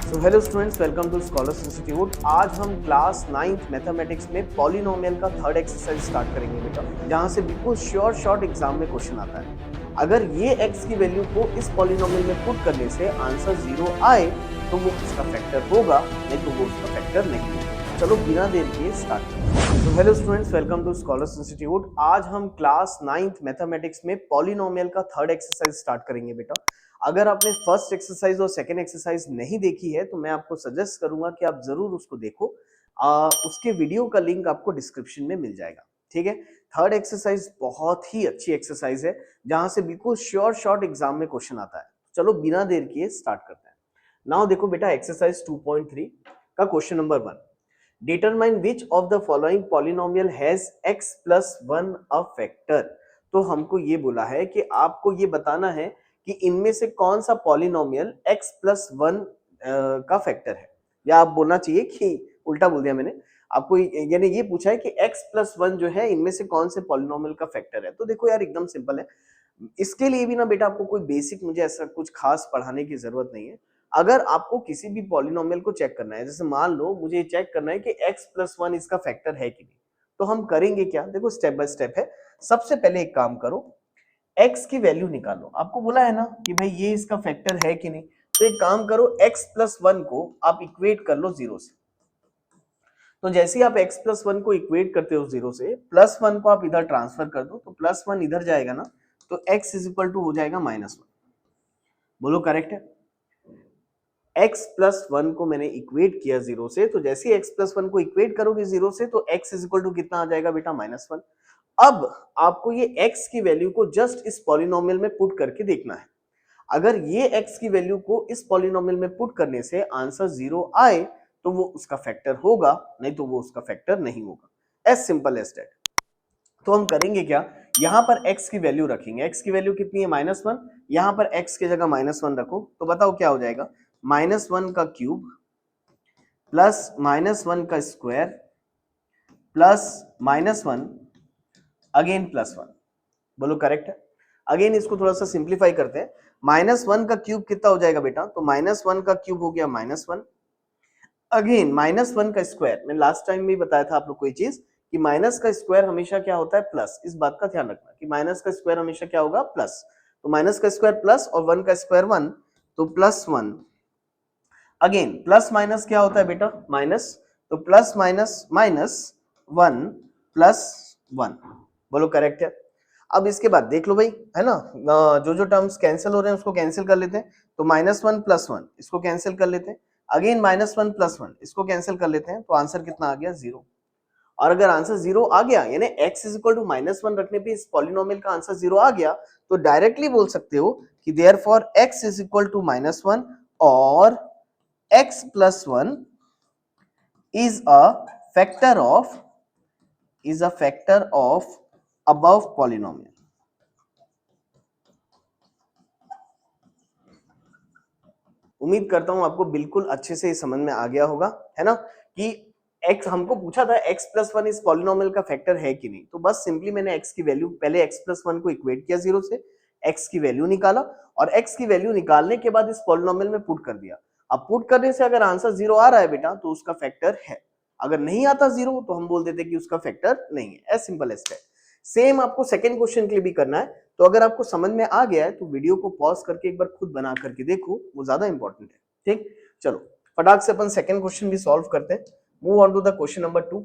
तो hello students, welcome to scholars institute. आज हम क्लास 9th मैथमेटिक्स में पॉलिनोमियल का थर्ड एक्सरसाइज स्टार्ट करेंगे बेटा, जहां से बिल्कुल श्योर शॉर्ट एग्जाम में क्वेश्चन आता है। अगर ये x की वैल्यू को इस पॉलिनोमियल में पुट करने से आंसर 0 आए तो वो उसका फैक्टर होगा, नहीं तो वो उसका फैक्टर नहीं होगा। चलो बिना देर के स्टार्ट करते हैं। तो hello students, welcome to scholars institute. आज हम क्लास 9th मैथमेटिक्स में पॉलिनोमियल का थर्ड एक्सरसाइज स्टार्ट करेंगे बेटा। अगर आपने फर्स्ट एक्सरसाइज और सेकंड एक्सरसाइज नहीं देखी है तो मैं आपको सजेस्ट करूंगा कि आप जरूर उसको देखो। उसके वीडियो का लिंक आपको डिस्क्रिप्शन में मिल जाएगा। ठीक है। थर्ड एक्सरसाइज बहुत ही अच्छी एक्सरसाइज है, जहां से बिल्कुल श्योर शॉर्ट एग्जाम में क्वेश्चन आता है। चलो बिना देर किए स्टार्ट करते हैं। नाउ देखो बेटा, एक्सरसाइज 2.3 का question number 1। Determine which of the following polynomial has x plus 1 a factor. तो हमको ये बोला है कि आपको ये बताना है कि इनमें से कौन सा पॉलिनोमियल x प्लस 1 का फैक्टर है। या आप बोलना चाहिए कि उल्टा बोल दिया मैंने, आपको यानी ये पूछा है कि x प्लस 1 जो है इनमें से कौन से पॉलिनोमियल का फैक्टर है। तो देखो यार, एकदम सिंपल है। इसके लिए भी ना बेटा आपको कोई बेसिक मुझे ऐसा कुछ खास पढ़ाने की जरूरत नहीं है। अगर आपको किसी भी पॉलिनोमियल को चेक करना है, जैसे मान लो मुझे चेक करना है कि x प्लस 1 इसका फैक्टर है कि नहीं, तो हम करेंगे क्या, देखो स्टेप बाय स्टेप है। सबसे पहले एक काम करो, x की वैल्यू निकालो। आपको बोला है ना कि भाई ये इसका फैक्टर है कि नहीं, तो एक काम करो, x प्लस 1 को आप इक्वेट कर लो 0 से। तो जैसे ही आप x प्लस 1 को इक्वेट करते हो 0 से, प्लस 1 को आप इधर ट्रांसफर कर दो, तो प्लस 1 इधर जाएगा ना, तो x इज इक्वल टू हो जाएगा -1। बोलो करेक्ट है। x प्लस 1 को मैंने इक्वेट किया 0 से, तो जैसे ही x प्लस 1 को इक्वेट करोगे 0 से, तो x इज इक्वल टू कितना आ जाएगा बेटा, -1। अब आपको ये x की वैल्यू को जस्ट इस पॉलिनोमियल में पुट करके देखना है। अगर ये x की वैल्यू को इस पॉलिनोमियल में पुट करने से आंसर 0 आए तो वो उसका फैक्टर होगा, नहीं तो वो उसका फैक्टर नहीं होगा। As simple as that. तो हम करेंगे क्या, यहां पर x की वैल्यू रखेंगे। x की वैल्यू कितनी है, -1। यहां पर x की जगह -1 रखो, तो बताओ क्या हो जाएगा, -1 का क्यूब प्लस -1 का स्क्वायर प्लस -1 अगेन +1। बोलो करेक्ट है। अगेन इसको थोड़ा सा सिंप्लीफाई करते हैं। -1 का क्यूब कितना हो जाएगा बेटा, तो -1 का क्यूब हो गया -1। अगेन -1 का स्क्वायर, मैं लास्ट टाइम भी बताया था आप लोग को ये चीज कि माइनस का स्क्वायर हमेशा क्या होता है, प्लस। इस बात का ध्यान रखना कि माइनस का स्क्वायर हमेशा क्या होगा, प्लस। तो माइनस का स्क्वायर प्लस और 1 का स्क्वायर 1, तो +1। अगेन प्लस माइनस क्या होता है बेटा, माइनस। तो प्लस माइनस माइनस 1 प्लस 1। बोलो करेक्ट है। अब इसके बाद देख लो भाई, है ना, जो जो टर्म्स कैंसिल हो रहे हैं उसको कैंसिल कर लेते हैं। तो -1 + 1 इसको कैंसिल कर लेते हैं। अगेन -1 + 1 इसको कैंसिल कर लेते हैं, तो आंसर कितना आ गया, 0। और अगर आंसर 0 आ गया, यानी x इज इक्वल टू -1 रखने पे इस पॉलिनोमियल का आंसर 0 आ गया, तो डायरेक्टली बोल सकते हो कि therefore x is equal to -1 और x plus 1 is a factor of above polynomial। उम्मीद करता हूं आपको बिल्कुल अच्छे से समझ में आ गया होगा, है ना, कि x हमको पूछा था x प्लस 1 इस पॉलिनोमियल का फैक्टर है कि नहीं। तो बस सिंपली मैंने x की वैल्यू, पहले x प्लस 1 को इक्वेट किया 0 से, x की वैल्यू निकाला और x की वैल्यू निकालने के बाद इस पॉलिनोमियल में पुट कर दिया। अब पुट करने से अगर आंसर 0 आ रहा है बेटा, तो उसका फैक्टर है। अगर नहीं आता 0, तो हम बोल देते कि उसका फैक्टर नहीं है। As simple as that. Same आपको सेकंड क्वेश्चन के लिए भी करना है। तो अगर आपको समझ में आ गया है तो वीडियो को पॉज करके एक बार खुद बना करके देखो, वो ज्यादा इंपॉर्टेंट है। ठीक, चलो फटाक से अपन सेकंड क्वेश्चन भी सॉल्व करते हैं। Move on to the question number 2।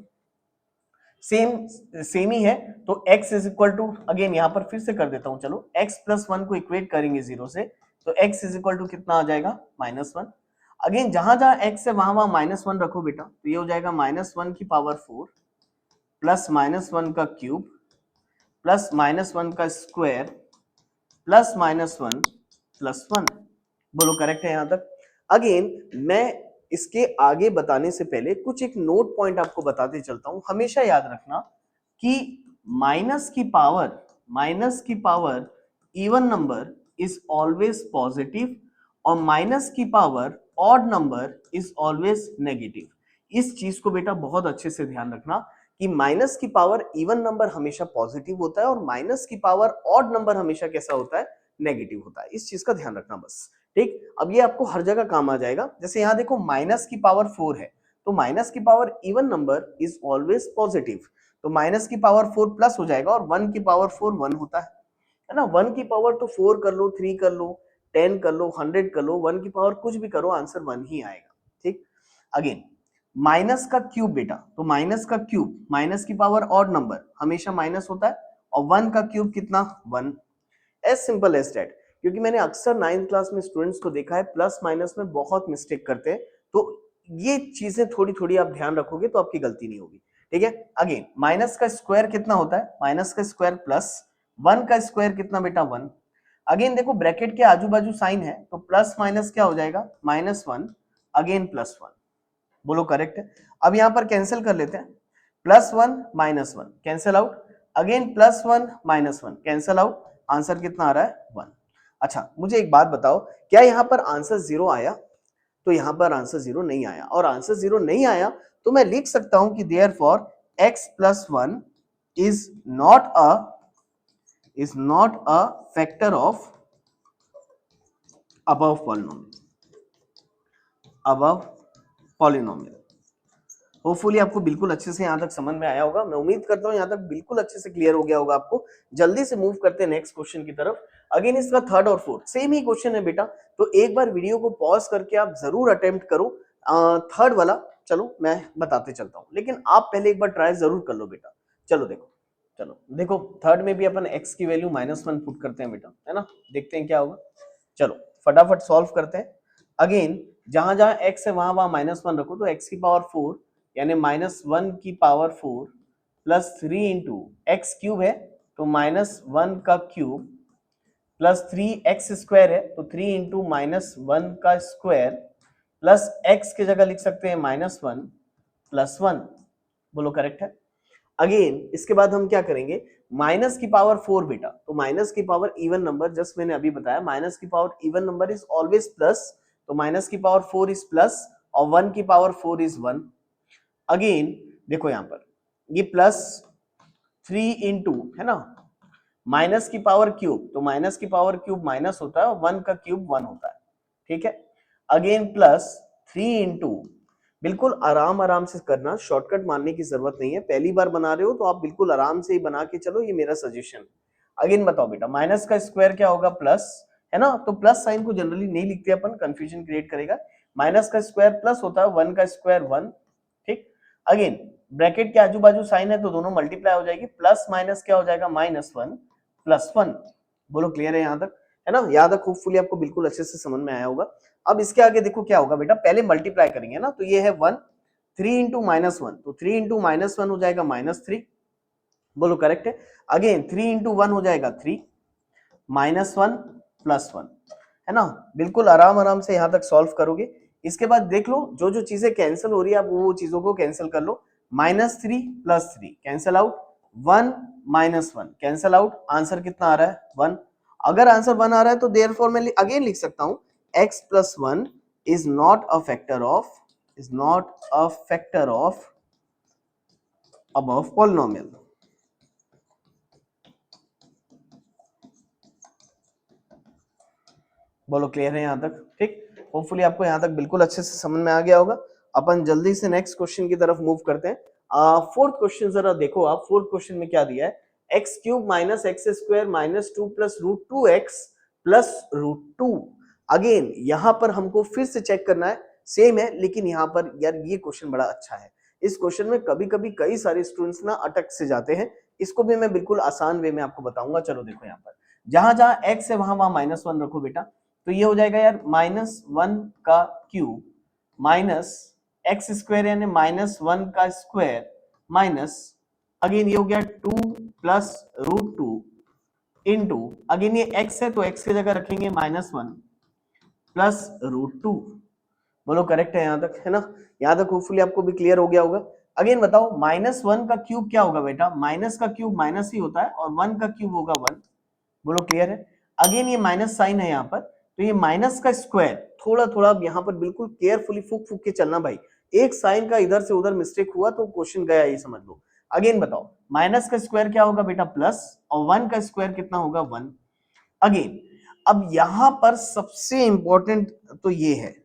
Same ही है। तो x is equal to, again यहां पर फिर से कर देता हूं, चलो x प्लस 1 को इक्वेट करेंगे 0 से, तो x इज इक्वल टू कितना आ जाएगा, -1। अगेन जहां जहां x है वहां वहां -1 रखो बेटा, तो ये हो जाएगा -1 की पावर 4 प्लस -1 का क्यूब प्लस -1 का स्क्वायर प्लस -1 प्लस 1। बोलो करेक्ट है यहां तक। अगेन मैं इसके आगे बताने से पहले कुछ एक नोट पॉइंट आपको बताते चलता हूं। हमेशा याद रखना कि माइनस की power even number is always positive और माइनस की power odd number is always negative. इस चीज को बेटा बहुत अच्छे से ध्यान रखना कि माइनस की पावर इवन नंबर हमेशा पॉजिटिव होता है और माइनस की पावर ऑड नंबर हमेशा कैसा होता है, नेगेटिव होता है। इस चीज का ध्यान रखना बस। ठीक, अब ये आपको हर जगह काम आ जाएगा। जैसे यहाँ देखो माइनस की पावर 4 है, तो माइनस की power even number is always positive, तो माइनस की पावर 4 प्लस हो जाएगा, और 1 की पावर 4 1 होता है ना। 1 की पावर तो 4 कर लो, 3 कर लो, 10 कर लो, 100 कर लो, 1 की पावर कुछ भी करो, आंसर 1 ही आएगा। ठीक, अगेन माइनस का क्यूब बेटा, तो माइनस का क्यूब, माइनस की पावर ऑड नंबर हमेशा माइनस होता है, और 1 का क्यूब कितना 1, एज सिंपल एज दैट। क्योंकि मैंने अक्सर 9th क्लास में स्टूडेंट्स को देखा है प्लस माइनस में बहुत मिस्टेक करते हैं, तो ये चीजें थोड़ी थोड़ी आप ध्यान रखोगे तो आपकी गलती नहीं होगी। ठीक है, अगेन माइनस का स्क्वायर कितना होता है, माइनस का स्क्वायर प्लस, 1 का स्क्वायर कितना बेटा 1। अगेन देखो ब्रैकेट के आजू बाजू साइन है, तो प्लस माइनस क्या हो जाएगा -1, अगेन +1। बोलो करेक्ट है। अब यहां पर कैंसिल कर लेते हैं, +1 -1 cancel out, again +1 -1 cancel out, answer कितना आ रहा है 1। अच्छा मुझे एक बात बताओ, क्या यहां पर आंसर 0 आया? तो यहां पर आंसर 0 नहीं आया, और आंसर 0 नहीं आया तो मैं लिख सकता हूं कि therefore x + 1 is not a factor of above polynomial। Hopefully आपको बिल्कुल अच्छे से यहाँ तक समझ में आया होगा। मैं उम्मीद करता हूँ यहाँ तक बिल्कुल अच्छे से क्लियर हो गया होगा आपको। जल्दी से मूव करते हैं नेक्स्ट क्वेश्चन की तरफ। अगेन इसका थर्ड और फोर्थ सेम ही क्वेश्चन है बेटा, तो एक बार वीडियो को पॉज करके आप जरूर अटेम्प्ट करो। थर्ड वाला चलो मैं बताते चलता हूँ, लेकिन आप पहले एक बार ट्राई जरूर कर लो बेटा। चलो देखो थर्ड में भी अपन x की वैल्यू -1 पुट करते हैं बेटा, है ना। देखते हैं क्या होगा। चलो फटाफट सॉल्व करते हैं। अगेन जहां जहां x है वहां वहां -1 रखो, तो x की पावर 4 यानी -1 की power 4 plus 3 into x cube है तो -1 का क्यूब प्लस 3x स्क्वायर है तो 3 इंटू -1 का स्क्वायर प्लस x की जगह लिख सकते हैं -1 प्लस 1। बोलो करेक्ट है। अगेन इसके बाद हम क्या करेंगे, माइनस की पावर 4 बेटा, तो माइनस की पावर इवन नंबर, जस्ट मैंने अभी बताया माइनस की power even number is always plus, तो माइनस की पावर 4 इज प्लस और 1 की पावर 4 इज 1। अगेन देखो यहां पर ये प्लस 3 इंटू है ना माइनस की पावर क्यूब, तो माइनस की पावर क्यूब माइनस होता है और 1 का क्यूब 1 होता है। ठीक है, अगेन प्लस 3 इंटू, बिल्कुल आराम आराम से करना, शॉर्टकट मारने की जरूरत नहीं है। पहली बार बना रहे हो तो आप बिल्कुल आराम से ही बना के चलो, ये मेरा सजेशन। अगेन बताओ बेटा माइनस का स्क्वायर क्या होगा प्लस, है ना, तो प्लस साइन को जनरली नहीं लिखते अपन, कंफ्यूजन क्रिएट करेगा। माइनस का स्क्वायर प्लस होता है, 1 का स्क्वायर 1। ठीक, अगेन ब्रैकेट के आजू बाजू साइन है तो दोनों मल्टीप्लाई हो जाएगी, प्लस माइनस क्या हो जाएगा -1 प्लस 1। बोलो क्लियर है यहाँ तक, है ना। यहाँ तक होपफुली आपको बिल्कुल अच्छे से समझ में आया होगा। अब इसके आगे देखो क्या होगा बेटा, पहले मल्टीप्लाई करेंगे ना, तो ये है 1, 3 इंटू -1, तो 3 इंटू -1 हो जाएगा -3। बोलो करेक्ट है। अगेन 3 इंटू 1 हो जाएगा 3, -1 प्लस 1, है ना। बिल्कुल आराम आराम से यहाँ तक सॉल्व करोगे। इसके बाद देख लो जो जो चीजें कैंसिल हो रही है आप वो चीजों को कैंसिल कर लो। -3 plus 3 cancel out, 1 -1 cancel out, answer कितना आ रहा है 1। अगर आंसर 1 आ रहा है तो देयरफॉर मैं अगेन लिख सकता हूं x + 1 is not a factor of above polynomial. बोलो क्लियर है यहाँ तक, ठीक। होपफुली आपको यहाँ तक बिल्कुल अच्छे से समझ में आ गया होगा। अपन जल्दी से नेक्स्ट क्वेश्चन की तरफ मूव करते हैं। फोर्थ क्वेश्चन जरा देखो आप, फोर्थ क्वेश्चन में क्या दिया है, x cube minus x square -2 plus √2x plus √2। Again यहाँ पर हमको फिर से चेक करना है, सेम है लेकिन यहाँ पर यार ये क्वेश्चन बड़ा अच्छा है। इस क्वेश्चन में कभी कभी कई सारे स्टूडेंट्स ना अटक से जाते हैं, इसको भी मैं बिल्कुल आसान वे में आपको बताऊंगा। चलो देखो यहाँ पर जहां जहां x है वहां वहां -1 रखो बेटा, तो ये हो जाएगा यार -1 का क्यूब माइनस एक्स स्क्वायर यानी -1 का स्क्वायर माइनस, अगेन ये हो गया 2 प्लस √2 इंटू, अगेन ये x है तो x की जगह रखेंगे -1 प्लस √2। बोलो करेक्ट है यहाँ तक, है ना। यहाँ तक होपफुली आपको भी क्लियर हो गया होगा। अगेन बताओ -1 का क्यूब क्या होगा बेटा, माइनस का क्यूब माइनस ही होता है और 1 का क्यूब होगा 1। बोलो क्लियर है। अगेन ये माइनस साइन है यहाँ पर, तो ये माइनस का स्क्वायर, थोड़ा थोड़ा यहाँ पर बिल्कुल केयरफुली फूक फूक के चलना भाई, एक साइन का इधर से उधर मिस्टेक हुआ तो क्वेश्चन गया, ये समझ लो। अगेन बताओ माइनस का स्क्वायर क्या होगा बेटा प्लस, और 1 का स्क्वायर कितना होगा 1। अगेन अब यहां पर सबसे इंपॉर्टेंट तो ये है,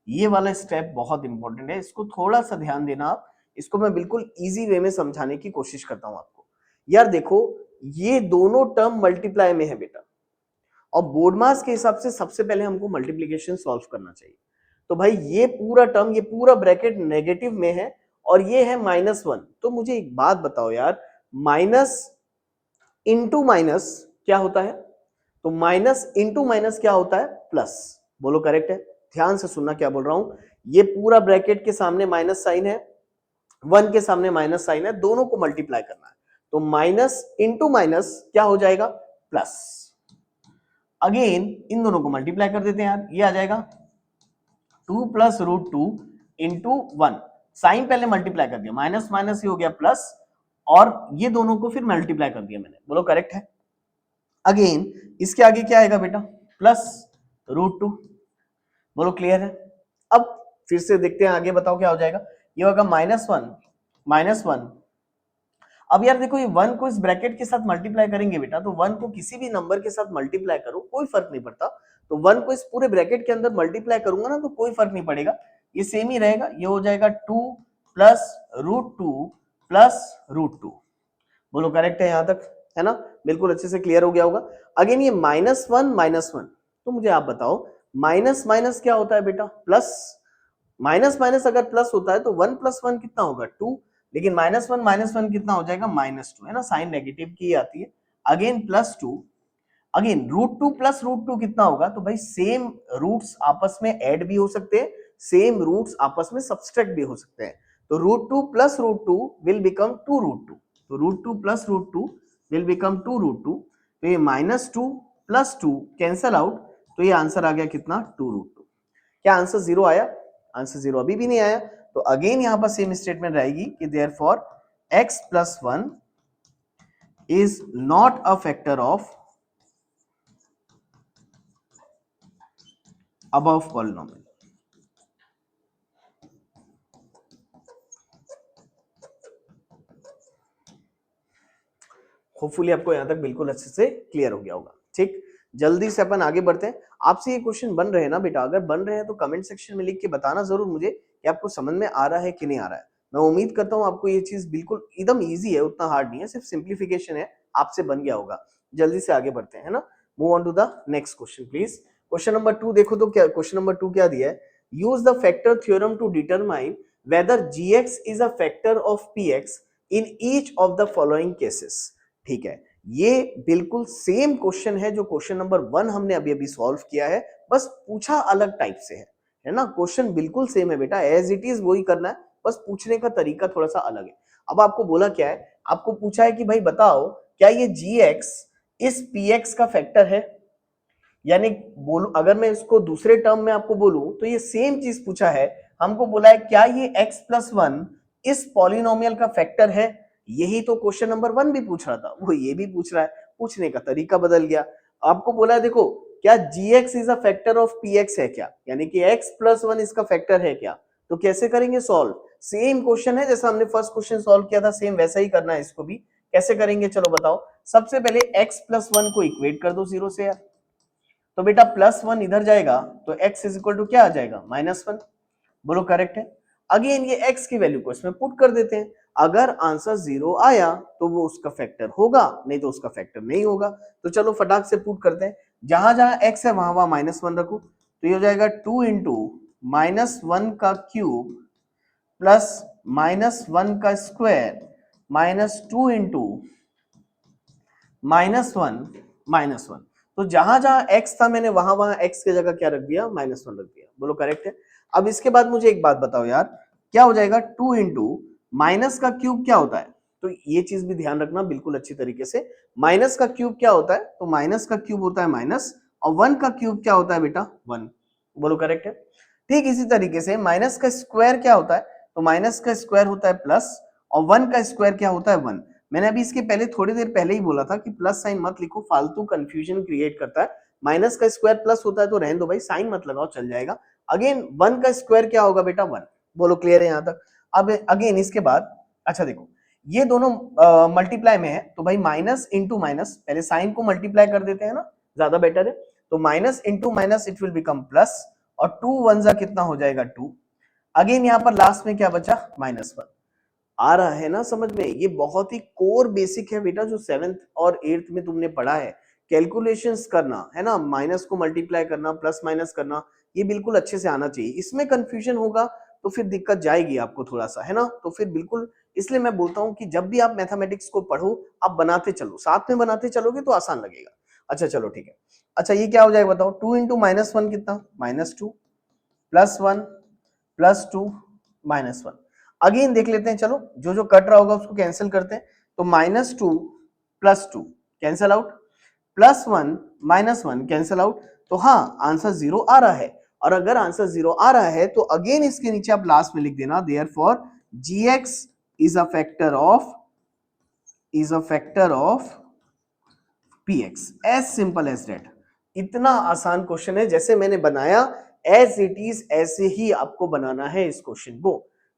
ये वाला स्टेप बहुत इंपॉर्टेंट है, इसको थोड़ा सा ध्यान देना आप। इसको मैं बिल्कुल इजी वे में समझाने की कोशिश करता हूं आपको। यार देखो, ये दोनों टर्म मल्टीप्लाई में है बेटा, और बोर्ड मास के हिसाब से सबसे पहले हमको मल्टीप्लीकेशन सॉल्व करना चाहिए। तो भाई ये पूरा टर्म, ये पूरा ब्रैकेट नेगेटिव में है और ये है -1। तो मुझे एक बात बताओ यार, माइनस इंटू माइनस क्या होता है? तो माइनस इंटू माइनस क्या होता है? प्लस। बोलो करेक्ट है? ध्यान से सुनना क्या बोल रहा हूं। ये पूरा ब्रैकेट के सामने माइनस साइन है, 1 के सामने माइनस साइन है, दोनों को मल्टीप्लाई करना है। तो माइनस इंटू माइनस क्या हो जाएगा? प्लस। अगेन इन दोनों को मल्टीप्लाई कर देते हैं यार, ये आ जाएगा 2 प्लस रूट 2 इंटू 1। साइन पहले मल्टीप्लाई कर दिया, माइनस माइनस ही हो गया प्लस, और ये दोनों को फिर मल्टीप्लाई कर दिया मैंने। बोलो करेक्ट है? अगेन इसके आगे क्या आएगा बेटा? Plus root 2। बोलो क्लियर है? अब फिर से देखते हैं आगे, बताओ क्या हो जाएगा। ये होगा -1। अब यार देखो, ये 1 को इस ब्रैकेट के साथ मल्टीप्लाई करेंगे बेटा, तो 1 को किसी भी नंबर के साथ मल्टीप्लाई करो, कोई फर्क नहीं पड़ता। तो 1 को इस पूरे ब्रैकेट के अंदर मल्टीप्लाई करूंगा ना, तो कोई फर्क नहीं पड़ेगा, ये सेम ही रहेगा। ये हो जाएगा 2 प्लस रूट 2 प्लस रूट 2। बोलो करेक्ट है यहां तक? है ना? बिल्कुल अच्छे से क्लियर हो गया होगा। अगेन ये -1, तो मुझे आप बताओ, माइनस माइनस क्या होता है बेटा? प्लस। माइनस माइनस अगर प्लस होता है तो 1 प्लस 1 कितना होगा? 2। लेकिन -1 कितना हो जाएगा? -2, है ना? साइन नेगेटिव की आती है। Again +2, again root 2 plus root 2 कितना होगा? तो भाई सेम रूट्स आपस में ऐड भी हो सकते हैं, सेम रूट्स आपस में सब्सट्रैक्ट भी हो सकते हैं। तो root 2 plus root 2 will become 2 root 2। तो root 2 plus root 2 will become 2 root 2। तो ये -2 प्लस 2 कैंसल आउट, तो ये आंसर आ गया कितना? 2 रूट 2। क्या आंसर 0 आया? आंसर 0 अभी भी नहीं आया। तो अगेन यहां पर सेम स्टेटमेंट रहेगी कि therefore x plus 1 is not a factor of above polynomial। Hopefully आपको यहां तक बिल्कुल अच्छे से क्लियर हो गया होगा। ठीक, जल्दी से अपन आगे बढ़ते हैं। आपसे ये क्वेश्चन बन रहे हैं ना बेटा? अगर बन रहे हैं तो कमेंट सेक्शन में लिख के बताना जरूर मुझे कि आपको समझ में आ रहा है कि नहीं आ रहा है। मैं उम्मीद करता हूं आपको ये चीज बिल्कुल एकदम इजी है, उतना हार्ड नहीं है, सिर्फ सिंप्लीफिकेशन है, आपसे बन गया होगा। जल्दी से आगे बढ़ते हैं, है ना? Move on to the next question please. Question number 2 देखो तो क्या क्वेश्चन नंबर 2 क्या दिया है? Use the factor theorem to determine whether gx is a factor of px in each of the following cases। ठीक है, ये बिल्कुल सेम क्वेश्चन है जो क्वेश्चन नंबर 1 हमने अभी अभी सॉल्व किया है, बस पूछा अलग टाइप से है ना? क्वेश्चन बिल्कुल सेम है बेटा, एज इट इज वही करना है, बस पूछने का तरीका थोड़ा सा अलग है। अब आपको बोला क्या है? आपको पूछा है कि भाई बताओ, क्या ये gx इस px का फैक्टर है? यानी बोलू, अगर मैं इसको दूसरे टर्म में आपको बोलूं तो ये सेम चीज पूछा है। हमको बोला है क्या ये x प्लस 1 इस पॉलिनोमियल का फैक्टर है? यही तो क्वेश्चन नंबर 1 भी पूछ रहा था, वो ये भी पूछ रहा है, पूछने का तरीका बदल गया। आपको बोला है देखो, क्या gx is a factor of px है क्या? यानी कि x प्लस 1 इसका फैक्टर है क्या? तो कैसे करेंगे सॉल्व? सेम क्वेश्चन है जैसा हमने फर्स्ट क्वेश्चन सॉल्व किया था, सेम वैसा ही करना है इसको भी। कैसे करेंगे चलो बताओ। सबसे पहले x प्लस 1 को इक्वेट कर दो 0 से यार। तो बेटा +1 इधर जाएगा तो x इज इक्वल टू क्या आ जाएगा? -1। बोलो करेक्ट है? अगेन ये x की वैल्यू को इसमें पुट कर देते हैं। अगर आंसर 0 आया तो वो उसका फैक्टर होगा, नहीं तो उसका फैक्टर नहीं होगा। तो चलो फटाक से पुट करते हैं। जहां जहां x है वहां वहां -1 रखो, तो ये हो जाएगा 2 इंटू -1 का क्यूब प्लस -1 का स्क्वायर माइनस 2 इंटू -1। तो जहां जहां x था मैंने वहां वहां x की जगह क्या रख दिया? -1 रख दिया। बोलो करेक्ट है? अब इसके बाद मुझे एक बात बताओ यार, क्या हो जाएगा? 2 इंटू माइनस का क्यूब क्या होता है? तो ये चीज भी ध्यान रखना बिल्कुल अच्छी तरीके से। माइनस का क्यूब क्या होता है? तो माइनस का क्यूब होता है माइनस, और 1 का क्यूब क्या होता है बेटा? 1। बोलो करेक्ट है? ठीक इसी तरीके से माइनस का स्क्वायर क्या होता है? तो माइनस का स्क्वायर होता है प्लस, और 1 का स्क्वायर क्या होता है? 1। मैंने अभी इसके पहले थोड़ी देर पहले ही बोला था कि प्लस साइन मत लिखो, फालतू कंफ्यूजन क्रिएट करता है। माइनस का स्क्वायर प्लस होता है तो रहने दो भाई, साइन मत लगाओ, चल जाएगा। अगेन 1 का स्क्वायर क्या होगा बेटा? 1। बोलो क्लियर है यहां तक? अब अगेन इसके बाद, अच्छा देखो, ये दोनों मल्टीप्लाई में है, तो भाई माइनस इंटू माइनस, पहले साइन को मल्टीप्लाई कर देते हैं ना, ज्यादा बेटर है। तो minus into minus it will become plus, और 2 वन जा कितना हो जाएगा 2। अगेन यहाँ पर लास्ट में क्या बचा -1। आ रहा है ना समझ में? ये बहुत ही कोर बेसिक है बेटा, जो 7th और 8th में तुमने पढ़ा है। कैलकुलेशंस करना है ना, माइनस को मल्टीप्लाई करना, प्लस माइनस करना, ये बिल्कुल अच्छे से आना चाहिए। इसमें कंफ्यूजन होगा तो फिर दिक्कत जाएगी आपको थोड़ा सा, है ना? तो फिर बिल्कुल, इसलिए मैं बोलता हूँ कि जब भी आप मैथमेटिक्स को पढ़ो आप बनाते चलो, साथ में बनाते चलोगे तो आसान लगेगा। अच्छा चलो ठीक है। अच्छा ये क्या हो जाएगा बताओ, 2 इंटू -1 कितना, -2, +1 +2 -1। अगेन देख लेते हैं, चलो जो जो कट रहा होगा उसको कैंसिल करते हैं। तो -2 +2 कैंसिल आउट, +1 -1 कैंसिल आउट। तो हाँ, आंसर 0 आ रहा है। और अगर आंसर 0 आ रहा है तो अगेन इसके नीचे आप लास्ट में लिख देना therefore gx is a factor of px, as simple as that. इतना आसान क्वेश्चन है, जैसे मैंने बनाया एज इट इज ऐसे ही आपको बनाना है इस क्वेश्चन को।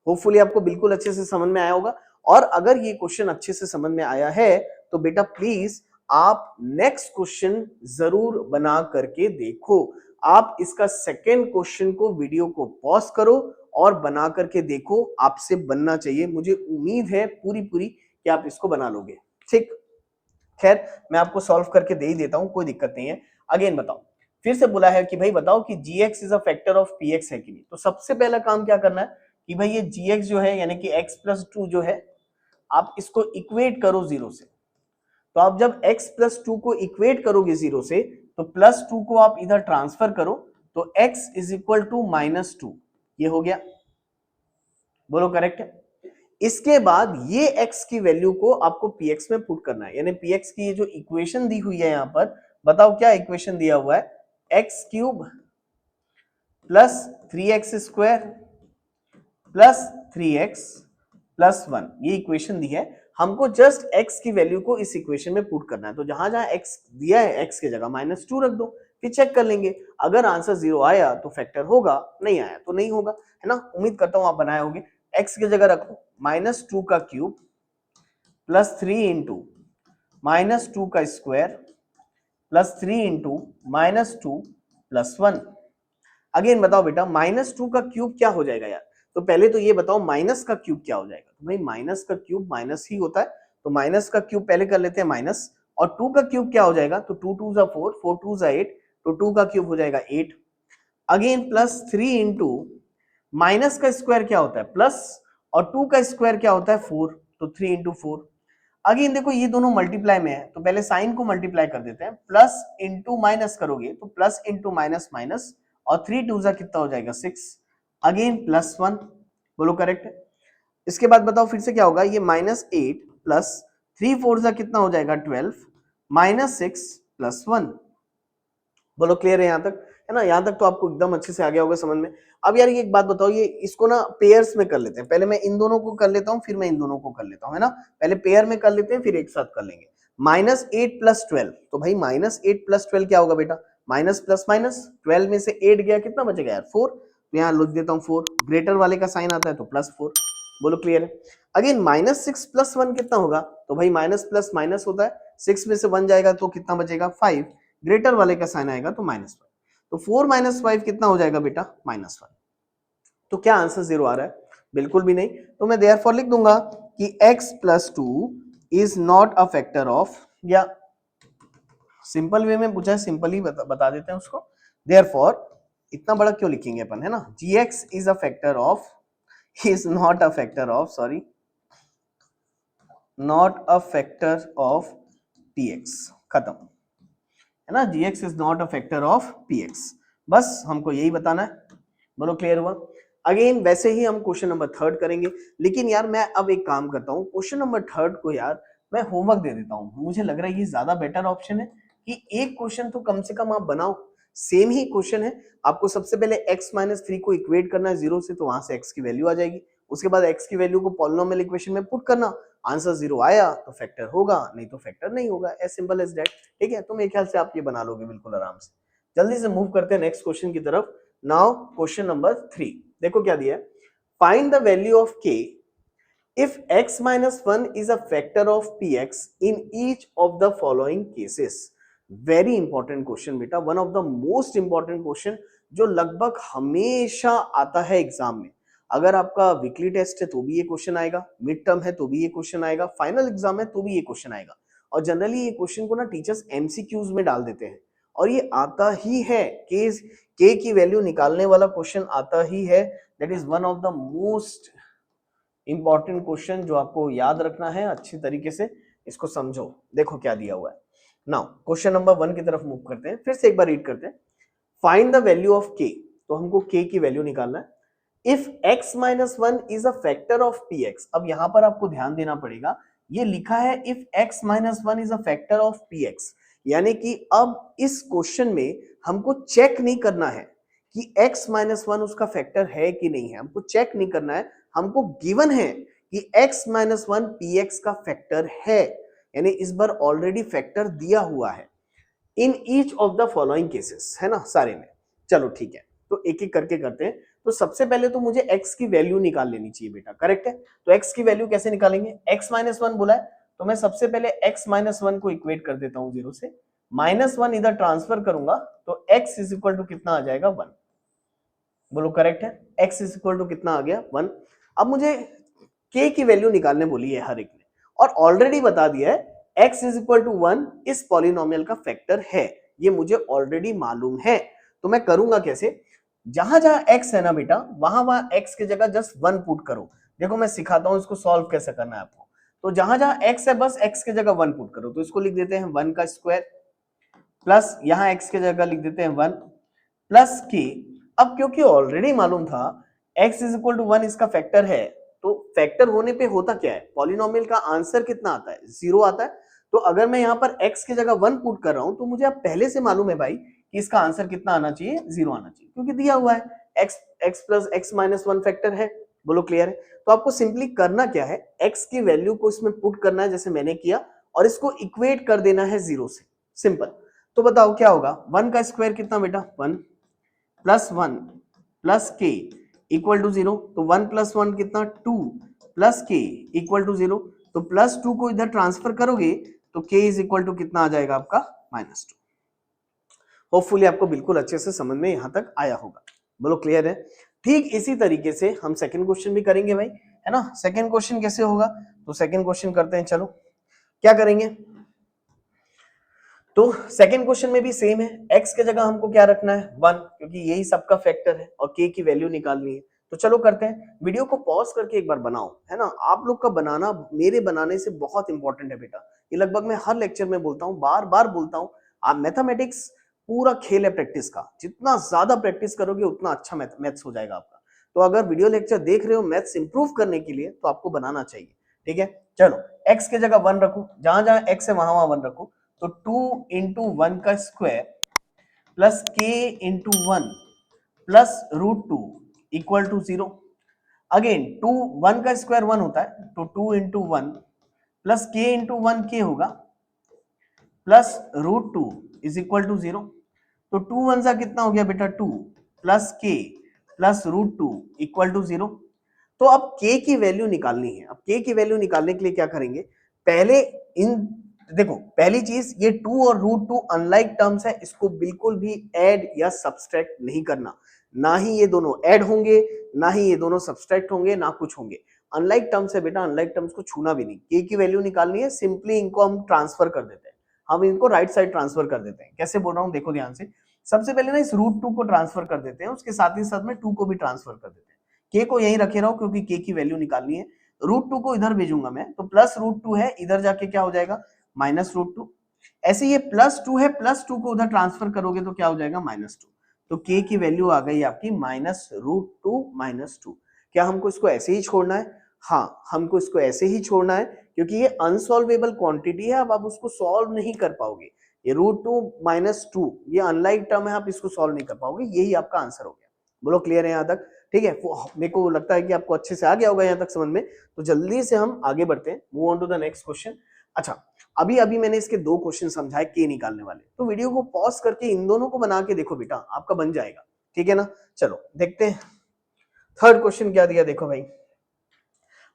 होपफुली आपको बिल्कुल अच्छे से समझ में आया होगा। और अगर ये क्वेश्चन अच्छे से समझ में आया है तो बेटा प्लीज आप नेक्स्ट क्वेश्चन जरूर बना करके देखो। आप इसका सेकेंड क्वेश्चन को, वीडियो को पॉज करो और बना करके देखो। आपसे बनना चाहिए, मुझे उम्मीद है पूरी पूरी कि आप इसको बना लोगे। ठीक, खैर मैं आपको सॉल्व करके दे ही देता हूं, कोई दिक्कत नहीं है। अगेन बताओ, फिर से बोला है कि भाई बताओ कि gx is a factor of px है कि नहीं। तो सबसे पहला काम क्या करना है कि भाई ये gx जो है यानी कि x+2 जो है, आप इसको इक्वेट करो 0 से। तो आप जब x+2 को इक्वेट करोगे 0 से तो +2 को आप इधर ट्रांसफर करो, तो x इज इक्वल टू -2, ये हो गया। बोलो करेक्ट है। इसके बाद ये x की वैल्यू को आपको px में पुट करना है, यानी px की ये जो इक्वेशन दी हुई है यहां पर, बताओ क्या इक्वेशन दिया हुआ है, x³ plus 3x² plus 3x+1, ये इक्वेशन दी है। हमको जस्ट x की वैल्यू को इस इक्वेशन में पुट करना है। तो जहां जहां x दिया है x की जगह -2 रख दो, फिर चेक कर लेंगे। अगर आंसर 0 आया तो फैक्टर होगा, नहीं आया तो नहीं होगा, है ना? उम्मीद करता हूं आप बनाए होंगे। x की जगह रखो -2 का क्यूब प्लस 3 इंटू -2 का स्क्वायर प्लस 3 इंटू -2+1। अगेन बताओ बेटा, -2 का क्यूब क्या हो जाएगा यार? तो पहले तो ये बताओ माइनस का क्यूब क्या हो जाएगा। तो भाई माइनस का क्यूब माइनस ही होता है, तो माइनस का क्यूब पहले कर लेते हैं माइनस। और 2 का क्यूब क्या हो जाएगा, तो 2 2 4, 4 2 8, तो 2 का क्यूब हो जाएगा 8। अगेन प्लस 3 इंटू माइनस का स्क्वायर क्या होता है प्लस, और 2 का स्क्वायर क्या होता है 4, तो 3 इंटू 4। अगेन देखो ये दोनों मल्टीप्लाई में है, तो पहले साइन को मल्टीप्लाई कर देते हैं। प्लस इंटू माइनस करोगे तो प्लस इंटू माइनस माइनस, और 3 2 कितना हो जाएगा 6। अगेन +1, बोलो करेक्ट है। इसके बाद बताओ फिर से क्या होगा, ये -8 प्लस 3 4 कितना हो जाएगा 12, -6+1। बोलो क्लियर है यहाँ तक, है ना? यहाँ तक तो आपको एकदम अच्छे से आ गया होगा समझ में। अब यार ये एक बात बताओ, ये इसको ना पेयर्स में कर लेते हैं। पहले मैं इन दोनों को कर लेता हूँ, फिर मैं इन दोनों को कर लेता हूँ, है ना? पहले पेयर में कर लेते हैं, फिर एक साथ कर लेंगे। -8 + 12, तो भाई -8 + 12 क्या होगा बेटा, माइनस प्लस माइनस, 12 में से 8 गया, कितना बचेगा यार 4। तो यहाँ लिख देता हूँ 4, ग्रेटर वाले का साइन आता है तो +4। बोलो क्लियर है। अगेन -6+1 कितना होगा, तो भाई माइनस प्लस माइनस होता है, 6 में से 1 जाएगा तो कितना बचेगा 5, ग्रेटर वाले का साइन आएगा तो -5। तो 4 - 5 कितना हो जाएगा बेटा -1। तो क्या आंसर 0 आ रहा है, बिल्कुल भी नहीं। तो मैं देयरफॉर लिख दूंगा कि x+2 is not a factor of, या सिंपल वे में पूछा है सिंपल ही बता देते हैं उसको। देयरफॉर इतना बड़ा क्यों लिखेंगे अपन, है ना? gx is a factor of, is not a factor of, sorry, not a factor of px, खत्म, है ना? gx is not a factor of px, बस हमको यही बताना है। बोलो क्लियर हुआ। अगेन वैसे ही हम क्वेश्चन नंबर 3 करेंगे, लेकिन यार मैं अब एक काम करता हूँ, क्वेश्चन नंबर 3 को यार मैं होमवर्क दे देता हूँ। मुझे लग रहा है ये ज्यादा बेटर ऑप्शन है कि एक क्वेश्चन तो कम से कम आप बनाओ। सेम ही क्वेश्चन है, आपको सबसे पहले x-3 को इक्वेट करना है 0 से, तो वहां से x की वैल्यू आ जाएगी। उसके बाद x की वैल्यू को पॉलिनोमियल इक्वेशन में पुट करना, आंसर 0 आया तो फैक्टर होगा, नहीं तो फैक्टर नहीं होगा, एज सिंपल एज दैट। ठीक है, तो मेरे ख्याल से आप ये बना लोगे बिल्कुल आराम से। जल्दी से मूव करते हैं नेक्स्ट क्वेश्चन की तरफ। नाउ क्वेश्चन नंबर 3, देखो क्या दिया है, find the value of k if x - 1 is a factor of px in each of the following cases। Very important question बेटा, one of the most important question जो लगभग हमेशा आता है एग्जाम में। अगर आपका वीकली टेस्ट है तो भी ये क्वेश्चन आएगा, मिड टर्म है तो भी ये क्वेश्चन आएगा, फाइनल एग्जाम है तो भी ये क्वेश्चन आएगा। और जनरली ये क्वेश्चन को ना टीचर्स एमसीक्यूज में डाल देते हैं, और ये आता ही है, के की वैल्यू निकालने वाला क्वेश्चन आता ही है। That is one of the most important question जो आपको याद रखना है अच्छी तरीके से। इसको समझो, देखो क्या दिया हुआ है। नाउ क्वेश्चन नंबर 1 की तरफ मूव करते हैं, फिर से एक बार रीड करते हैं। फाइंड द वैल्यू ऑफ के, तो हमको के की वैल्यू निकालना है। If x minus 1 is a factor of px, अब यहां पर आपको ध्यान देना पड़ेगा, ये लिखा है if x minus 1 is a factor of px, यानी कि अब इस क्वेश्चन में हमको चेक नहीं करना है कि x माइनस 1 उसका फैक्टर है कि नहीं है, हमको चेक नहीं करना है, हमको गिवन है कि x माइनस 1 px का फैक्टर है, यानी इस बार ऑलरेडी फैक्टर दिया हुआ है in each of the following cases, है ना सारे में। चलो ठीक है, तो एक एक करके करते हैं। तो सबसे पहले तो मुझे x की वैल्यू निकाल लेनी चाहिए बेटा, करेक्ट है। तो x की वैल्यू कैसे निकालेंगे, x माइनस 1 बोला है, तो मैं सबसे पहले x माइनस 1 को इक्वेट कर देता हूं 0 से, -1 इधर ट्रांसफर करूंगा तो x इज इक्वल टू कितना आ जाएगा 1। बोलो करेक्ट है, x इज इक्वल टू कितना आ गया 1। अब मुझे k की वैल्यू निकालने बोली है हर एक ने, और ऑलरेडी बता दिया है x इज इक्वल टू 1 इस पॉलिनोमियल का फैक्टर है, ये मुझे ऑलरेडी मालूम है। तो मैं करूंगा कैसे, जहां जहां x है ना बेटा, वहां वहां x की जगह जस्ट 1 पुट करो। देखो मैं सिखाता हूं इसको सॉल्व कैसे करना है आपको। तो जहां जहां x है बस x की जगह 1 पुट करो, तो इसको लिख देते हैं 1 का स्क्वायर, प्लस यहां x की जगह लिख देते हैं 1 प्लस k। अब क्योंकि ऑलरेडी मालूम था x इज इक्वल टू 1 इसका फैक्टर है, तो फैक्टर होने पे होता क्या है, पॉलिनोमियल का आंसर कितना आता है, 0 आता है। तो अगर मैं यहां पर x की जगह 1 पुट कर रहा हूं, तो मुझे अब पहले से मालूम है भाई कि इसका आंसर कितना आना चाहिए, 0 आना चाहिए, क्योंकि दिया हुआ है x plus x minus 1 factor है। बोलो क्लियर है। तो आपको सिंपली करना क्या है, x की वैल्यू को इसमें पुट करना है जैसे मैंने किया, और इसको इक्वेट कर देना है 0 से, सिंपल। तो बताओ क्या होगा, 1 का स्क्वायर कितना बेटा 1 प्लस 1 प्लस के इक्वल टू 0, तो 1 प्लस 1 कितना 2 प्लस के इक्वल टू 0, तो प्लस 2 को इधर ट्रांसफर करोगे तो k इज इक्वल टू कितना आ जाएगा आपका -2। होपफुली आपको बिल्कुल अच्छे से समझ में यहां तक आया होगा। बोलो क्लियर है। ठीक इसी तरीके से हम सेकंड क्वेश्चन भी करेंगे भाई, है ना। सेकंड क्वेश्चन कैसे होगा, तो सेकंड क्वेश्चन करते हैं। चलो क्या करेंगे, तो सेकंड क्वेश्चन में भी सेम है, x के जगह हमको क्या रखना है 1, क्योंकि यही सबका फैक्टर है, और k की वैल्यू निकालनी है। तो चलो करते हैं, वीडियो को पॉज करके एक बार बनाओ, है ना। आप लोग का बनाना मेरे बनाने से बहुत इंपॉर्टेंट है बेटा, ये लगभग मैं हर लेक्चर में बोलता हूँ, बार बार बोलता हूँ। आप मैथमेटिक्स पूरा खेल है प्रैक्टिस का, जितना ज्यादा प्रैक्टिस करोगे उतना अच्छा मैथ्स हो जाएगा आपका। तो अगर वीडियो लेक्चर देख रहे हो मैथ्स इंप्रूव करने के लिए, तो आपको बनाना चाहिए, ठीक है। चलो x की जगह 1 रखो, जहां जहां x है वहां वहां 1 रखो, तो 2 इंटू 1 का square plus k into 1 plus √2 equal to 0। Again 2 1 का स्क्वायर 1 होता है, तो 2 into 1 plus k into 1 k होगा प्लस √2 इज इक्वल टू 0। तो 2 1 सा कितना हो गया बेटा 2 plus k plus √2 equal to 0। तो अब k की वैल्यू निकालनी है। अब k की वैल्यू निकालने के लिए क्या करेंगे, पहले इन देखो पहली चीज, ये 2 और √2 अनलाइक टर्म्स है, इसको बिल्कुल भी ऐड या सब्सट्रैक्ट नहीं करना। ना ही ये दोनों ऐड होंगे, ना ही ये दोनों सब्सट्रैक्ट होंगे, ना कुछ होंगे। अनलाइक टर्म्स है बेटा, अनलाइक टर्म्स को छूना भी नहीं। k की वैल्यू निकालनी है, सिंपली इनको हम ट्रांसफर कर देते हैं, हम इनको राइट साइड ट्रांसफर कर देते हैं। कैसे बोल रहा हूं देखो ध्यान से, सबसे पहले ना इस √2 को ट्रांसफर कर देते हैं, उसके साथ ही साथ में 2 को भी ट्रांसफर कर देते हैं। के को यहीं रखे रहो क्योंकि के की वैल्यू निकालनी है। √2 को इधर भेजूंगा मैं, तो प्लस √2 है, इधर जाके क्या हो जाएगा -√2। ऐसे ये +2 है, +2 को उधर ट्रांसफर करोगे तो क्या हो जाएगा -2। तो के की वैल्यू आ गई आपकी -√2 -2। क्या हमको इसको ऐसे ही छोड़ना है, हाँ हमको इसको ऐसे ही छोड़ना है, क्योंकि ये अनसॉल्वेबल क्वांटिटी है, अब आप उसको सॉल्व नहीं कर पाओगे। ये √2 -2 ये अनलाइक टर्म है, आप इसको सॉल्व नहीं कर पाओगे, यही आपका आंसर हो गया। बोलो क्लियर है यहाँ तक, ठीक है। मेरे को लगता है कि आपको अच्छे से आ गया होगा यहाँ तक समझ में। तो जल्दी से हम आगे बढ़ते हैं, move on to the next question. अच्छा, अभी अभी मैंने इसके 2 क्वेश्चन समझाए के निकालने वाले, तो वीडियो को पॉज करके इन दोनों को बना के देखो बेटा, आपका बन जाएगा, ठीक है ना। चलो देखते हैं थर्ड क्वेश्चन क्या दिया, देखो भाई।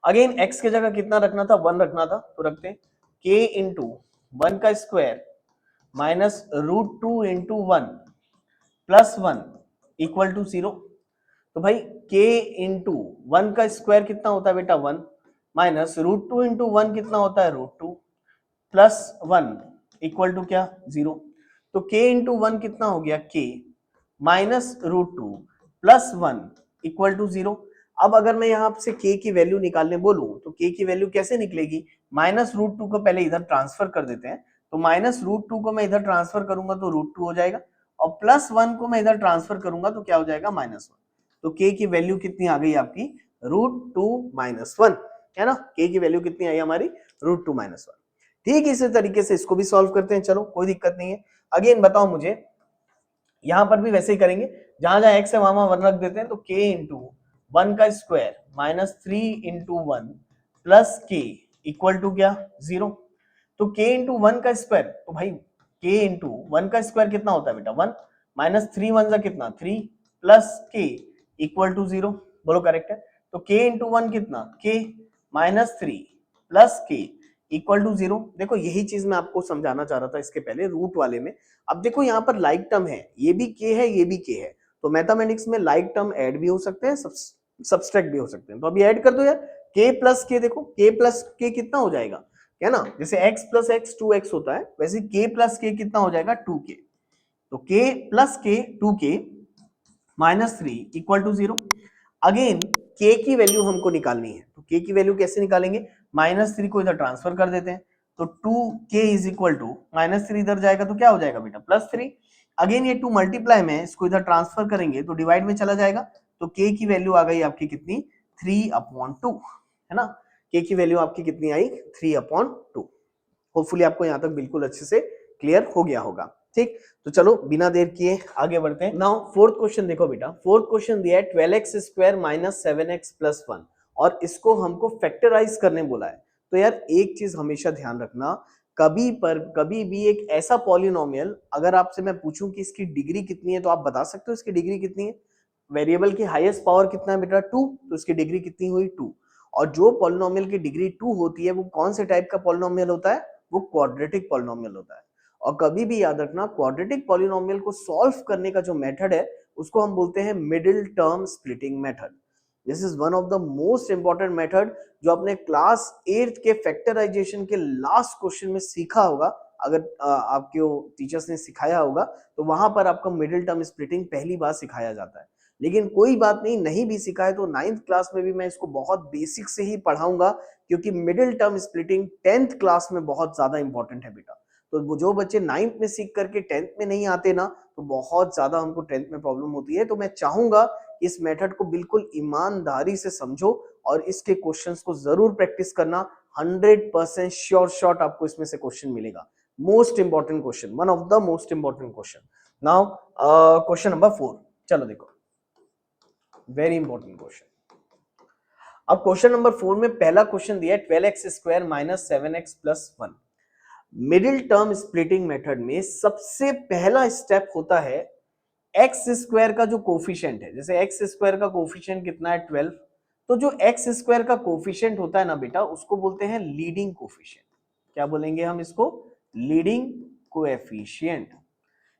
अगेन x के जगह कितना रखना था 1 रखना था, तो रखते हैं k इंटू 1 का square minus root two into one plus one equal to 0। तो भाई k इंटू वन का स्क्वायर कितना होता है बेटा 1 minus root two into one कितना होता है root two plus one equal to क्या 0। तो k इंटू वन कितना हो गया k minus root two plus one equal to 0। अब अगर मैं यहाँ से k की वैल्यू निकालने बोलूं तो k की वैल्यू कैसे निकलेगी, माइनस रूट टू को पहले इधर ट्रांसफर कर देते हैं, तो माइनस रूट टू को मैं इधर ट्रांसफर करूंगा तो रूट टू हो जाएगा, और प्लस वन को मैं इधर ट्रांसफर करूंगा तो क्या हो जाएगा माइनस वन। तो k की वैल्यू कितनी आ गई आपकी रूट टू माइनस वन, है ना, k की वैल्यू कितनी आई हमारी रूट टू माइनस वन। ठीक, इसी तरीके से इसको भी सॉल्व करते हैं, चलो कोई दिक्कत नहीं है। अगेन बताओ मुझे, यहां पर भी वैसे ही करेंगे, जहां जहां x है वहां वहां वन रख देते हैं, तो k इंटू वन का square minus three into one plus के इक्वल टू क्या 0। तो k इंटू वन का स्क्वायर, तो भाई k इंटू वन का स्क्वायर कितना होता है बेटा 1 माइनस थ्री वन जा कितना 3 प्लस k इक्वल टू 0, बोलो करेक्ट है। तो k इंटू वन कितना k minus three plus k equal to 0। देखो यही चीज मैं आपको समझाना चाह रहा था इसके पहले रूट वाले में। अब देखो यहाँ पर लाइक टर्म है, ये भी k है ये भी k है, तो मैथमेटिक्स में लाइक टर्म ऐड भी हो सकते हैं सब्सट्रैक्ट भी हो सकते हैं। तो अभी ऐड कर दो यार, k प्लस k, देखो k प्लस k कितना हो जाएगा, है ना, जैसे x प्लस एक्स 2x होता है वैसे k प्लस k कितना हो जाएगा 2k। तो k plus k 2k minus three equal to 0। Again k की वैल्यू हमको निकालनी है, तो k की वैल्यू कैसे निकालेंगे, माइनस थ्री को इधर ट्रांसफर कर देते हैं, तो 2k is equal to minus three इधर जाएगा तो क्या हो जाएगा बेटा प्लस थ्री। अगेन ये 2 मल्टीप्लाई में इसको इधर ट्रांसफर करेंगे तो डिवाइड में चला जाएगा, तो k की वैल्यू आ गई आपकी कितनी 3/2, है ना, k की वैल्यू आपकी कितनी आई 3/2। होपफुली आपको यहाँ तक बिल्कुल अच्छे से क्लियर हो गया होगा। ठीक, तो चलो बिना देर किए आगे बढ़ते हैं। नाउ फोर्थ क्वेश्चन देखो बेटा, फोर्थ क्वेश्चन दिया है 12x square minus 7x plus 1 और इसको हमको फैक्टराइज करने बोला है। तो यार एक चीज हमेशा ध्यान रखना, कभी भी एक ऐसा पॉलिनोमियल अगर आपसे मैं पूछूं कि इसकी डिग्री कितनी है तो आप बता सकते हो इसकी डिग्री कितनी है। वेरिएबल की हाईएस्ट पावर कितना है बेटा 2, तो इसकी डिग्री कितनी हुई 2। और जो पॉलिनोमियल की डिग्री 2 होती है वो कौन से टाइप का पॉलिनोमियल होता है, वो क्वाड्रेटिक पॉलिनोमियल होता है। और कभी भी याद रखना क्वाड्रेटिक पॉलिनोमियल को सॉल्व करने का जो मेथड है उसको हम बोलते हैं middle term splitting method. This is one of the most important method जो आपने क्लास 8th के फैक्टराइजेशन के लास्ट क्वेश्चन में सीखा होगा। अगर आपके टीचर्स ने सिखाया होगा तो वहां पर आपको मिडिल टर्म स्प्लिटिंग पहली बार सिखाया जाता है। लेकिन कोई बात नहीं भी सीखा है तो 9th क्लास में भी मैं इसको बहुत बेसिक से ही पढ़ाऊंगा, क्योंकि middle term splitting 10th class में बहुत ज्यादा इंपॉर्टेंट है बेटा। तो जो बच्चे 9th में सीख करके 10th में नहीं आते ना, तो बहुत ज्यादा हमको 10th में प्रॉब्लम होती है। तो मैं चाहूंगा इस मेथड को बिल्कुल ईमानदारी से समझो और इसके क्वेश्चंस को जरूर प्रैक्टिस करना। 100% श्योर शॉट आपको इसमें से क्वेश्चन मिलेगा। Most important question, one of the most important question. Now question number 4, चलो देखो वेरी इंपॉर्टेंट क्वेश्चन। अब क्वेश्चन नंबर 4 में पहला क्वेश्चन दिया है 12x square minus 7x plus 1। Middle term splitting method में सबसे पहला स्टेप होता है एक्स स्क्वायर का जो कोफिशिएंट है, जैसे एक्स स्क्वायर का कोफिशिएंट कितना है 12, तो जो एक्स स्क्वायर का कोफिशिएंट होता है ना बेटा उसको बोलते हैं लीडिंग कोफिशिएंट। क्या बोलेंगे हम इसको, लीडिंग कोएफिशिएंट।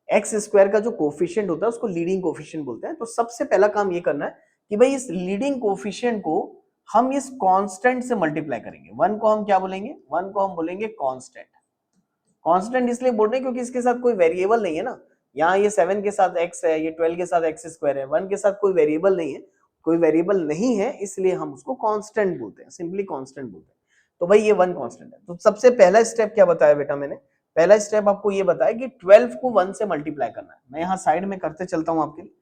एक्स स्क्वायर का जो कोफिशिएंट होता है उसको लीडिंग कोफिशिएंट बोलते हैं। तो सबसे पहला काम ये करना है कि भाई इस लीडिंग कोफिशिएंट को हम इस कांस्टेंट से मल्टीप्लाई करेंगे। वन को हम क्या बोलेंगे, वन को हम बोलेंगे कांस्टेंट। कांस्टेंट इसलिए बोल रहे हैं क्योंकि इसके साथ कोई वेरिएबल नहीं है ना, यहाँ ये 7 के साथ x है, ये 12 के साथ x स्क्वायर है, 1 के साथ कोई वेरिएबल नहीं है, कोई वेरिएबल नहीं है इसलिए हम उसको कांस्टेंट बोलते हैं, सिंपली कांस्टेंट बोलते हैं। तो भाई ये 1 कांस्टेंट है। तो सबसे पहला स्टेप क्या बताया बेटा मैंने, पहला स्टेप आपको ये बताया कि 12 को 1 से मल्टीप्लाई करना है। मैं यहाँ साइड में करते चलता हूँ आपके लिए।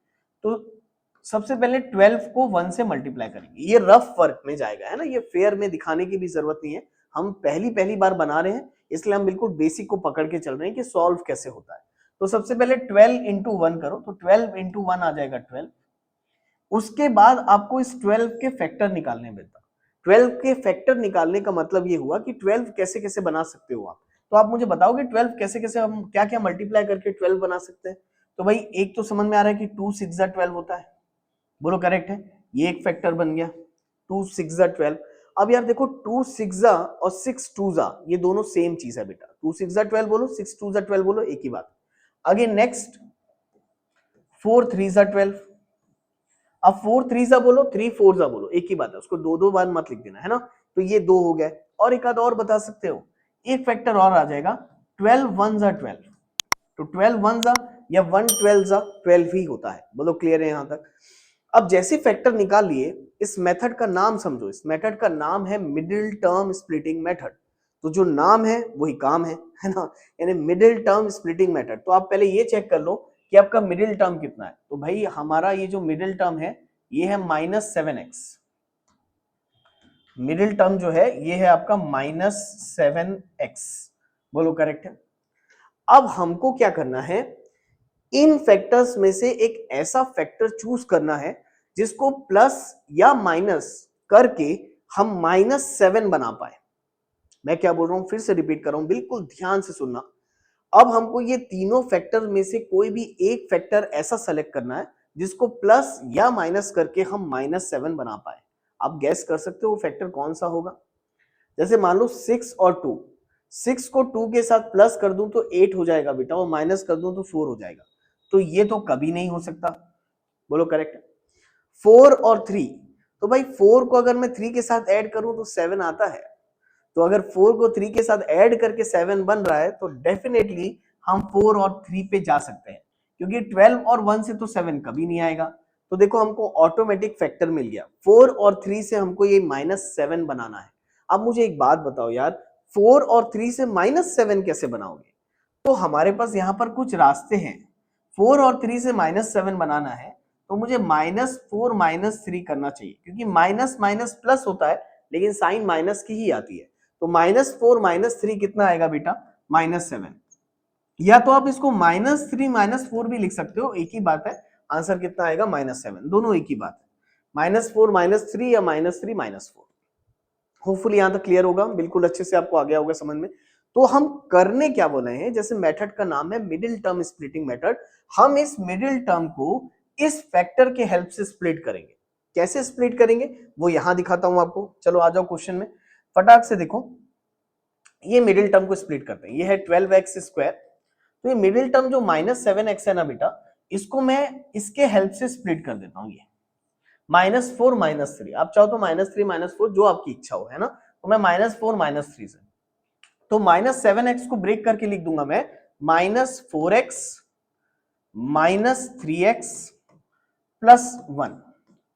तो सबसे पहले 12 को 1 से मल्टीप्लाई करेंगे, ये रफ वर्क में जाएगा, है ना, ये फेयर में दिखाने की भी जरूरत नहीं है, हम पहली बार बना रहे हैं इसलिए हम बिल्कुल बेसिक को पकड़ के चल रहे हैं कि सॉल्व कैसे होता है। तो सबसे पहले 12 इंटू 1 करो, तो 12 इंटू 1 आ जाएगा 12। उसके बाद आपको इस 12 के फैक्टर निकालने बेटा। 12 के फैक्टर निकालने का मतलब ये हुआ कि 12 कैसे कैसे बना सकते हो आप। तो आप मुझे बताओगे 12 कैसे कैसे हम क्या क्या मल्टीप्लाई करके 12 बना सकते हैं। तो भाई एक तो समझ में आ रहा है कि 2 6 12 होता है, बोलो करेक्ट है, ये एक फैक्टर बन गया 2 6 12। अब यार देखो 2 6 और 6 2 ये दोनों सेम चीज है बेटा, 2 6 12 बोलो, 6 2 12 बोलो, एक ही बात। अगेन नेक्स्ट 4 3 12, अब 4 3 बोलो, 3 4 बोलो, एक ही बात है, उसको दो दो बार मत लिख देना, है ना। तो ये दो हो गए, और एक आध और बता सकते हो, एक फैक्टर और आ जाएगा, 12 1 12, तो 12 1 या 1 12 12 ही होता है। बोलो क्लियर है यहां तक। अब जैसे फैक्टर निकाल लिए, इस मेथड का नाम समझो, इस मेथड का नाम है मिडिल टर्म स्प्लिटिंग मेथड। तो जो नाम है वही काम है ना, यानी मिडिल टर्म स्प्लिटिंग मेथड। तो आप पहले ये चेक कर लो कि आपका मिडिल टर्म कितना है। तो भाई हमारा ये जो मिडिल टर्म है ये है -7x, मिडिल टर्म जो है ये है आपका -7x। बोलो करेक्ट है। अब हमको क्या करना है, इन फैक्टर्स में से एक ऐसा फैक्टर चूज करना है जिसको प्लस या माइनस करके हम -7 बना पाए। मैं क्या बोल रहा हूं, फिर से रिपीट कर रहा हूं, बिल्कुल ध्यान से सुनना। अब हमको ये तीनों फैक्टर में से कोई भी एक फैक्टर ऐसा सेलेक्ट करना है जिसको प्लस या माइनस करके हम -7 बना पाए। आप गैस कर सकते हो वो फैक्टर कौन सा होगा। जैसे मान लो 6 और 2, 6 को 2 के साथ प्लस कर दूं तो 8 हो जाएगा बेटा, और माइनस कर दूं तो 4 हो जाएगा। तो ये तो कभी नहीं हो सकता। बोलो करेक्ट। 4 और 3, तो भाई 4 को अगर मैं 3 के साथ ऐड करूं तो 7 आता है। तो अगर 4 को 3 के साथ ऐड करके 7 बन रहा है तो डेफिनेटली हम 4 और 3 पे जा सकते हैं, क्योंकि 12 और 1 से तो 7 कभी नहीं आएगा। तो देखो हमको ऑटोमेटिक फैक्टर मिल गया, 4 और 3 से हमको ये -7 बनाना है। अब मुझे एक बात बताओ यार, 4 और 3 से -7 कैसे बनाओगे। तो हमारे पास यहाँ पर कुछ रास्ते हैं। 4 और 3 से -7 बनाना है तो मुझे -4 -3 करना चाहिए, क्योंकि माइनस माइनस प्लस होता है लेकिन साइन माइनस की ही आती है। तो -4 -3 कितना आएगा बेटा, -7। या तो आप इसको -3 -4 भी लिख सकते हो, एक ही बात है। आंसर कितना आएगा, -7, दोनों एक ही बात है। -4 -3 या -3 -4। होपफुली यहां तक क्लियर होगा, बिल्कुल अच्छे से आपको आ गया होगा समझ में। तो हम करने क्या बोले हैं, जैसे मेथड का नाम है मिडिल टर्म स्प्लिटिंग मेथड, हम इस मिडिल टर्म को इस फैक्टर के हेल्प से स्प्लिट करेंगे। कैसे स्प्लिट करेंगे वो यहां दिखाता हूं आपको। चलो आ जाओ क्वेश्चन में, फटाक से देखो। ये मिडिल टर्म को स्प्लिट करते हैं, ये है 12x²। तो ये मिडिल टर्म जो -7x है ना बेटा, इसको मैं इसके हेल्प से स्प्लिट कर देता हूं। ये -4 -3, आप चाहो तो -3 -4 जो आपकी इच्छा हो, है ना। तो मैं -4 -3 से, तो -7x को ब्रेक करके लिख दूंगा मैं -4x -3x +1।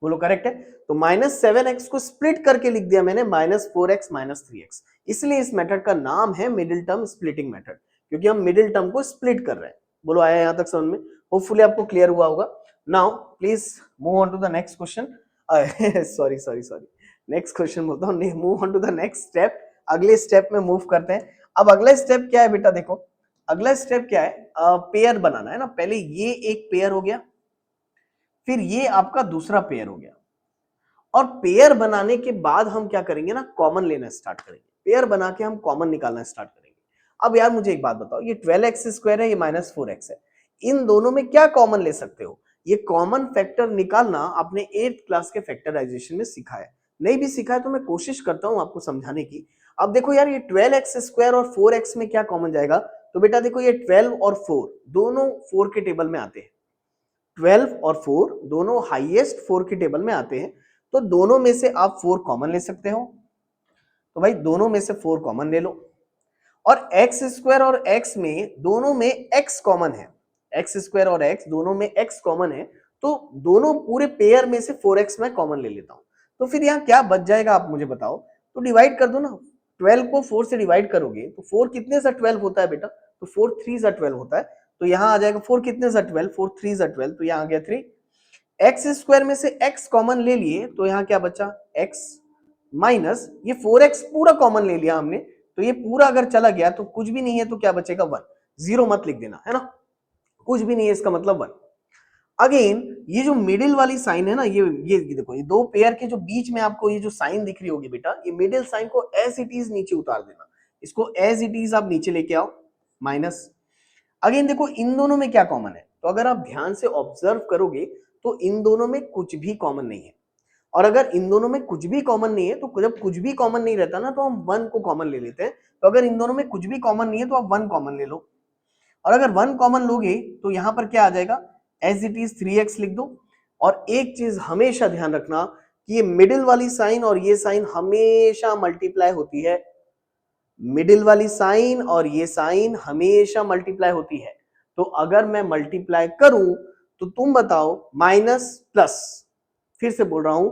बोलो करेक्ट है। तो -7x को स्प्लिट करके लिख दिया मैंने -4x -3x। इसलिए इस मेथड का नाम है मिडिल टर्म स्प्लिटिंग मेथड, क्योंकि हम मिडिल टर्म को स्प्लिट कर रहे हैं। बोलो आया यहां तक समझ में। होपफुली आपको क्लियर हुआ होगा। Now please move on to the next question. Sorry sorry sorry, next question बोलता हूँ, move on to the next step. अगले स्टेप में मूव करते हैं। अब अगला स्टेप क्या है बेटा, देखो अगला स्टेप क्या है, पेयर बनाना है ना। पहले ये एक पेयर हो गया, फिर ये आपका दूसरा पेयर हो गया, और पेयर बनाने के बाद हम क्या करेंगे ना, कॉमन लेना स्टार्ट करेंगे। पेयर बना के हम कॉमन निकालना स्टार्ट करेंगे। अब यार मुझे एक बात बताओ, ये 12x² है, ये -4x है, इन दोनों में क्या कॉमन ले सकते हो। ये कॉमन फैक्टर निकालना आपने 8th क्लास के फैक्टराइजेशन में सीखा है, नहीं भी सीखा है तो मैं कोशिश करता हूं आपको समझाने की। अब देखो यार, ये 12x² और 4x में क्या कॉमन जाएगा। तो बेटा देखो, ये 12 और 4 दोनों 4 के टेबल में आते हैं। 12 और 4 दोनों हाईएस्ट 4 के टेबल में आते हैं, तो दोनों में से आप 4 कॉमन ले सकते हो। तो भाई दोनों में से 4 कॉमन ले लो, और x² और x में दोनों में x कॉमन है, x² और x दोनों में x कॉमन है, तो दोनों पूरे पेयर में से 4x मैं कॉमन ले लेता हूं। तो फिर यहाँ क्या बच जाएगा आप मुझे बताओ। तो डिवाइड कर दो ना, 12 को 4 से डिवाइड करोगे तो 4 कितने सा 12 होता है बेटा, तो 4 3 सा 12 होता है। तो यहाँ आ जाएगा 4 कितने सा 12, 4 3 सा 12, तो यहाँ आ गया 3। x² में से x कॉमन ले लिए तो यहाँ क्या बचा, x माइनस ये 4x पूरा कॉमन ले लिया हमने, तो ये पूरा अगर चला गया तो कुछ भी नहीं है, तो क्या बचेगा 1। जीरो मत लिख देना, है ना, कुछ भी नहीं है इसका मतलब 1। अगेन ये जो मिडिल वाली साइन है ना, ये देखो, ये दो पेयर के जो बीच में आपको ये जो साइन दिख रही होगी बेटा, ये मिडिल साइन को एज इट इज नीचे उतार देना। इसको एज इट इज आप नीचे लेके आओ, माइनस। अगेन देखो इन दोनों में क्या कॉमन है, तो अगर आप ध्यान से ऑब्जर्व करोगे तो इन दोनों में कुछ भी कॉमन नहीं है। और अगर इन दोनों में कुछ भी कॉमन नहीं है, तो जब कुछ भी कॉमन नहीं रहता ना, तो हम 1 को कॉमन ले लेते हैं। तो अगर इन दोनों में कुछ भी कॉमन नहीं है तो आप 1 कॉमन ले लो, और अगर 1 कॉमन लोगे तो यहां पर क्या आ जाएगा, एज इट इज 3x लिख दो। और एक चीज हमेशा ध्यान रखना कि ये मिडिल वाली साइन और ये साइन हमेशा मल्टीप्लाई होती है, मिडिल वाली साइन और ये साइन हमेशा मल्टीप्लाई होती है। तो अगर मैं मल्टीप्लाई करूं तो तुम बताओ, माइनस प्लस, फिर से बोल रहा हूं,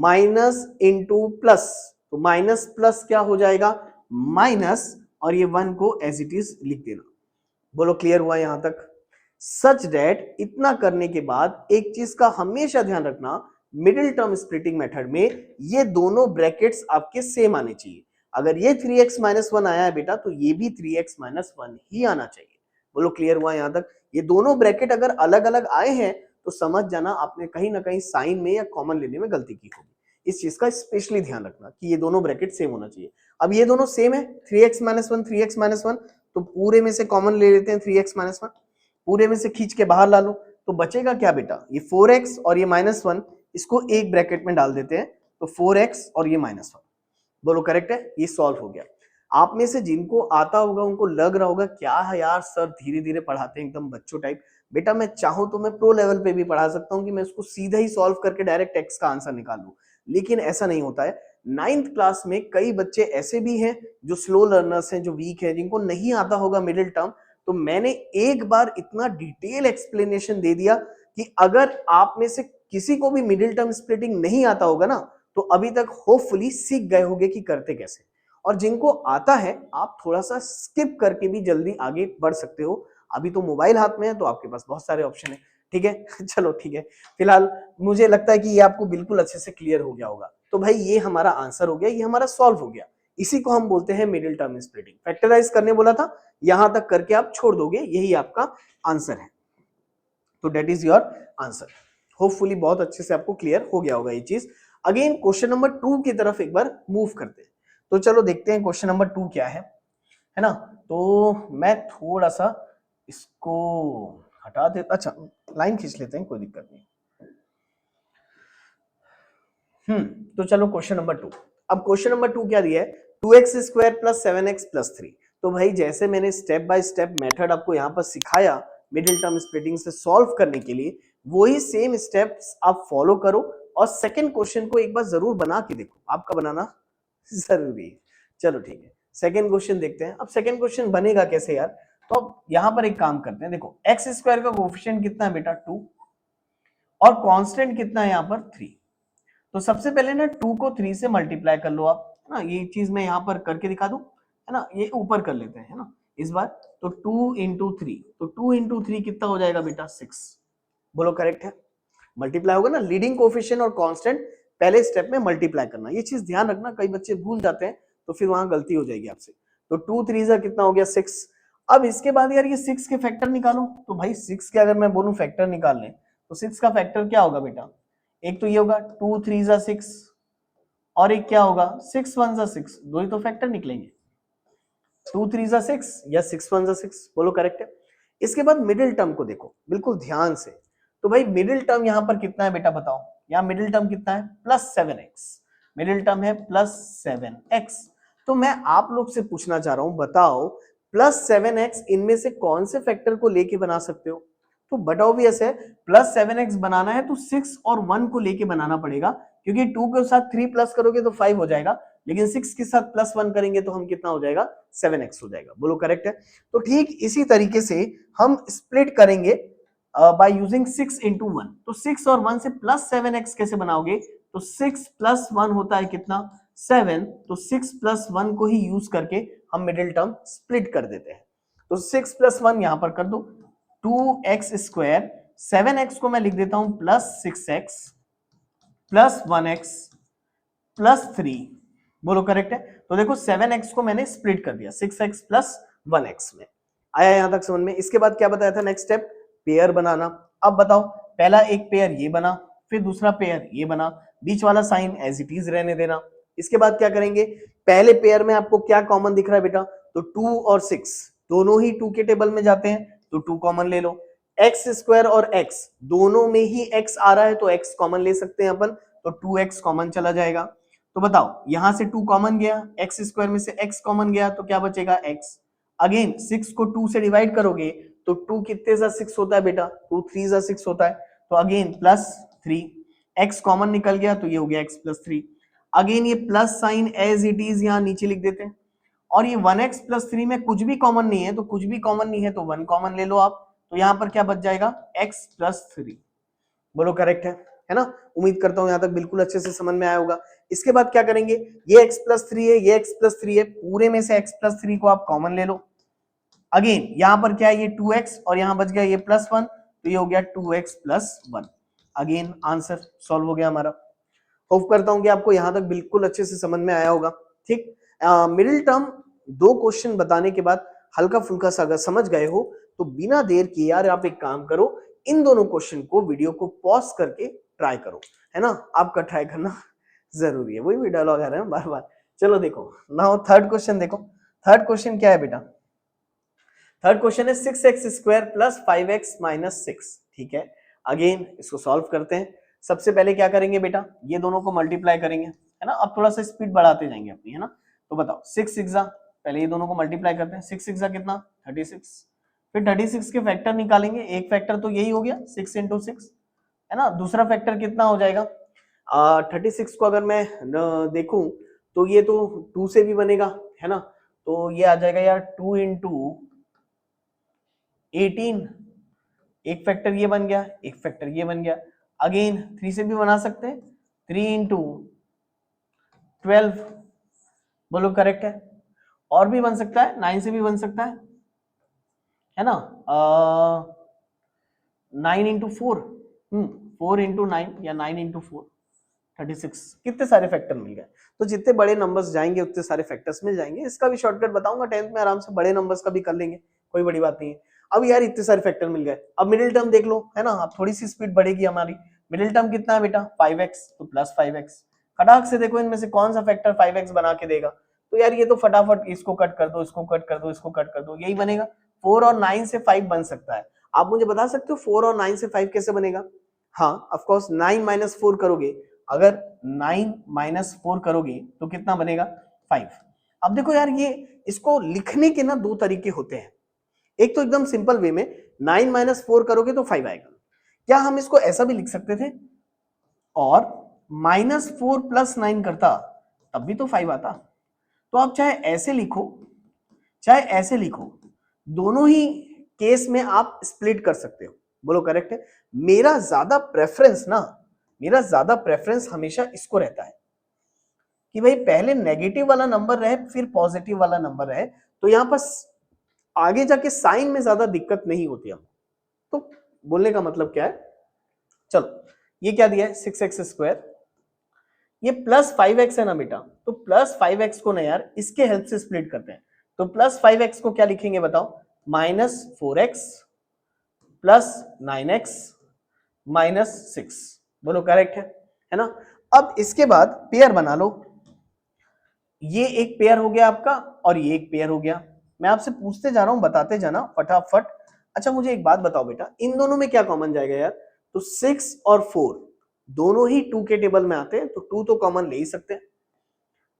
माइनस इंटू प्लस, तो माइनस प्लस क्या हो जाएगा, माइनस, और ये 1 को एज इट इज लिख देना। बोलो क्लियर हुआ यहां तक? सच डेट इतना करने के बाद एक चीज का हमेशा ध्यान रखना, मिडिल टर्म स्प्लिटिंग मेथड में ये दोनों ब्रैकेट्स आपके सेम आने चाहिए। अगर ये 3x माइनस 1 आया है बेटा, तो ये भी 3x माइनस 1 ही आना चाहिए। बोलो क्लियर हुआ यहां तक? ये दोनों ब्रैकेट अगर अलग अलग आए हैं तो समझ जाना आपने कहीं ना कहीं साइन में या कॉमन लेने में गलती की होगी। इस चीज का स्पेशली ध्यान रखना कि ये दोनों ब्रैकेट सेम होना चाहिए। अब ये दोनों सेम है, 3x माइनस 1 3x माइनस 1, तो पूरे में से कॉमन ले लेते हैं 3x माइनस 1, पूरे में से खींच के बाहर ला लो, तो बचेगा क्या बेटा, ये 4x और ये माइनस 1, इसको एक ब्रैकेट में डाल देते हैं, तो 4x और ये माइनस 1। बोलो करेक्ट है, ये सॉल्व हो गया। आप में से जिनको आता होगा उनको लग रहा होगा क्या है यार सर धीरे धीरे पढ़ाते हैं एकदम बच्चों टाइप। बेटा मैं चाहूं तो मैं प्रो लेवल पे भी पढ़ा सकता हूं कि मैं उसको सीधा ही सॉल्व करके डायरेक्ट टेक्स्ट का आंसर निकाल लूं, लेकिन ऐसा नहीं होता है। 9th क्लास में कई बच्चे ऐसे भी हैं जो स्लो लर्नर्स हैं, जो वीक हैं, जिनको नहीं आता होगा मिडिल टर्म। तो मैंने एक बार इतना डिटेल एक्सप्लेनेशन दे दिया कि अगर आप में से किसी को भी मिडिल टर्म स्प्लिटिंग नहीं आता होगा ना, तो अभी तक होपफुली सीख गए होंगे कि करते कैसे। और जिनको आता है आप थोड़ा सा स्किप करके भी जल्दी आगे बढ़ सकते हो। अभी तो मोबाइल हाथ में है तो आपके पास बहुत सारे ऑप्शन है, ठीक है। चलो ठीक है, फिलहाल मुझे लगता है कि ये आपको बिल्कुल अच्छे से क्लियर हो गया होगा। तो भाई ये हमारा आंसर हो गया, ये हमारा सॉल्व हो गया। इसी को हम बोलते हैं मिडिल टर्म स्प्लिटिंग। फैक्टराइज करने बोला था, यहां तक करके आप छोड़ दोगे, यही आपका आंसर है। तो that is your answer. Hopefully बहुत अच्छे से आपको क्लियर हो गया होगा ये चीज। अगेन क्वेश्चन नंबर 2 की तरफ एक बार मूव करते हैं। तो चलो देखते हैं क्वेश्चन नंबर 2 क्या है ना। तो मैं थोड़ा सा इसको हटा दे, अच्छा लाइन खींच लेते हैं, कोई दिक्कत नहीं। तो चलो क्वेश्चन नंबर 2। अब क्वेश्चन नंबर 2 क्या दिया है, 2x square plus 7x plus 3। तो भाई जैसे मैंने स्टेप बाय स्टेप मेथड आपको यहाँ पर सिखाया मिडिल टर्म स्प्लिटिंग से सॉल्व करने के लिए, वही सेम स्टेप्स आप फॉलो करो और सेकंड क्वेश्चन को एक बार जरूर बना के देखो, आपका बनाना जरूरी है। चलो ठीक है, सेकंड क्वेश्चन देखते हैं। अब सेकंड क्वेश्चन बनेगा कैसे यार, तो अब यहां पर एक काम करते हैं, देखो एक्स स्क्वायर का कोएफिशिएंट कितना है बेटा 2, और कांस्टेंट कितना है यहाँ पर 3। तो सबसे पहले ना 2 को 3 से मल्टीप्लाई कर लो आप, है ना। ये चीज मैं यहाँ पर करके दिखा दूं, है ना, ये ऊपर कर लेते हैं, है ना, इस बार। तो 2 इंटू 3, तो 2 इंटू 3 कितना हो जाएगा बेटा 6। बोलो करेक्ट है, मल्टीप्लाई होगा ना, लीडिंग कोएफिशिएंट और कांस्टेंट पहले स्टेप में मल्टीप्लाई करना, ये चीज ध्यान रखना, कई बच्चे भूल जाते हैं तो फिर वहां गलती हो जाएगी आपसे। तो 2 3 जा कितना हो गया 6। अब इसके बाद यार ये 6 के फैक्टर निकालो, तो भाई 6 के अगर मैं बोलूं फैक्टर निकालने, तो 6 का फैक्टर क्या होगा बेटा, एक तो ये होगा 2 3 जा 6, और एक क्या होगा 6 1 जा 6, दो ही तो फैक्टर निकलेंगे, 2 3 जा 6 या 6 1 जा 6। बोलो करेक्ट है। इसके बाद मिडिल टर्म को देखो बिल्कुल ध्यान से। तो भाई मिडिल टर्म यहां पर कितना है बेटा बताओ, यहां मिडिल टर्म कितना है प्लस 7x, मिडिल टर्म है प्लस 7x। तो मैं आप लोग से पूछना चाह रहा हूं, बताओ प्लस 7x इनमें से कौन से फैक्टर को लेके बना सकते हो। तो बट ऑब्वियस है, प्लस 7x बनाना है तो 6 और 1 को लेके बनाना पड़ेगा, क्योंकि 2 के साथ 3 प्लस करोगे तो 5 हो जाएगा, लेकिन 6 के साथ प्लस 1 करेंगे तो हम कितना हो जाएगा 7x हो जाएगा। बोलो करेक्ट है। तो ठीक इसी तरीके से हम स्प्लिट करेंगे बाय यूजिंग 6 इंटू 1। तो 6 और 1 से प्लस 7x कैसे बनाओगे, तो 6 प्लस 1 होता है कितना 7, तो 6 प्लस 1 को ही यूज करके हम मिडिल टर्म स्प्लिट कर देते हैं। तो 6 प्लस 1 यहां पर कर दो 2x स्क्वायर, 7x को मैं लिख देता हूं plus 6x plus 1x plus 3। बोलो करेक्ट है। तो देखो 7x को मैंने स्प्लिट कर दिया 6x प्लस 1x में, आया यहां तक समझ में। इसके बाद क्या बताया था नेक्स्ट स्टेप, पेयर बनाना। अब बताओ पहला एक पेयर ये बना, फिर दूसरा पेयर ये बना, बीच वाला साइन एज इट इज रहने देना। इसके बाद क्या करेंगे, पहले पेयर में आपको क्या कॉमन दिख रहा है बेटा, तो 2 और 6 दोनों ही 2 के टेबल में जाते हैं, तो 2 कॉमन ले लो। एक्स स्क्वायर और x दोनों में ही x आ रहा है तो x कॉमन ले सकते हैं अपन, तो 2x कॉमन चला जाएगा। तो बताओ यहां से 2 कॉमन गया, एक्स स्क्वायर में से x कॉमन गया तो क्या बचेगा x। अगेन 6 को 2 से डिवाइड करोगे तो 2 कितने जा 6 होता है बेटा, 2 3 जा 6 होता है, तो अगेन +3, x कॉमन निकल गया तो ये हो गया x+3। अगेन ये plus sign as it is यहाँ नीचे लिख देते हैं, और ये 1x+3 में कुछ भी कॉमन नहीं है, तो कुछ भी कॉमन नहीं है तो 1 कॉमन ले लो आप, तो यहाँ पर क्या बच जाएगा x+3। बोलो करेक्ट है ना। उम्मीद करता हूं यहां तक बिल्कुल अच्छे से समझ में आया होगा। इसके बाद क्या करेंगे, ये x+3 है, ये x+3 है, पूरे में से x+3 को आप कॉमन ले लो। अगेन यहां पर क्या है, ये 2x और यहां बच गया ये +1, तो ये हो गया 2x+1। अगेन आंसर सॉल्व हो गया हमारा। होप करता हूं कि आपको यहां तक बिल्कुल अच्छे से समझ में आया होगा। ठीक, मिडिल टर्म 2 क्वेश्चन बताने के बाद हल्का फुल्का सा अगर समझ गए हो तो बिना देर किए यार आप एक काम करो, इन दोनों क्वेश्चन को वीडियो को पॉज करके ट्राई करो, है ना। आपका ट्राई करना जरूरी है, वही भी डायलॉग आ रहा है बार बार। चलो देखो नाउ थर्ड क्वेश्चन देखो। थर्ड क्वेश्चन क्या है बेटा, थर्ड क्वेश्चन है 6x² + 5x - 6। ठीक है, अगेन इसको सॉल्व करते हैं। सबसे पहले क्या करेंगे बेटा, ये दोनों को मल्टीप्लाई करेंगे, है ना। अब थोड़ा सा स्पीड बढ़ाते जाएंगे अपनी, है ना। तो बताओ 6 6 पहले ये दोनों को मल्टीप्लाई करते हैं, 6 6 कितना 36, फिर 36 के फैक्टर निकालेंगे। एक फैक्टर तो यही हो गया 6 × 6, है ना। दूसरा फैक्टर कितना हो जाएगा, 36 को अगर मैं देखूं तो ये तो 2 से भी बनेगा, है ना। तो ये आ जाएगा यार 2 × 18, एक फैक्टर ये बन गया, एक फैक्टर ये बन गया। अगेन 3 से भी बना सकते हैं, 3 × 12, बोलो करेक्ट है। और भी बन सकता है, 9 से भी बन सकता है ना। 9 × 4, 4 × 9 या 9 × 4, 36, कितने सारे फैक्टर मिल गए। तो जितने बड़े नंबर्स जाएंगे उतने सारे फैक्टर्स मिल जाएंगे। इसका भी शॉर्टकट बताऊंगा 10th में, आराम से बड़े नंबर्स का भी कर लेंगे, कोई बड़ी बात नहीं है। अब यार इतने सारे फैक्टर मिल गए, अब मिडिल टर्म देख लो, है ना। अब थोड़ी सी स्पीड बढ़ेगी हमारी। मिडिल टर्म कितना है बेटा 5x, तो +5x। फटाक से देखो इनमें से कौन सा फैक्टर 5x बना के देगा, तो यार ये तो फटाफट इसको कट कर दो, इसको कट कर दो, इसको कट कर दो, यही बनेगा। 4 और 9 से 5 बन सकता है। आप मुझे बता सकते हो 4 और 9 से 5 कैसे बनेगा। हाँ ऑफ कोर्स 9 - 4 करोगे, अगर 9 - 4 करोगे तो कितना बनेगा 5। अब देखो यार ये इसको लिखने के ना 2 तरीके होते हैं। एक तो एकदम सिंपल वे में 9 - 4 करोगे तो 5 आएगा। क्या हम इसको ऐसा भी लिख सकते थे, और -4 + 9 करता तब भी तो 5 आता। तो आप चाहे ऐसे लिखो चाहे ऐसे लिखो, दोनों ही केस में आप स्प्लिट कर सकते हो। बोलो करेक्ट है। मेरा ज्यादा प्रेफरेंस हमेशा इसको रहता है कि भाई पहले नेगेटिव वाला नंबर रहे फिर पॉजिटिव वाला नंबर रहे, तो यहां पर आगे जाके साइन में ज्यादा दिक्कत नहीं होती हमको। तो बोलने का मतलब क्या है, चलो ये क्या दिया है 6x², ये +5x है ना बेटा, तो +5x को ना यार इसके हेल्प से स्प्लिट करते हैं। तो +5x को क्या लिखेंगे बताओ, -4x + 9x -6। बोलो करेक्ट है ना। अब इसके बाद पेयर बना लो, ये एक पेयर हो गया आपका और ये एक पेयर हो गया। मैं आपसे पूछते जा रहा हूं, बताते जाना फटाफट। अच्छा मुझे एक बात बताओ बेटा, इन दोनों में क्या कॉमन जाएगा यार, तो 6 और 4 दोनों ही 2 के टेबल में आते हैं, तो 2 तो कॉमन ले ही सकते हैं।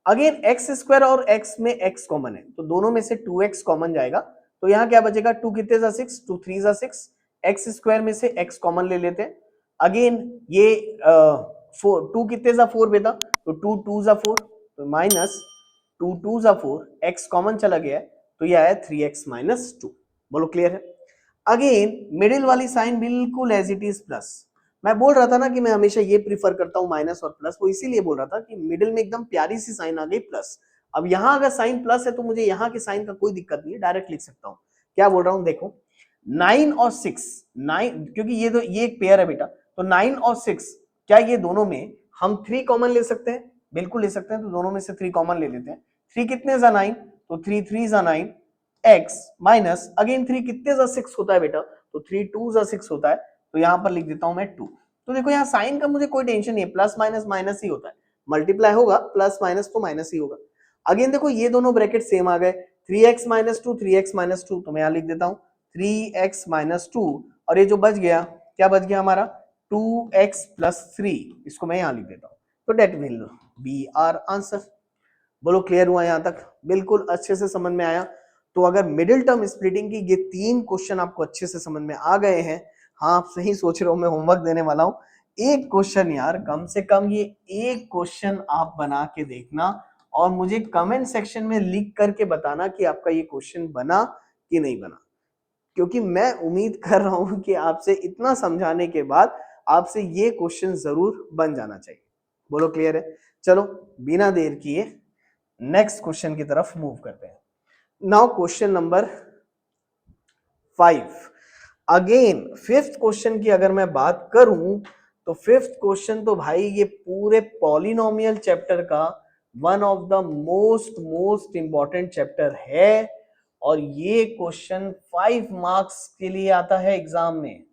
अगेन x² और x में x कॉमन है, तो दोनों में से 2x कॉमन जाएगा, तो यहां क्या बचेगा 2 कितने जा 6, 2 3 जा 6, x² में से x कॉमन ले लेते हैं। अगेन ये 2 कितने जा 4 बेटा, तो 2 2 जा 4, तो -2 2 जा 4, x कॉमन चला गया है, तो ये आया 3x - 2। बोलो क्लियर है। अगेन मिडिल वाली साइन बिल्कुल एज इट इज प्लस। मैं बोल रहा था ना कि मैं हमेशा ये प्रीफर करता हूं माइनस और प्लस, वो इसीलिए बोल रहा था कि मिडिल में एकदम प्यारी सी साइन आ गई प्लस। अब यहां अगर साइन प्लस है तो मुझे यहां के साइन का कोई दिक्कत नहीं है, डायरेक्ट लिख सकता हूं। क्या बोल रहा हूं देखो, 9 और 6, 9 क्योंकि ये एक पेयर है बेटा, तो 9 और 6 क्या ये दोनों में हम 3 कॉमन ले सकते हैं, बिल्कुल ले सकते हैं। तो दोनों में से 3 कॉमन ले लेते हैं। 3 कितने जा 9, तो 3 3 जा 9, x माइनस अगेन 3 कितने जा 6 होता है बेटा, तो 3 2 जा 6 होता है, तो यहां पर लिख देता हूं मैं 2। तो देखो यहाँ साइन का मुझे कोई टेंशन नहीं है, प्लस माइनस माइनस ही होता है, मल्टीप्लाई होगा प्लस माइनस तो माइनस ही होगा। अगेन देखो ये दोनों ब्रैकेट सेम आ गए, 3x - 2 3x - 2, तो मैं यहां लिख देता हूं 3x - 2, और ये जो बच गया क्या बच गया हमारा 2x+3, इसको मैं यहां लिख देता हूं, तो that will be our answer. बोलो क्लियर हुआ यहां तक? बिल्कुल अच्छे से समझ में आया? तो अगर मिडिल टर्म स्प्लिटिंग की ये 3 क्वेश्चन आपको अच्छे से समझ में आ गए हैं, हाँ आप सही सोच रहे हो, मैं होमवर्क देने वाला हूं, एक क्वेश्चन यार, कम से कम ये एक क्वेश्चन आप बना के देखना और मुझे कमेंट सेक्शन में लिख करके बताना कि आपका ये क्वेश्चन बना कि नहीं बना, क्योंकि मैं उम्मीद कर रहा हूं कि आपसे इतना समझाने के बाद आपसे ये क्वेश्चन जरूर बन जाना चाहिए। बोलो क्लियर है? चलो बिना देर किए नेक्स्ट क्वेश्चन की तरफ मूव करते हैं। Now question number 5। Again fifth question की अगर मैं बात करूं तो फिफ्थ क्वेश्चन तो भाई ये पूरे पॉलिनोमियल चैप्टर का one of the most important chapter है और ये क्वेश्चन 5 मार्क्स के लिए आता है एग्जाम में।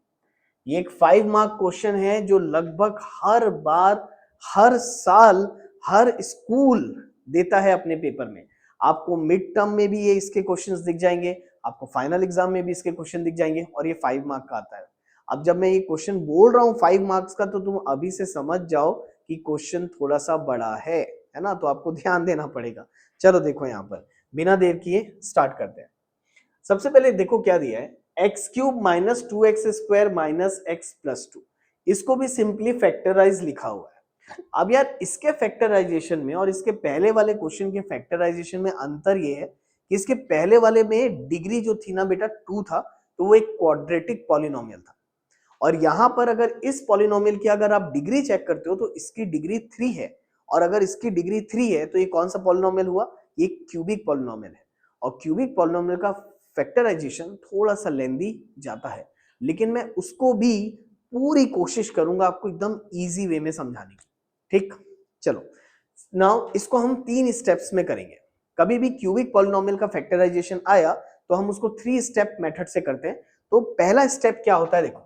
ये एक 5 मार्क क्वेश्चन है जो लगभग हर बार, हर साल, हर स्कूल देता है अपने पेपर में। आपको मिड टर्म में भी ये इसके क्वेश्चंस दिख जाएंगे, आपको फाइनल एग्जाम में भी इसके क्वेश्चन दिख जाएंगे और ये 5 मार्क का आता है। अब जब मैं ये क्वेश्चन बोल रहा हूँ 5 मार्क्स का, तो तुम अभी से समझ जाओ कि क्वेश्चन थोड़ा सा बड़ा है ना, तो आपको ध्यान देना पड़ेगा। चलो देखो यहाँ पर बिना देर किए स्टार्ट करते हैं। सबसे पहले देखो क्या दिया है, x³ minus 2x² minus x+2, इसको भी सिंपली फैक्टराइज लिखा हुआ है। अब यार इसके फैक्टराइजेशन में और इसके पहले वाले क्वेश्चन के फैक्टराइजेशन में अंतर ये है कि इसके पहले वाले में डिग्री जो थी ना बेटा 2 था, तो वो एक क्वाड्रेटिक पॉलिनोमियल था, और यहां पर अगर इस पॉलिनोमियल की अगर आप डिग्री चेक करते हो तो इसकी डिग्री 3 है, और अगर इसकी डिग्री 3 है तो ये कौन सा पॉलिनोमियल हुआ? ये क्यूबिक पॉलिनोमियल है, और क्यूबिक पॉलिनोमियल का फैक्टराइजेशन थोड़ा सा लेंदी जाता है, लेकिन मैं उसको भी पूरी कोशिश करूंगा आपको एकदम इजी वे में समझाने की। ठीक, चलो नाउ इसको हम 3 स्टेप्स में करेंगे। कभी भी क्यूबिक पॉलिनोमियल का फैक्टराइजेशन आया तो हम उसको 3 स्टेप मेथड से करते हैं। तो पहला स्टेप क्या होता है देखो,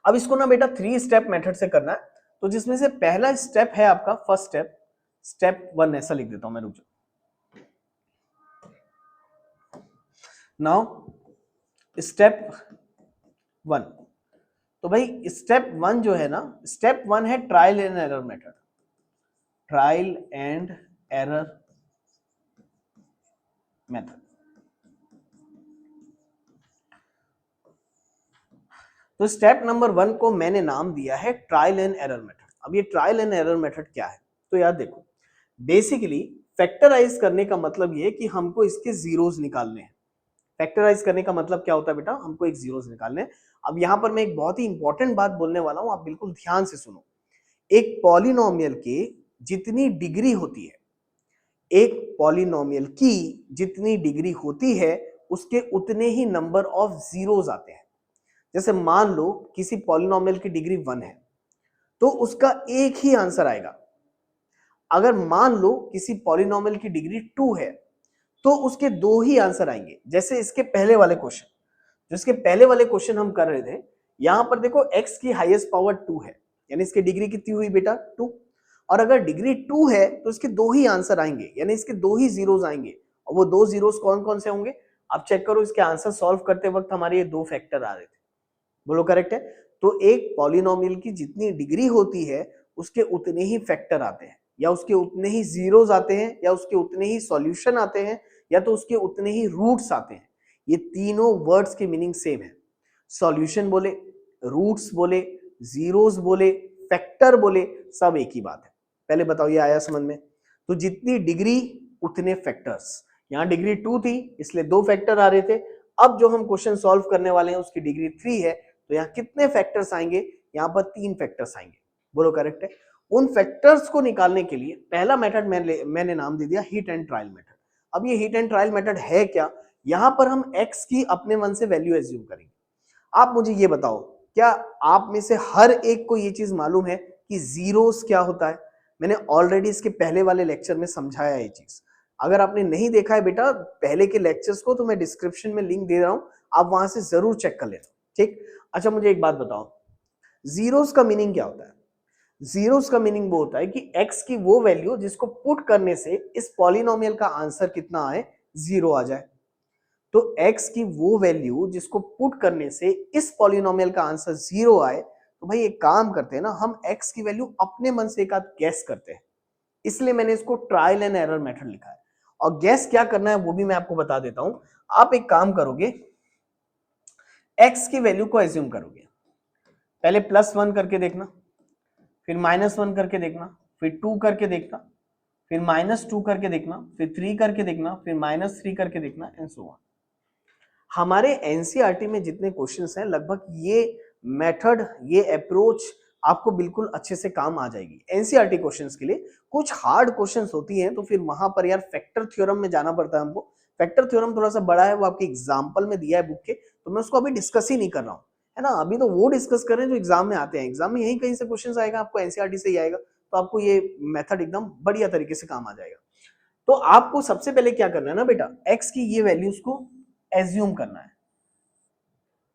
अब इसको ना बेटा 3 स्टेप मेथड से करना है, तो जिसमें से पहला स्टेप है आपका फर्स्ट स्टेप, स्टेप 1 ऐसा लिख देता हूं मैं, रुक जाओ। नाउ स्टेप 1, तो भाई स्टेप 1 जो है ना, स्टेप 1 है trial and error method, trial and error method. तो स्टेप नंबर 1 को मैंने नाम दिया है ट्रायल एंड एरर मेथड। अब ये ट्रायल एंड एरर मेथड क्या है? तो यार देखो, बेसिकली फैक्टराइज करने का मतलब ये है कि हमको इसके जीरोस निकालने हैं। फैक्टराइज करने का मतलब क्या होता है बेटा? हमको एक जीरोस निकालने हैं। अब यहां पर मैं एक बहुत ही इंपॉर्टेंट बात बोलने वाला हूं, आप बिल्कुल ध्यान से सुनो। एक पॉलिनोमियल की जितनी डिग्री होती है, एक पॉलिनोमियल की जितनी डिग्री होती है, उसके उतने ही नंबर ऑफ जीरोस आते हैं। जैसे मान लो किसी पॉलिनोमियल की डिग्री 1 है, तो उसका एक ही आंसर आएगा। अगर मान लो किसी पॉलिनोमियल की डिग्री 2 है, तो उसके 2 ही आंसर आएंगे। जैसे इसके पहले वाले क्वेश्चन, जो इसके पहले वाले क्वेश्चन हम कर रहे थे, यहां पर देखो x की हाईएस्ट पावर 2 है, यानी इसकी डिग्री कितनी हुई बेटा? 2। और अगर डिग्री 2 है तो इसके 2 ही आंसर आएंगे, यानी इसके 2 ही जीरोस आएंगे। और वो 2 जीरोस कौन कौन से होंगे? आप चेक करो, इसके आंसर सॉल्व करते वक्त हमारे ये 2 फैक्टर आ रहे थे। बोलो करेक्ट है? तो एक पॉलिनोमियल की जितनी डिग्री होती है, उसके उतने ही फैक्टर आते हैं, या उसके उतने ही जीरोस आते हैं, या उसके उतने ही सॉल्यूशन आते हैं, या तो उसके उतने ही रूट्स आते हैं। ये तीनों वर्ड्स की मीनिंग सेम है। सॉल्यूशन बोले, रूट्स बोले, जीरोस बोले, फैक्टर बोले, सब एक ही बात है। पहले बताओ ये आया समझ में? तो जितनी डिग्री उतने फैक्टर्स। यहां डिग्री 2 थी इसलिए 2 फैक्टर आ रहे थे। अब जो हम क्वेश्चन सॉल्व करने वाले हैं उसकी डिग्री 3 है, तो यहाँ कितने फैक्टर्स आएंगे? यहाँ पर 3 फैक्टर्स आएंगे। बोलो करेक्ट है? उन फैक्टर्स को निकालने के लिए पहला मेथड मैंने नाम दे दिया हीट एंड ट्रायल मेथड। अब ये हीट एंड ट्रायल मेथड है क्या? यहां पर हम x की अपने मन से वैल्यू एज्यूम करेंगे। आप मुझे ये बताओ, क्या आप में से हर एक को ये चीज मालूम है कि जीरोस क्या होता है? मैंने ऑलरेडी इसके पहले वाले लेक्चर में समझाया ये चीज। अगर आपने नहीं देखा है बेटा पहले के लेक्चर्स को, तो मैं डिस्क्रिप्शन में लिंक दे रहा हूं, आप वहां से जरूर चेक कर लेना। ठीक, अच्छा मुझे एक बात बताओ, जीरोस का मीनिंग क्या होता है? जीरोस का मीनिंग वो होता है कि x की वो वैल्यू जिसको पुट करने से इस पॉलिनोमियल का आंसर कितना आए? 0 आ जाए। तो x की वो वैल्यू जिसको पुट करने से इस पॉलिनोमियल का आंसर 0 आए, तो भाई एक काम करते हैं ना, हम x की वैल्यू अपने मन से एक आध गैस करते हैं, इसलिए मैंने इसको ट्रायल एंड एरर मेथड लिखा है। और गैस क्या करना है वो भी मैं आपको बता देता हूं। आप एक काम करोगे, x की वैल्यू को एज्यूम करोगे, पहले +1 करके देखना, फिर -1 करके देखना, फिर 2 करके देखना, फिर -2 करके देखना, फिर 3 करके देखना, फिर -3 करके देखना, एंड सो ऑन। हमारे एनसीईआरटी में जितने क्वेश्चंस हैं लगभग ये मेथड, ये अप्रोच आपको बिल्कुल अच्छे से काम आ जाएगी एनसीईआरटी क्वेश्चंस के लिए। कुछ हार्ड क्वेश्चंस होती हैं तो फिर वहां पर यार फैक्टर थ्योरम में जाना पड़ता है हमको। फैक्टर थ्योरम थोड़ा सा बड़ा है, वो आपके एग्जाम्पल में दिया है बुक के, तो मैं उसको अभी डिस्कस ही नहीं कर रहा हूँ, है ना। अभी तो वो डिस्कस कर रहे हैं जो एग्जाम में आते हैं, एग्जाम में यही कहीं से क्वेश्चन आएगा, आपको एनसीईआरटी से ही आएगा, तो आपको ये मेथड एकदम बढ़िया तरीके से काम आ जाएगा। तो आपको सबसे पहले क्या करना है ना बेटा, एक्स की ये वैल्यूज को एज्यूम करना है।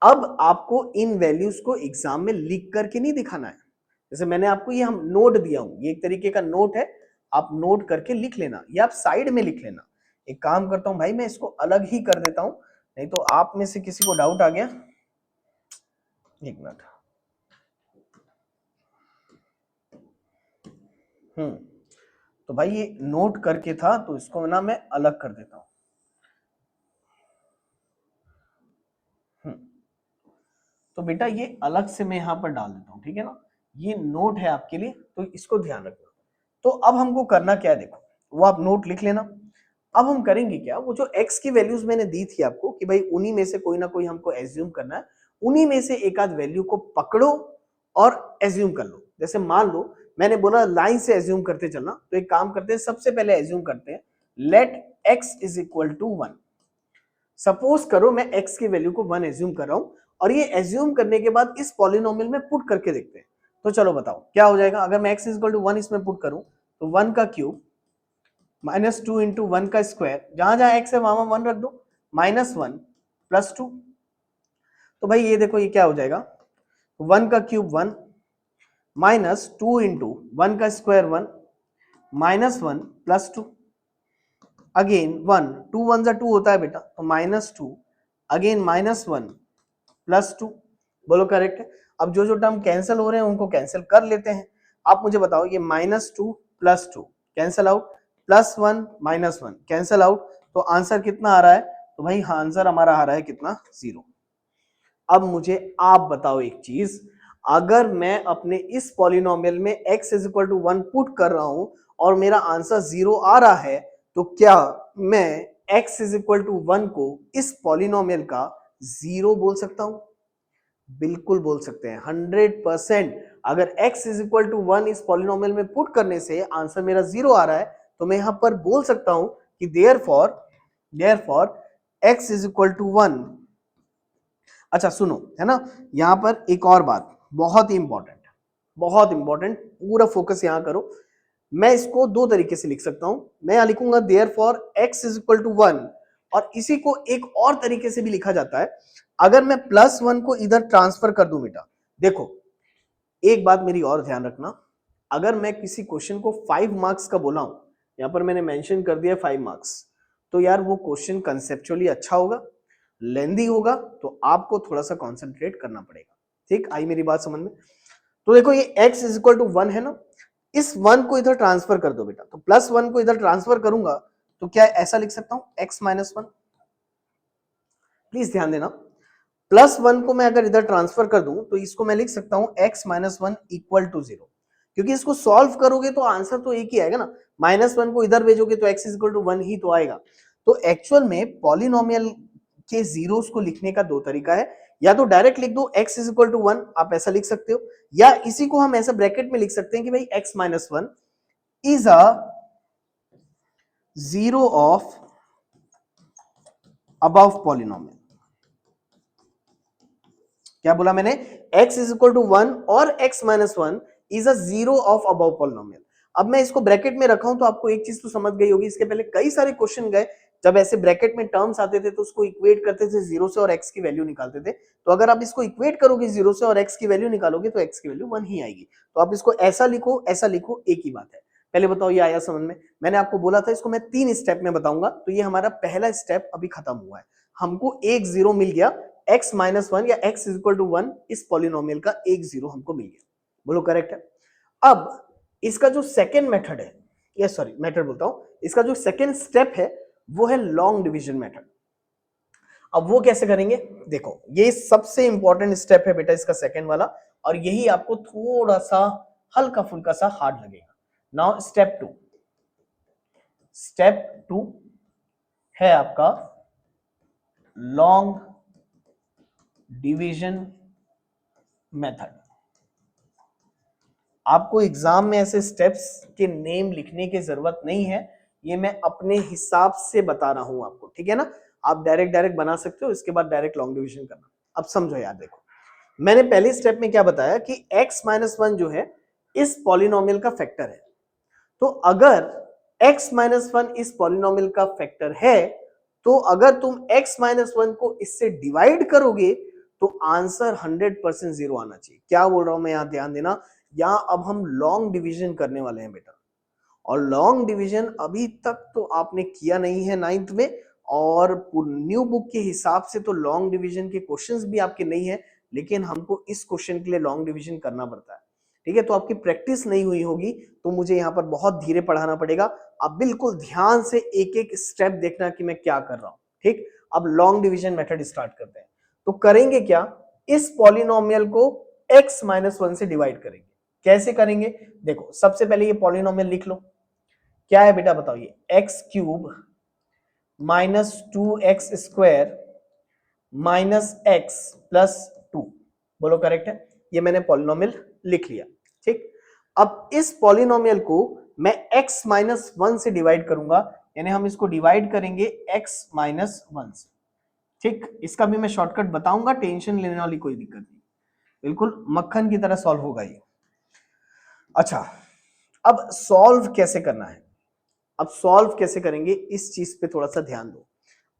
अब आपको इन वैल्यूज को एग्जाम में लिख करके नहीं दिखाना है, जैसे मैंने आपको ये हम नोट दिया हूं, ये एक तरीके का नोट है, आप नोट करके लिख लेना या आप साइड में लिख लेना। एक काम करता हूं भाई, मैं इसको अलग ही कर देता हूं, नहीं तो आप में से किसी को डाउट आ गया। एक मिनट। तो भाई ये नोट करके था, तो इसको ना मैं अलग कर देता हूं। तो बेटा ये अलग से मैं यहां पर डाल देता हूं, ठीक है ना। ये नोट है आपके लिए, तो इसको ध्यान रखना। तो अब हमको करना क्या है, देखो वो आप नोट लिख लेना। अब हम करेंगे क्या, वो जो x की वैल्यूज मैंने दी थी आपको कि भाई उन्हीं में से कोई ना कोई हमको एज्यूम करना है, उन्हीं में से एक आध वैल्यू को पकड़ो और एज्यूम कर लो। जैसे मान लो मैंने बोला लाइन से एज्यूम करते चलना, तो एक काम करते हैं, सबसे पहले एज्यूम करते हैं let x is equal to 1। Suppose करो मैं x की वैल्यू को 1 एज्यूम कर रहा हूं, और ये एज्यूम करने के बाद इस पॉलिनोमियल में पुट करके देखते हैं। तो चलो बताओ क्या हो जाएगा, अगर मैं x इज इक्वल टू 1 इसमें पुट करूं, तो 1 का क्यूब -2 इंटू 1 का स्क्वायर, जहां जहां x है वहां 1 रख दो, -1 + 2। तो भाई ये देखो ये क्या हो जाएगा, 1 का क्यूब 1, -2 इंटू 1 का स्क्वायर 1, -1 + 2, अगेन 1, 2 1 जा 2 होता है बेटा, तो -2, अगेन -1 + 2। बोलो करेक्ट है। अब जो जो टर्म कैंसिल हो रहे हैं उनको कैंसिल कर लेते हैं। आप मुझे बताओ, ये -2 + 2 कैंसिल आउट, +1 -1 कैंसिल आउट, तो आंसर कितना आ रहा है, तो भाई आंसर हमारा आ रहा है कितना, 0। अब मुझे आप बताओ एक चीज, अगर मैं अपने इस पॉलिनोमियल में x is equal to 1 put कर रहा हूं और मेरा आंसर 0 आ रहा है, तो क्या मैं x इज इक्वल टू 1 को इस पॉलिनोमियल का 0 बोल सकता हूं? बिल्कुल बोल सकते हैं, 100%। अगर x इज इक्वल टू 1 इस पॉलिनोमियल में पुट करने से आंसर मेरा 0 आ रहा है, तो मैं यहां पर बोल सकता हूं कि therefore x is equal to 1। अच्छा सुनो, है ना, यहां पर एक और बात बहुत ही इंपॉर्टेंट, बहुत इंपॉर्टेंट, पूरा फोकस यहां करो। मैं इसको दो तरीके से लिख सकता हूं, मैं यहां लिखूंगा therefore x is equal to 1, और इसी को एक और तरीके से भी लिखा जाता है, अगर मैं +1 को इधर ट्रांसफर कर दूं बेटा। देखो एक बात मेरी और ध्यान रखना, अगर मैं किसी क्वेश्चन को 5 मार्क्स का बोला हूं, यहां पर मैंने मेंशन कर दिया 5 मार्क्स, तो यार वो क्वेश्चन कंसेप्चुअली अच्छा होगा, लेंदी होगा, तो आपको थोड़ा सा कंसंट्रेट करना पड़ेगा। ठीक, आई मेरी बात समझ में। तो देखो ये x इज इक्वल टू 1 है ना, इस 1 को इधर ट्रांसफर कर दो बेटा, तो +1 को इधर ट्रांसफर करूंगा तो क्या ऐसा लिख सकता हूं x - 1। प्लीज ध्यान देना, +1 को मैं अगर इधर ट्रांसफर कर दूं तो इसको मैं लिख सकता हूं x - 1 इक्वल टू 0, क्योंकि इसको सॉल्व करोगे तो आंसर तो एक ही आएगा ना, -1 को इधर भेजोगे तो x इक्वल टू 1 ही तो आएगा। तो एक्चुअल में पॉलिनोमियल के जीरोस को लिखने का दो तरीका है, या तो डायरेक्ट लिख दो x इक्वल टू 1, आप ऐसा लिख सकते हो, या इसी को हम ऐसा ब्रैकेट में लिख सकते हैं कि भाई x - 1 is a zero of above polynomial. क्या बोला मैंने, x इज इक्वल टू 1 और x - 1 is a zero of above polynomial. अब मैं इसको ब्रैकेट में रखा हूं तो आपको एक चीज तो समझ गई होगी, इसके पहले कई सारे क्वेश्चन गए, जब ऐसे ब्रैकेट में टर्म्स आते थे तो उसको इक्वेट करते थे जीरो से और x की वैल्यू निकालते थे। तो अगर आप इसको इक्वेट करोगे जीरो से और x की वैल्यू निकालोगे तो x की वैल्यू 1 ही आएगी। तो आप इसको ऐसा लिखो ऐसा लिखो, एक ही बात है। पहले बताओ ये आया समझ में? मैंने आपको बोला था इसको मैं 3 स्टेप में बताऊंगा, तो ये हमारा पहला स्टेप अभी खत्म हुआ है, हमको एक जीरो मिल गया x माइनस वन या x इज इक्वल टू 1 इस पॉलिनोमियल का एक जीरो हमको मिल गया। बोलो करेक्ट है। अब इसका जो सेकेंड मेथड है, या सॉरी मेथड बोलता हूं, इसका जो सेकेंड स्टेप है वो है लॉन्ग डिवीजन मेथड। अब वो कैसे करेंगे, देखो ये सबसे इंपॉर्टेंट स्टेप है बेटा इसका सेकेंड वाला, और यही आपको थोड़ा सा हल्का फुल्का सा हार्ड लगेगा। नाउ स्टेप टू है आपका लॉन्ग डिवीजन मेथड। आपको एग्जाम में ऐसे स्टेप्स के नेम लिखने की जरूरत नहीं है, ये मैं अपने हिसाब से बता रहा हूं आपको, ठीक है ना। आप डायरेक्ट बना सकते हो, इसके बाद डायरेक्ट लॉन्ग डिवीजन करना। अब समझो यार, देखो मैंने पहले स्टेप में क्या बताया कि x माइनस वन जो है इस पॉलिनोमियल का फैक्टर है। तो अगर x माइनस वन इस पॉलिनोमियल का फैक्टर है, तो अगर तुम x माइनस वन को इससे डिवाइड करोगे तो आंसर 100% जीरो आना चाहिए। क्या बोल रहा हूं मैं, यहां ध्यान देना। यहां अब हम लॉन्ग डिवीजन करने वाले हैं बेटा, और लॉन्ग डिवीजन अभी तक तो आपने किया नहीं है नाइन्थ में, और न्यू बुक के हिसाब से तो लॉन्ग डिवीजन के क्वेश्चंस भी आपके नहीं है, लेकिन हमको इस क्वेश्चन के लिए लॉन्ग डिवीजन करना पड़ता है, ठीक है। तो आपकी प्रैक्टिस नहीं हुई होगी, तो मुझे यहाँ पर बहुत धीरे पढ़ाना पड़ेगा। आप बिल्कुल ध्यान से एक एक स्टेप देखना कि मैं क्या कर रहा हूं, ठीक। अब लॉन्ग डिवीजन मेथड स्टार्ट करते हैं। तो करेंगे क्या, इस पॉलिनोमियल को x माइनस वन से डिवाइड करेंगे। कैसे करेंगे, देखो सबसे पहले ये पॉलिनोमियल लिख लो। क्या है बेटा बताओ, ये x cube minus 2x square minus x plus 2। बोलो करेक्ट है। ये मैंने पॉलिनोमियल लिख लिया, ठीक। अब इस पॉलिनोमियल को मैं x माइनस वन से डिवाइड करूंगा, यानी हम इसको डिवाइड करेंगे x माइनस वन से, ठीक। इसका भी मैं शॉर्टकट बताऊंगा, टेंशन लेने वाली कोई दिक्कत नहीं, बिल्कुल मक्खन की तरह सॉल्व होगा ये। अच्छा, अब सॉल्व कैसे करना है, अब सॉल्व कैसे करेंगे इस चीज पे थोड़ा सा ध्यान दो।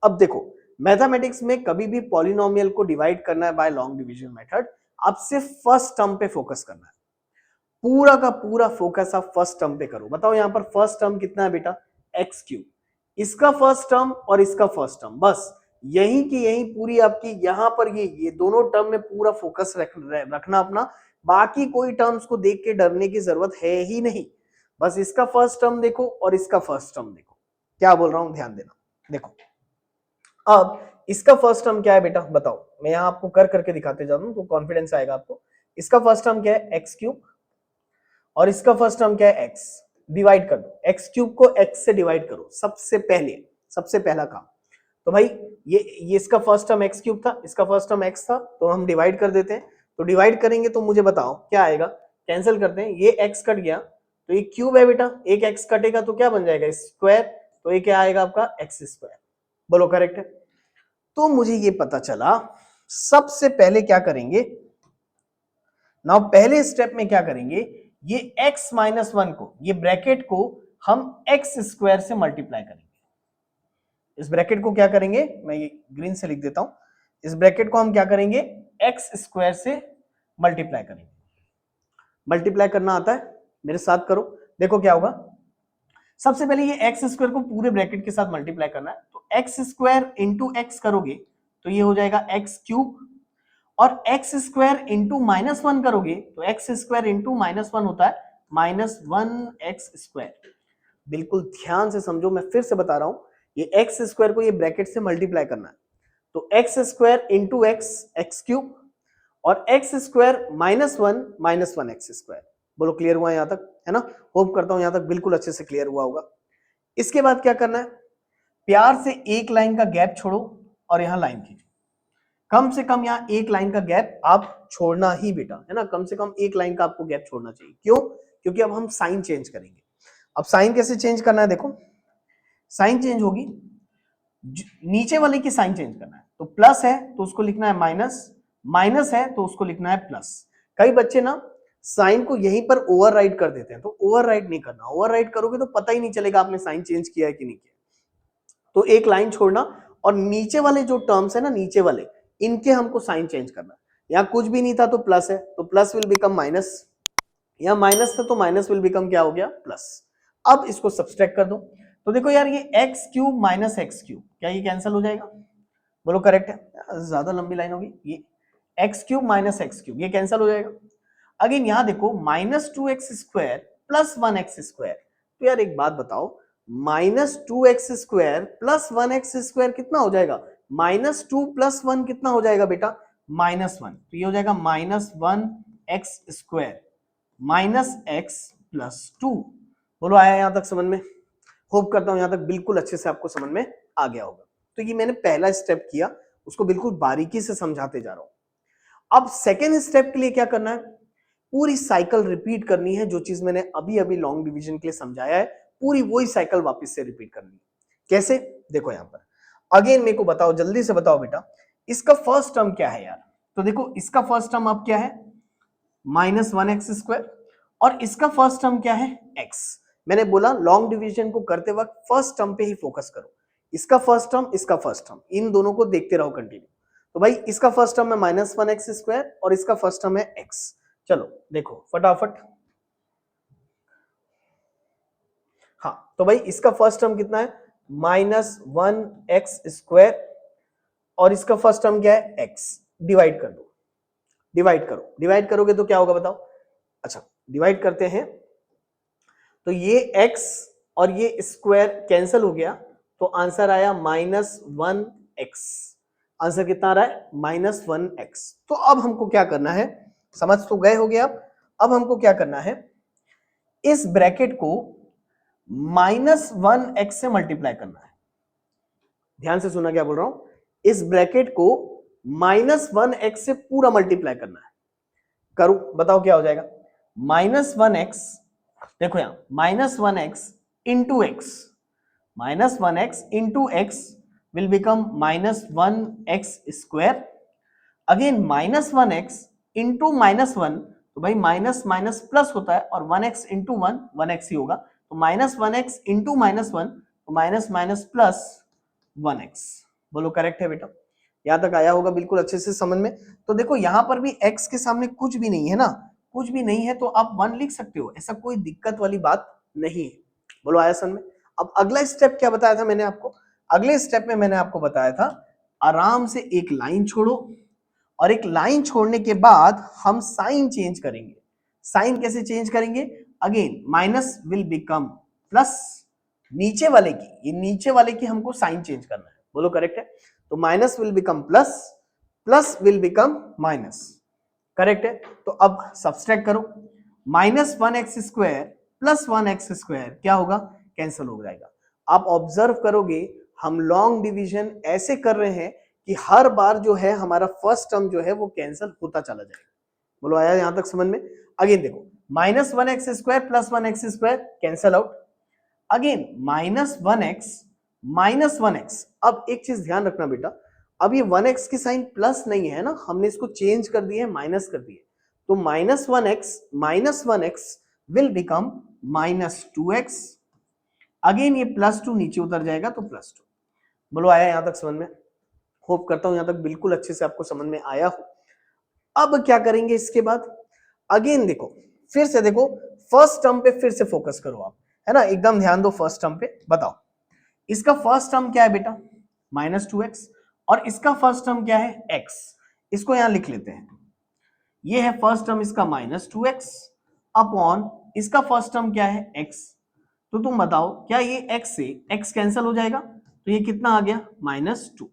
अब देखो मैथमेटिक्स में कभी भी पॉलिनोमियल को डिवाइड करना है बाय लॉन्ग डिवीजन मेथड, आप सिर्फ फर्स्ट टर्म पे फोकस करना है। पूरा का पूरा फोकस आप फर्स्ट टर्म पे करो। बताओ यहां पर फर्स्ट टर्म कितना है बेटा, एक्स क्यूब। इसका फर्स्ट टर्म और इसका फर्स्ट टर्म, बस यही की यही पूरी आपकी यहां पर ये दोनों टर्म में पूरा फोकस रखना अपना। बाकी कोई टर्म्स को देख के डरने की जरूरत है ही नहीं, बस इसका फर्स्ट टर्म देखो और इसका फर्स्ट टर्म देखो। क्या बोल रहा हूं ध्यान देना। देखो अब इसका फर्स्ट टर्म क्या है बेटा बताओ, मैं यहां आपको कर करके दिखाते जा रहा हूं तो कॉन्फिडेंस आएगा आपको। इसका फर्स्ट टर्म क्या है, एक्स क्यूब, और इसका फर्स्ट टर्म क्या है, एक्स। डिवाइड कर दो, एक्स क्यूब को एक्स से डिवाइड करो सबसे पहले, सबसे पहला काम। तो भाई ये इसका फर्स्ट टर्म एक्स क्यूब था, इसका फर्स्ट टर्म एक्स था, तो हम डिवाइड कर देते हैं। तो डिवाइड करेंगे तो मुझे बताओ क्या आएगा, कैंसिल करते हैं, ये एक्स कट गया तो ये क्यूब है बेटा, एक एक्स कटेगा तो क्या बन जाएगा, स्क्वायर। तो ये क्या आएगा आपका, एक्स स्क्वायर। बोलो करेक्ट है। तो मुझे ये पता चला सबसे पहले क्या करेंगे, नाउ पहले स्टेप में क्या करेंगे, ये x माइनस वन को, ये ब्रैकेट को हम x स्क्वायर से मल्टीप्लाई करेंगे। इस ब्रैकेट को क्या करेंगे, मैं ये ग्रीन से लिख देता हूं, इस ब्रैकेट को हम क्या करेंगे, x स्क्वायर से मल्टीप्लाई करेंगे। मल्टीप्लाई करना आता है, मेरे साथ करो। देखो क्या होगा, सबसे पहले ये एक्स स्क्वायर को पूरे ब्रैकेट के साथ मल्टीप्लाई करना है। तो एक्स स्क्वायर इंटू एक्स करोगे तो ये हो जाएगा एक्स क्यूब, और x square into minus one करोगे तो x square into minus one होता है माइनस वन एक्स स्क्वायर। बिल्कुल ध्यान से समझो, मैं फिर से बता रहा हूं, ये एक्स स्क्वायर को ये ब्रैकेट से मल्टीप्लाई करना है। तो x square into x, x cube, और x square minus one x square. बोलो क्लियर हुआ यहां तक, है ना। होप करता हूं यहां तक बिल्कुल अच्छे से क्लियर हुआ होगा। इसके बाद क्या करना है, प्यार से एक लाइन का गैप छोड़ो और यहां लाइन खींचो। कम से कम यहां एक लाइन का गैप आप छोड़ना ही बेटा, है ना, कम से कम एक लाइन का आपको गैप छोड़ना चाहिए। क्यों, क्योंकि अब हम साइन चेंज करेंगे। अब साइन कैसे चेंज करना है, देखो साइन चेंज होगी, नीचे वाले की साइन चेंज करना है। तो प्लस है तो उसको लिखना है माइनस, माइनस है तो उसको लिखना है प्लस। कई बच्चे ना साइन को यहीं पर ओवरराइड कर देते हैं, तो ओवरराइड नहीं करना। ओवरराइड करोगे तो पता ही नहीं चलेगा आपने साइन चेंज किया है कि नहीं किया। तो एक लाइन छोड़ना, और नीचे वाले जो टर्म्स है ना, नीचे वाले इनके हमको साइन चेंज करना। यहाँ कुछ भी नहीं था तो प्लस है, तो प्लस विल बिकम माइनस। यहाँ माइनस था तो माइनस विल बिकम क्या हो गया, प्लस। अब इसको सब्सट्रैक्ट कर दो। तो देखो यार, ये x cube minus x cube, क्या ये कैंसिल हो जाएगा, बोलो करेक्ट है, ज्यादा लंबी लाइन होगी ये, x cube minus x cube ये कैंसिल हो जाएगा। अगेन यहां देखो minus two x square plus one x square, तो यार एक बात बताओ, minus two x square plus one x square कितना हो जाएगा, माइनस टू प्लस वन कितना हो जाएगा बेटा, माइनस वन, तो ये हो जाएगा minus one x square minus x plus two. बोलो आया यहां तक समझ में? होप करता हूं यहां तक बिल्कुल अच्छे से आपको समझ में आ गया होगा। तो ये मैंने पहला स्टेप किया, उसको बिल्कुल बारीकी से समझाते जा रहा हूं। अब सेकेंड स्टेप के लिए क्या करना है, पूरी साइकिल रिपीट करनी है, जो चीज मैंने अभी अभी लॉन्ग डिवीजन के लिए समझाया है, पूरी वही साइकिल वापस से रिपीट करनी है। कैसे, देखो यहां पर अगेन मेरे को बताओ, जल्दी से बताओ बेटा, इसका फर्स्ट टर्म क्या है यार, तो देखो इसका फर्स्ट टर्म अब क्या है, माइनस वन एक्स स्क्वायर, और इसका फर्स्ट टर्म क्या है, एक्स। मैंने बोला लॉन्ग डिवीजन को करते वक्त फर्स्ट टर्म पे ही फोकस करो, इसका फर्स्ट टर्म इसका फर्स्ट टर्म, इन दोनों को देखते रहो कंटिन्यू। तो भाई इसका फर्स्ट टर्म है माइनस वन एक्स स्क्वायर और इसका फर्स्ट टर्म है एक्स। चलो देखो फटाफट, हाँ तो भाई इसका फर्स्ट टर्म कितना है, माइनस वन एक्स स्क्वायर, और इसका फर्स्ट टर्म क्या है, एक्स। डिवाइड कर दो, डिवाइड करो, डिवाइड करोगे तो क्या होगा बताओ, अच्छा डिवाइड करते हैं, तो ये x और ये स्क्वायर कैंसिल हो गया, तो आंसर आया माइनस वन एक्स। आंसर कितना आ रहा है, माइनस वन एक्स। तो अब हमको क्या करना है, समझ तो गए होगे आप, अब हमको क्या करना है, इस ब्रैकेट को माइनस वन एक्स से मल्टीप्लाई करना है। ध्यान से सुना क्या बोल रहा हूं, इस ब्रैकेट को माइनस वन एक्स से पूरा मल्टीप्लाई करना है। करूं, बताओ क्या हो जाएगा, माइनस वन एक्स, देखो यहां minus one x into x, minus one x into x will become minus one x square. Again minus one x into minus one, तो भाई माइनस माइनस प्लस होता है, और one x into one one x ही होगा, तो minus one x into minus one, तो minus minus plus one x. बोलो करेक्ट है बेटा, यहां तक आया होगा बिल्कुल अच्छे से समझ में। तो देखो यहां पर भी x के सामने कुछ भी नहीं है ना, कुछ भी नहीं है, तो आप वन लिख सकते हो, ऐसा कोई दिक्कत वाली बात नहीं है। बोलो आया समझ में? अब अगला स्टेप क्या बताया था मैंने आपको, अगले स्टेप में मैंने आपको बताया था आराम से एक लाइन छोड़ो, और एक लाइन छोड़ने के बाद हम साइन चेंज करेंगे। साइन कैसे चेंज करेंगे, again minus will become plus, नीचे वाले की, ये नीचे वाले की हमको साइन चेंज करना है। बोलो करेक्ट है, तो minus will become plus, plus will become minus, correct है। तो अब सब्सट्रैक्ट करो, minus one x square plus one x square क्या होगा, कैंसिल हो जाएगा। आप ऑब्जर्व करोगे हम लॉन्ग डिवीजन ऐसे कर रहे हैं कि हर बार जो है हमारा फर्स्ट टर्म जो है वो कैंसिल होता चला जाएगा। बोलो आया यहां तक समझ में? अगेन देखो minus one x square plus one x square cancel out, again minus one x minus one x. अब एक चीज ध्यान रखना बेटा, अब ये वन एक्स की साइन प्लस नहीं है ना, हमने इसको चेंज कर दिया है, माइनस कर दिया, तो minus one x will become minus two x. Again ये प्लस टू नीचे उतर जाएगा तो प्लस टू। बोलो आया यहां तक समझ में? होप करता हूं यहां तक बिल्कुल अच्छे से आपको समझ में आया हो। अब क्या करेंगे इसके बाद, अगेन देखो, फिर से देखो, फर्स्ट टर्म पे फिर से फोकस करो आप, है ना, एकदम ध्यान दो फर्स्ट टर्म पे। बताओ इसका फर्स्ट टर्म क्या है बेटा, माइनस टू एक्स, और इसका फर्स्ट टर्म क्या है, एक्स। इसको यहां लिख लेते हैं, ये है फर्स्ट टर्म इसका माइनस टू एक्स अपॉन इसका फर्स्ट टर्म क्या है, एक्स। तो तुम बताओ क्या ये एक्स से एक्स कैंसिल हो जाएगा, तो ये कितना आ गया, माइनस टू।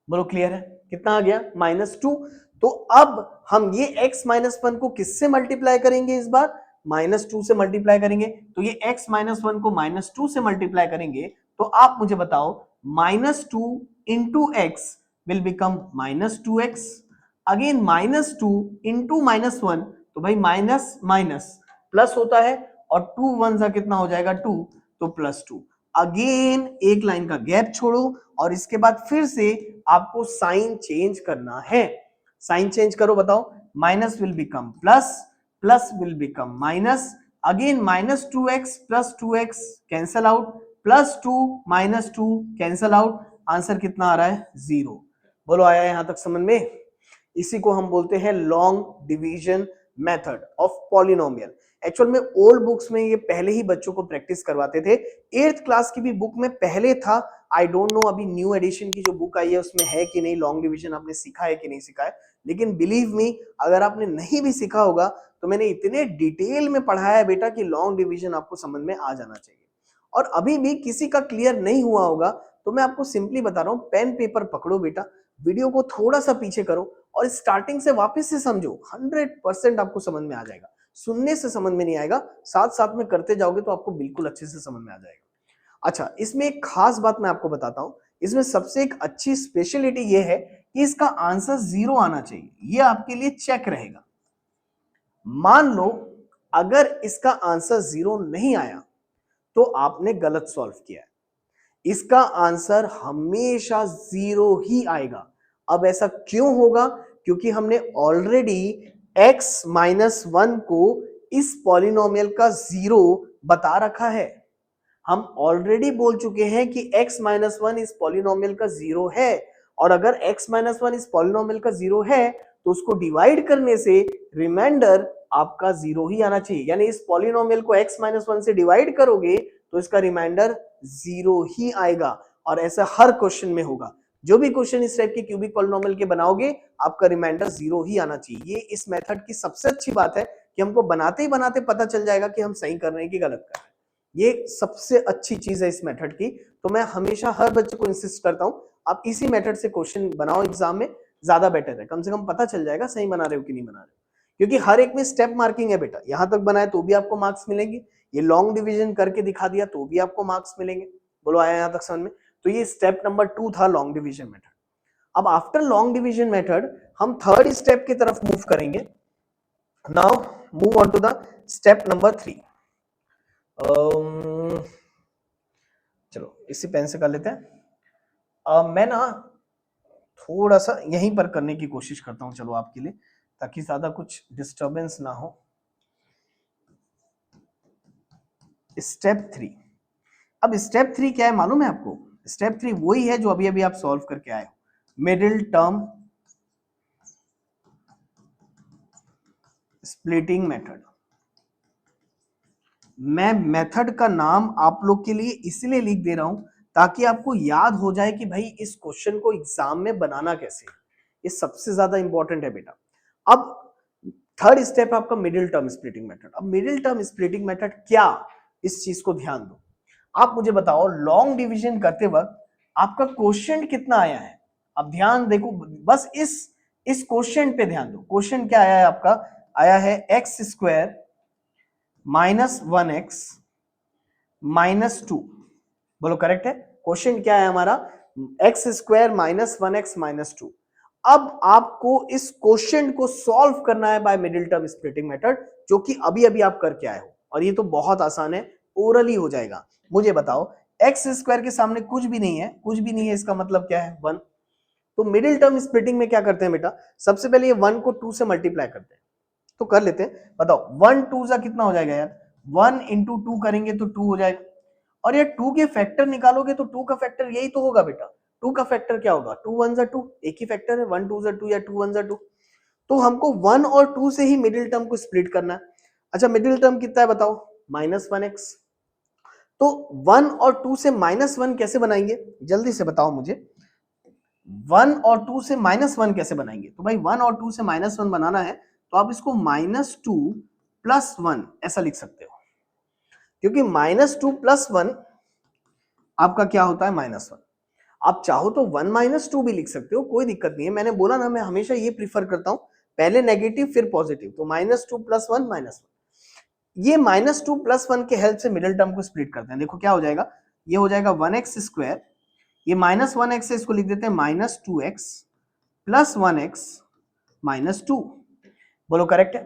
बोलो क्लियर है, कितना आ गया, माइनस टू। तो अब हम ये x माइनस वन को किससे मल्टीप्लाई करेंगे, इस बार माइनस टू से मल्टीप्लाई करेंगे। तो ये x माइनस वन को माइनस टू से मल्टीप्लाई करेंगे, तो आप मुझे बताओ minus two into x will become minus two x. Again minus two into minus one, तो भाई माइनस माइनस प्लस होता है, और टू वन सा कितना हो जाएगा, टू, तो प्लस टू। अगेन एक लाइन का गैप छोड़ो, और इसके बाद फिर से आपको साइन चेंज करना है। साइन चेंज करो, बताओ, minus will become plus, plus will become minus, again minus two x plus two x cancel out, plus two minus two cancel out, answer कितना आ रहा है, जीरो। बोलो आया यहां तक समझ में? इसी को हम बोलते हैं long division method of polynomial. Actual में ओल्ड बुक्स में ये पहले ही बच्चों को प्रैक्टिस करवाते थे, 8th क्लास की भी बुक में पहले था आई डोंट नो अभी न्यू एडिशन की जो बुक आई है उसमें है कि नहीं लॉन्ग डिवीजन, आपने सीखा है कि नहीं सीखा है, लेकिन बिलीव मी अगर आपने नहीं भी सीखा होगा तो मैंने इतने डिटेल में पढ़ाया है बेटा कि लॉन्ग डिवीजन आपको समझ में आ जाना चाहिए। और अभी भी किसी का क्लियर नहीं हुआ होगा तो मैं आपको सिंपली बता रहा हूं, पेन पेपर पकड़ो बेटा, वीडियो को थोड़ा सा पीछे करो और स्टार्टिंग से वापस से समझो, 100% आपको समझ में आ जाएगा। सुनने से समझ में नहीं आएगा, साथ साथ में करते जाओगे तो आपको बिल्कुल अच्छे से समझ में आ जाएगा। अच्छा, इसमें एक खास बात मैं आपको बताता हूं, इसमें सबसे एक अच्छी स्पेशलिटी ये है कि इसका आंसर 0 आना चाहिए, ये आपके लिए चेक रहेगा। मान लो अगर इसका आंसर 0 नहीं आया तो आपने गलत सॉल्व किया है, इसका आंसर हमेशा 0 ही आएगा। अब ऐसा क्यों होगा? क्योंकि हमने ऑलरेडी x माइनस 1 को इस पॉलिनोमियल का 0 बता रखा है। हम ऑलरेडी बोल चुके हैं कि x माइनस 1 इस पॉलिनोमियल का 0 है, और अगर x माइनस 1 इस पॉलिनोमियल का 0 है तो उसको डिवाइड करने से रिमाइंडर आपका 0 ही आना चाहिए। यानी इस पॉलिनोमियल को x माइनस 1 से डिवाइड करोगे तो इसका रिमाइंडर 0 ही आएगा, और ऐसा हर क्वेश्चन में होगा। जो भी क्वेश्चन इस टाइप के क्यूबिक पॉलिनोमियल के बनाओगे आपका रिमाइंडर 0 ही आना चाहिए। ये इस मेथड की सबसे अच्छी बात है कि हमको बनाते ही बनाते पता चल जाएगा कि हम सही कर रहे हैं कि गलत कर रहे हैं। ये सबसे अच्छी चीज है इस मेथड की। तो मैं हमेशा हर बच्चे को इंसिस्ट करता हूं आप इसी मेथड से क्वेश्चन बनाओ एग्जाम में, ज्यादा बेटर है। कम से कम पता चल जाएगा सही बना रहे हो कि नहीं बना रहे हो, क्योंकि हर एक में स्टेप मार्किंग है बेटा। यहां तक बनाए तो भी आपको मार्क्स मिलेंगे, ये लॉन्ग डिवीजन करके दिखा दिया तो भी आपको मार्क्स मिलेंगे। बोलो आया यहां तक समझ में? तो ये स्टेप नंबर 2 था लॉन्ग डिवीजन मेथड। अब आफ्टर लॉन्ग डिवीजन मेथड हम थर्ड स्टेप की तरफ मूव करेंगे। Now move on to the step number 3। चलो इसी पेन से कर लेते हैं। मैं ना थोड़ा सा यहीं पर करने की कोशिश करता हूं चलो आपके लिए, ताकि ज्यादा कुछ डिस्टरबेंस ना हो। स्टेप 3, अब स्टेप 3 क्या है मालूम है आपको? स्टेप 3 वही है जो अभी अभी आप सॉल्व करके आए हो, मिडिल टर्म स्प्लिटिंग मेथड। मैं मेथड का नाम आप लोग के लिए इसलिए लिख दे रहा हूं ताकि आपको याद हो जाए कि भाई इस क्वेश्चन को एग्जाम में बनाना कैसे है। ये सबसे ज्यादा इंपॉर्टेंट है बेटा। अब थर्ड स्टेप आपका मिडिल टर्म स्प्लिटिंग मेथड। अब मिडिल टर्म स्प्लिटिंग मेथड क्या, इस चीज को ध्यान दो। आप मुझे बताओ लॉन्ग डिवीजन करते वक्त आपका क्वेश्चन कितना आया है? अब ध्यान देखो, बस इस क्वेश्चन पे ध्यान दो। क्वेश्चन क्या आया है आपका? आया है x square minus 1x minus 2। बोलो करेक्ट है? क्वेश्चन क्या है हमारा? X square minus 1x minus 2। अब आपको इस क्वेश्चन को सॉल्व करना है by middle term splitting method, जो कि अभी अभी आप करके आए हो, और ये तो बहुत आसान है, ओरली हो जाएगा। मुझे बताओ एक्स स्क्वायर के सामने कुछ भी नहीं है, कुछ भी नहीं है, इसका मतलब क्या है? 1। तो मिडिल टर्म स्प्लिटिंग में क्या करते हैं बेटा? सबसे पहले ये 1 को 2 से मल्टीप्लाई करते हैं। तो कर लेते हैं, बताओ 1 2 जा कितना हो जाएगा यार? 1 इंटू 2 करेंगे तो 2 हो जाएगा, और ये 2 के फैक्टर निकालोगे तो 2 का फैक्टर यही तो होगा बेटा। 2 का फैक्टर क्या होगा? 2 1 जा 2, एक ही फैक्टर है, 1 2 जा 2 या 2 1 जा 2। तो हमको 1 और 2 से ही मिडिल टर्म को स्प्लिट करना है। अच्छा मिडिल टर्म कितना है बताओ? Minus 1x। तो 1 और 2 से माइनस 1 कैसे बनाएंगे? जल्दी से बताओ मुझे, 1 और 2 से माइनस 1 कैसे बनाएंगे? तो भाई 1 और 2 से माइनस 1 बनाना है तो आप इसको माइनस 2 प्लस 1 ऐसा लिख सकते हो, क्योंकि माइनस 2 प्लस 1 आपका क्या होता है? माइनस 1। आप चाहो तो 1 माइनस 2 भी लिख सकते हो, कोई दिक्कत नहीं है। मैंने बोला ना मैं हमेशा ये प्रीफर करता हूं, पहले नेगेटिव फिर पॉजिटिव। तो माइनस 2 प्लस 1 माइनस 1। ये माइनस 2 प्लस 1 के हेल्प से मिडिल टर्म को स्प्लिट करते हैं। देखो क्या हो जाएगा, ये हो जाएगा 1x स्क्वायर, ये माइनस 1x है, इसको लिख देते हैं minus 2x plus 1x minus 2। बोलो करेक्ट है?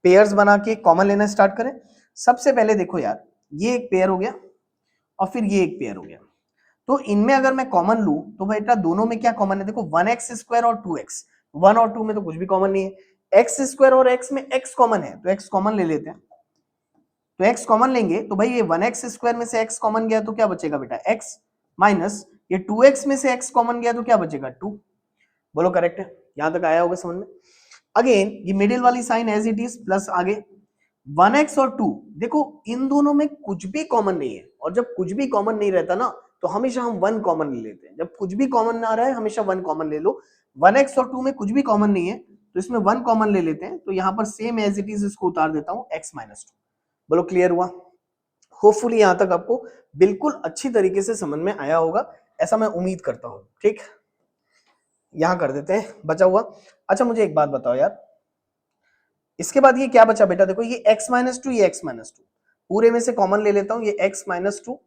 पेयर्स बना के कॉमन लेना स्टार्ट करें। सबसे पहले देखो यार, ये एक पेयर हो गया और फिर ये एक पेयर हो गया। तो इनमें अगर मैं कॉमन लूं तो बेटा दोनों में क्या कॉमन है? देखो 1x स्क्वायर और 2x, 1 और 2 में तो कुछ भी कॉमन नहीं है। x स्क्वायर और x में x कॉमन है, तो x कॉमन ले लेते हैं। तो x कॉमन लेंगे तो भाई ये 1x स्क्वायर में से x कॉमन गया तो क्या बचेगा बेटा? x माइनस ये 2x में से x कॉमन गया तो क्या बचेगा? 2। बोलो करेक्ट है? यहां तक आया होगा समझ में? अगेन ये मिडिल वाली sign as it is, plus आगे 1x और 2। देखो इन दोनों में कुछ भी कॉमन नहीं है, और जब कुछ भी कॉमन नहीं रहता ना तो हमेशा हम 1 कॉमन ले लेते हैं। जब कुछ भी कॉमन ना आ रहा है हमेशा 1 कॉमन ले लो। 1x और 2 में कुछ भी कॉमन नहीं है तो इसमें 1 कॉमन ले लेते हैं, तो यहाँ पर सेम एज इट इज इसको उतार देता हूँ x माइनस 2। बोलो क्लियर हुआ? होपफुली यहाँ तक आपको बिल्कुल अच्छी तरीके से समझ में आया होगा, ऐसा मैं उम्मीद करता हूँ। ठीक, यहाँ कर देते हैं बचा हुआ। अच्छा मुझे एक बात बताओ यार, इसके बाद ये क्या बचा बेटा? देखो ये x माइनस 2, ये x माइनस 2, पूरे में से कॉमन ले लेता हूँ, ये x माइनस 2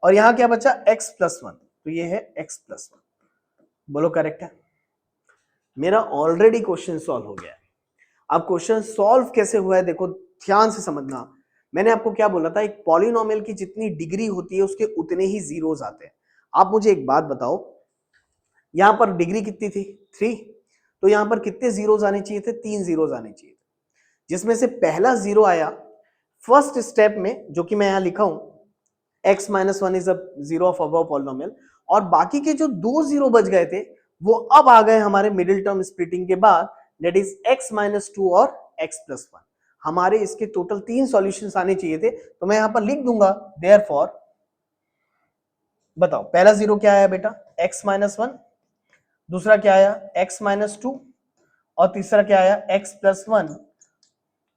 और यहाँ क्या बचा? x प्लस 1, तो ये है x प्लस 1। बोलो करेक्ट है? मेरा ऑलरेडी क्वेश्चन सॉल्व हो गया है। अब क्वेश्चन सॉल्व कैसे हुआ है देखो ध्यान से समझना। मैंने आपको क्या बोला था, एक पॉलिनोमियल की जितनी डिग्री होती है उसके उतने ही जीरोस आते हैं। आप मुझे एक बात बताओ, यहां पर डिग्री कितनी थी? 3, तो यहां पर कितने जीरोस आने चाहिए थे? 3 जीरोस आने चाहिए थे, जिसमें से पहला जीरो आया फर्स्ट स्टेप में, जो कि मैं यहां लिखा हूं x minus 1 is a zero of above polynomial, और बाकी के जो 2 जीरो बच गए थे वो अब आ गए हमारे मिडिल टर्म स्प्लिटिंग के बाद, दैट इज x माइनस 2 और x प्लस 1। हमारे इसके टोटल 3 सॉल्यूशंस आने चाहिए थे, तो मैं यहां पर लिख दूंगा देयरफॉर, बताओ पहला जीरो क्या आया बेटा? x माइनस 1, दूसरा क्या आया? x माइनस 2, और तीसरा क्या आया? x plus 1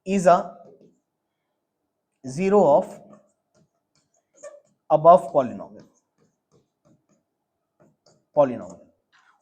is a zero of above polynomial.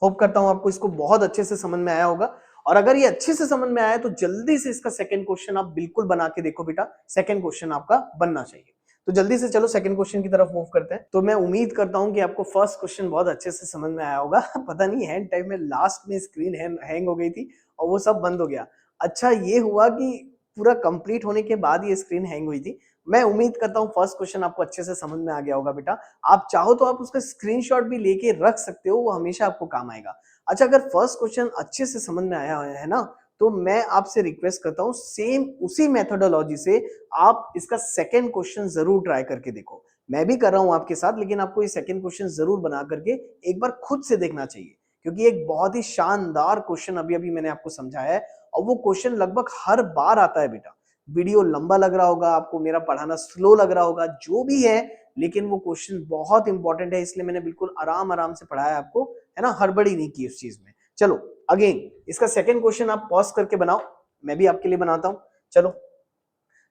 Hope करता हूं आपको इसको बहुत अच्छे से समझ में आया होगा, और अगर ये अच्छे से समझ में आया तो जल्दी से इसका सेकंड क्वेश्चन आप बिल्कुल बना के देखो बेटा, सेकंड क्वेश्चन आपका बनना चाहिए। तो जल्दी से चलो सेकंड क्वेश्चन की तरफ मूव करते हैं। तो मैं उम्मीद करता हूं कि आपको फर्स्ट क्वेश्चन बहुत अच्छे से समझ में आया होगा। पता नहीं हैंड टाइम में लास्ट में स्क्रीन हैंग हो गई थी और वो सब बंद हो गया। अच्छा ये हुआ कि पूरा कंप्लीट होने के बाद ये स्क्रीन हैंग हुई थी। मैं उम्मीद करता हूँ फर्स्ट क्वेश्चन आपको अच्छे से समझ में आ गया होगा बेटा। आप चाहो तो आप उसका स्क्रीनशॉट भी लेके रख सकते हो, वो हमेशा आपको काम आएगा। अच्छा अगर फर्स्ट क्वेश्चन अच्छे से समझ में आया है ना, तो मैं आपसे रिक्वेस्ट करता हूँ सेम उसी मेथोडोलॉजी से आप इसका सेकंड क्वेश्चन जरूर ट्राई करके देखो। मैं भी कर रहा हूं आपके साथ, लेकिन आपको ये सेकंड क्वेश्चन जरूर बना करके एक बार खुद से देखना चाहिए, क्योंकि एक बहुत ही शानदार क्वेश्चन अभी अभी मैंने आपको समझाया है, और वो क्वेश्चन लगभग हर बार आता है बेटा। वीडियो लंबा लग रहा होगा आपको, मेरा पढ़ाना स्लो लग रहा होगा, जो भी है, लेकिन वो क्वेश्चन बहुत इंपॉर्टेंट है, इसलिए मैंने बिल्कुल आराम आराम से पढ़ाया आपको, है ना, हड़बड़ी नहीं की उस चीज में। चलो अगेन इसका सेकंड क्वेश्चन आप पॉज करके बनाओ, मैं भी आपके लिए बनाता हूं। चलो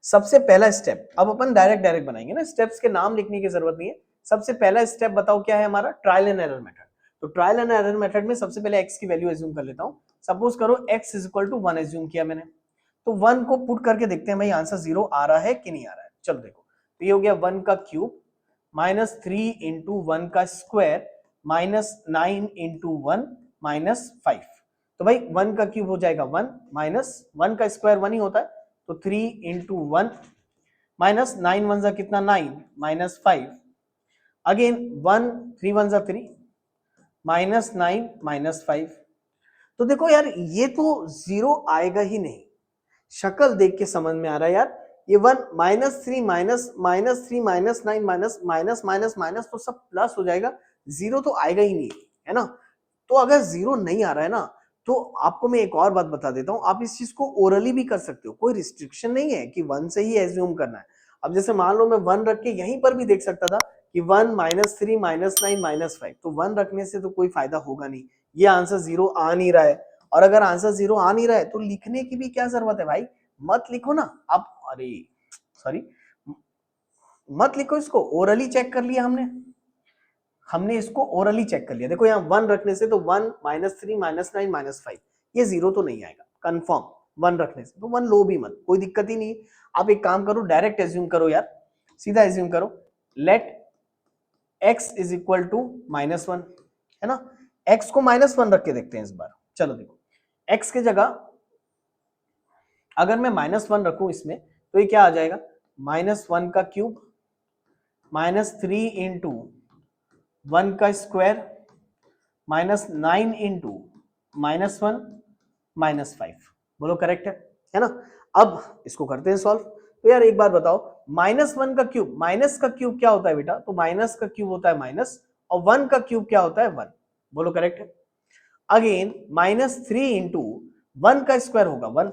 सबसे पहला स्टेप, अब अपन डायरेक्ट बनाएंगे ना, स्टेप्स के नाम लिखने की जरूरत नहीं है। सबसे पहला स्टेप बताओ क्या है हमारा? Trial and error method. तो ट्रायल एंड एरर मेथड में सबसे पहले x की वैल्यू एज्यूम कर लेता हूं। सपोज करो x is equal to 1 assume किया मैंने, तो 1 को पुट करके देखते हैं भाई आंसर 0 आ रहा है कि नहीं आ रहा है। चलो देखो, तो ये हो गया 1 का क्यूब माइनस 3 इंटू 1 का स्क्वायर माइनस 9 इंटू 1 माइनस 5। तो भाई 1 का क्यूब हो जाएगा 1 माइनस 1 का स्क्वायर 1 ही होता है, तो 3 इंटू 1 माइनस 9 वन जा कितना 9 माइनस 5, अगेन 1 3 वन जा 3 माइनस 9 माइनस 5। तो देखो यार ये तो 0 आएगा ही नहीं, शक्ल देख के समझ में आ रहा है यार, ये 1 minus 3 minus minus 3 minus 9 minus minus minus minus तो सब प्लस हो जाएगा, 0 तो आएगा ही नहीं, है ना। तो अगर 0 नहीं आ रहा है ना, तो आपको मैं एक और बात बता देता हूं, आप इस चीज को ओरली भी कर सकते हो, कोई रिस्ट्रिक्शन नहीं है कि 1 से ही एज्यूम करना है। अब जैसे मान लो मैं 1 रख के यहीं पर भी देख सकता था कि 1 माइनस 3 माइनस 9 माइनस 5, तो 1 रखने से तो कोई फायदा होगा नहीं, ये आंसर 0 आ नहीं रहा है। और अगर आंसर 0 आ नहीं रहा है तो लिखने की भी क्या जरूरत है भाई, मत लिखो ना आप, अरे सॉरी मत लिखो, इसको ओरली चेक कर लिया हमने इसको ओरली चेक कर लिया। देखो यहाँ 1 रखने से तो 1 माइनस 3 माइनस 9 माइनस 5, ये 0 तो नहीं आएगा कंफर्म 1 रखने से, तो 1 लो भी मत, कोई दिक्कत ही नहीं। आप एक काम करो, डायरेक्ट एज्यूम करो यार, सीधा एज्यूम करो, let x is equal to minus 1, है ना। x को माइनस 1 रख के देखते हैं इस बार। चलो देखो x के जगह अगर मैं माइनस 1 रखूं इसमें, तो ये क्या आ जाएगा? माइनस 1 का क्यूब माइनस 3 इंटू 1 का square minus 9 into minus 1 minus 5। बोलो करेक्ट है ना। अब इसको करते हैं सॉल्व। तो यार एक बार बताओ, माइनस 1 का क्यूब, माइनस का क्यूब क्या होता है बेटा? तो माइनस का क्यूब होता है माइनस, और 1 का क्यूब क्या होता है? 1। बोलो करेक्ट है। अगेन माइनस 3 इंटू 1 का स्क्वायर होगा 1,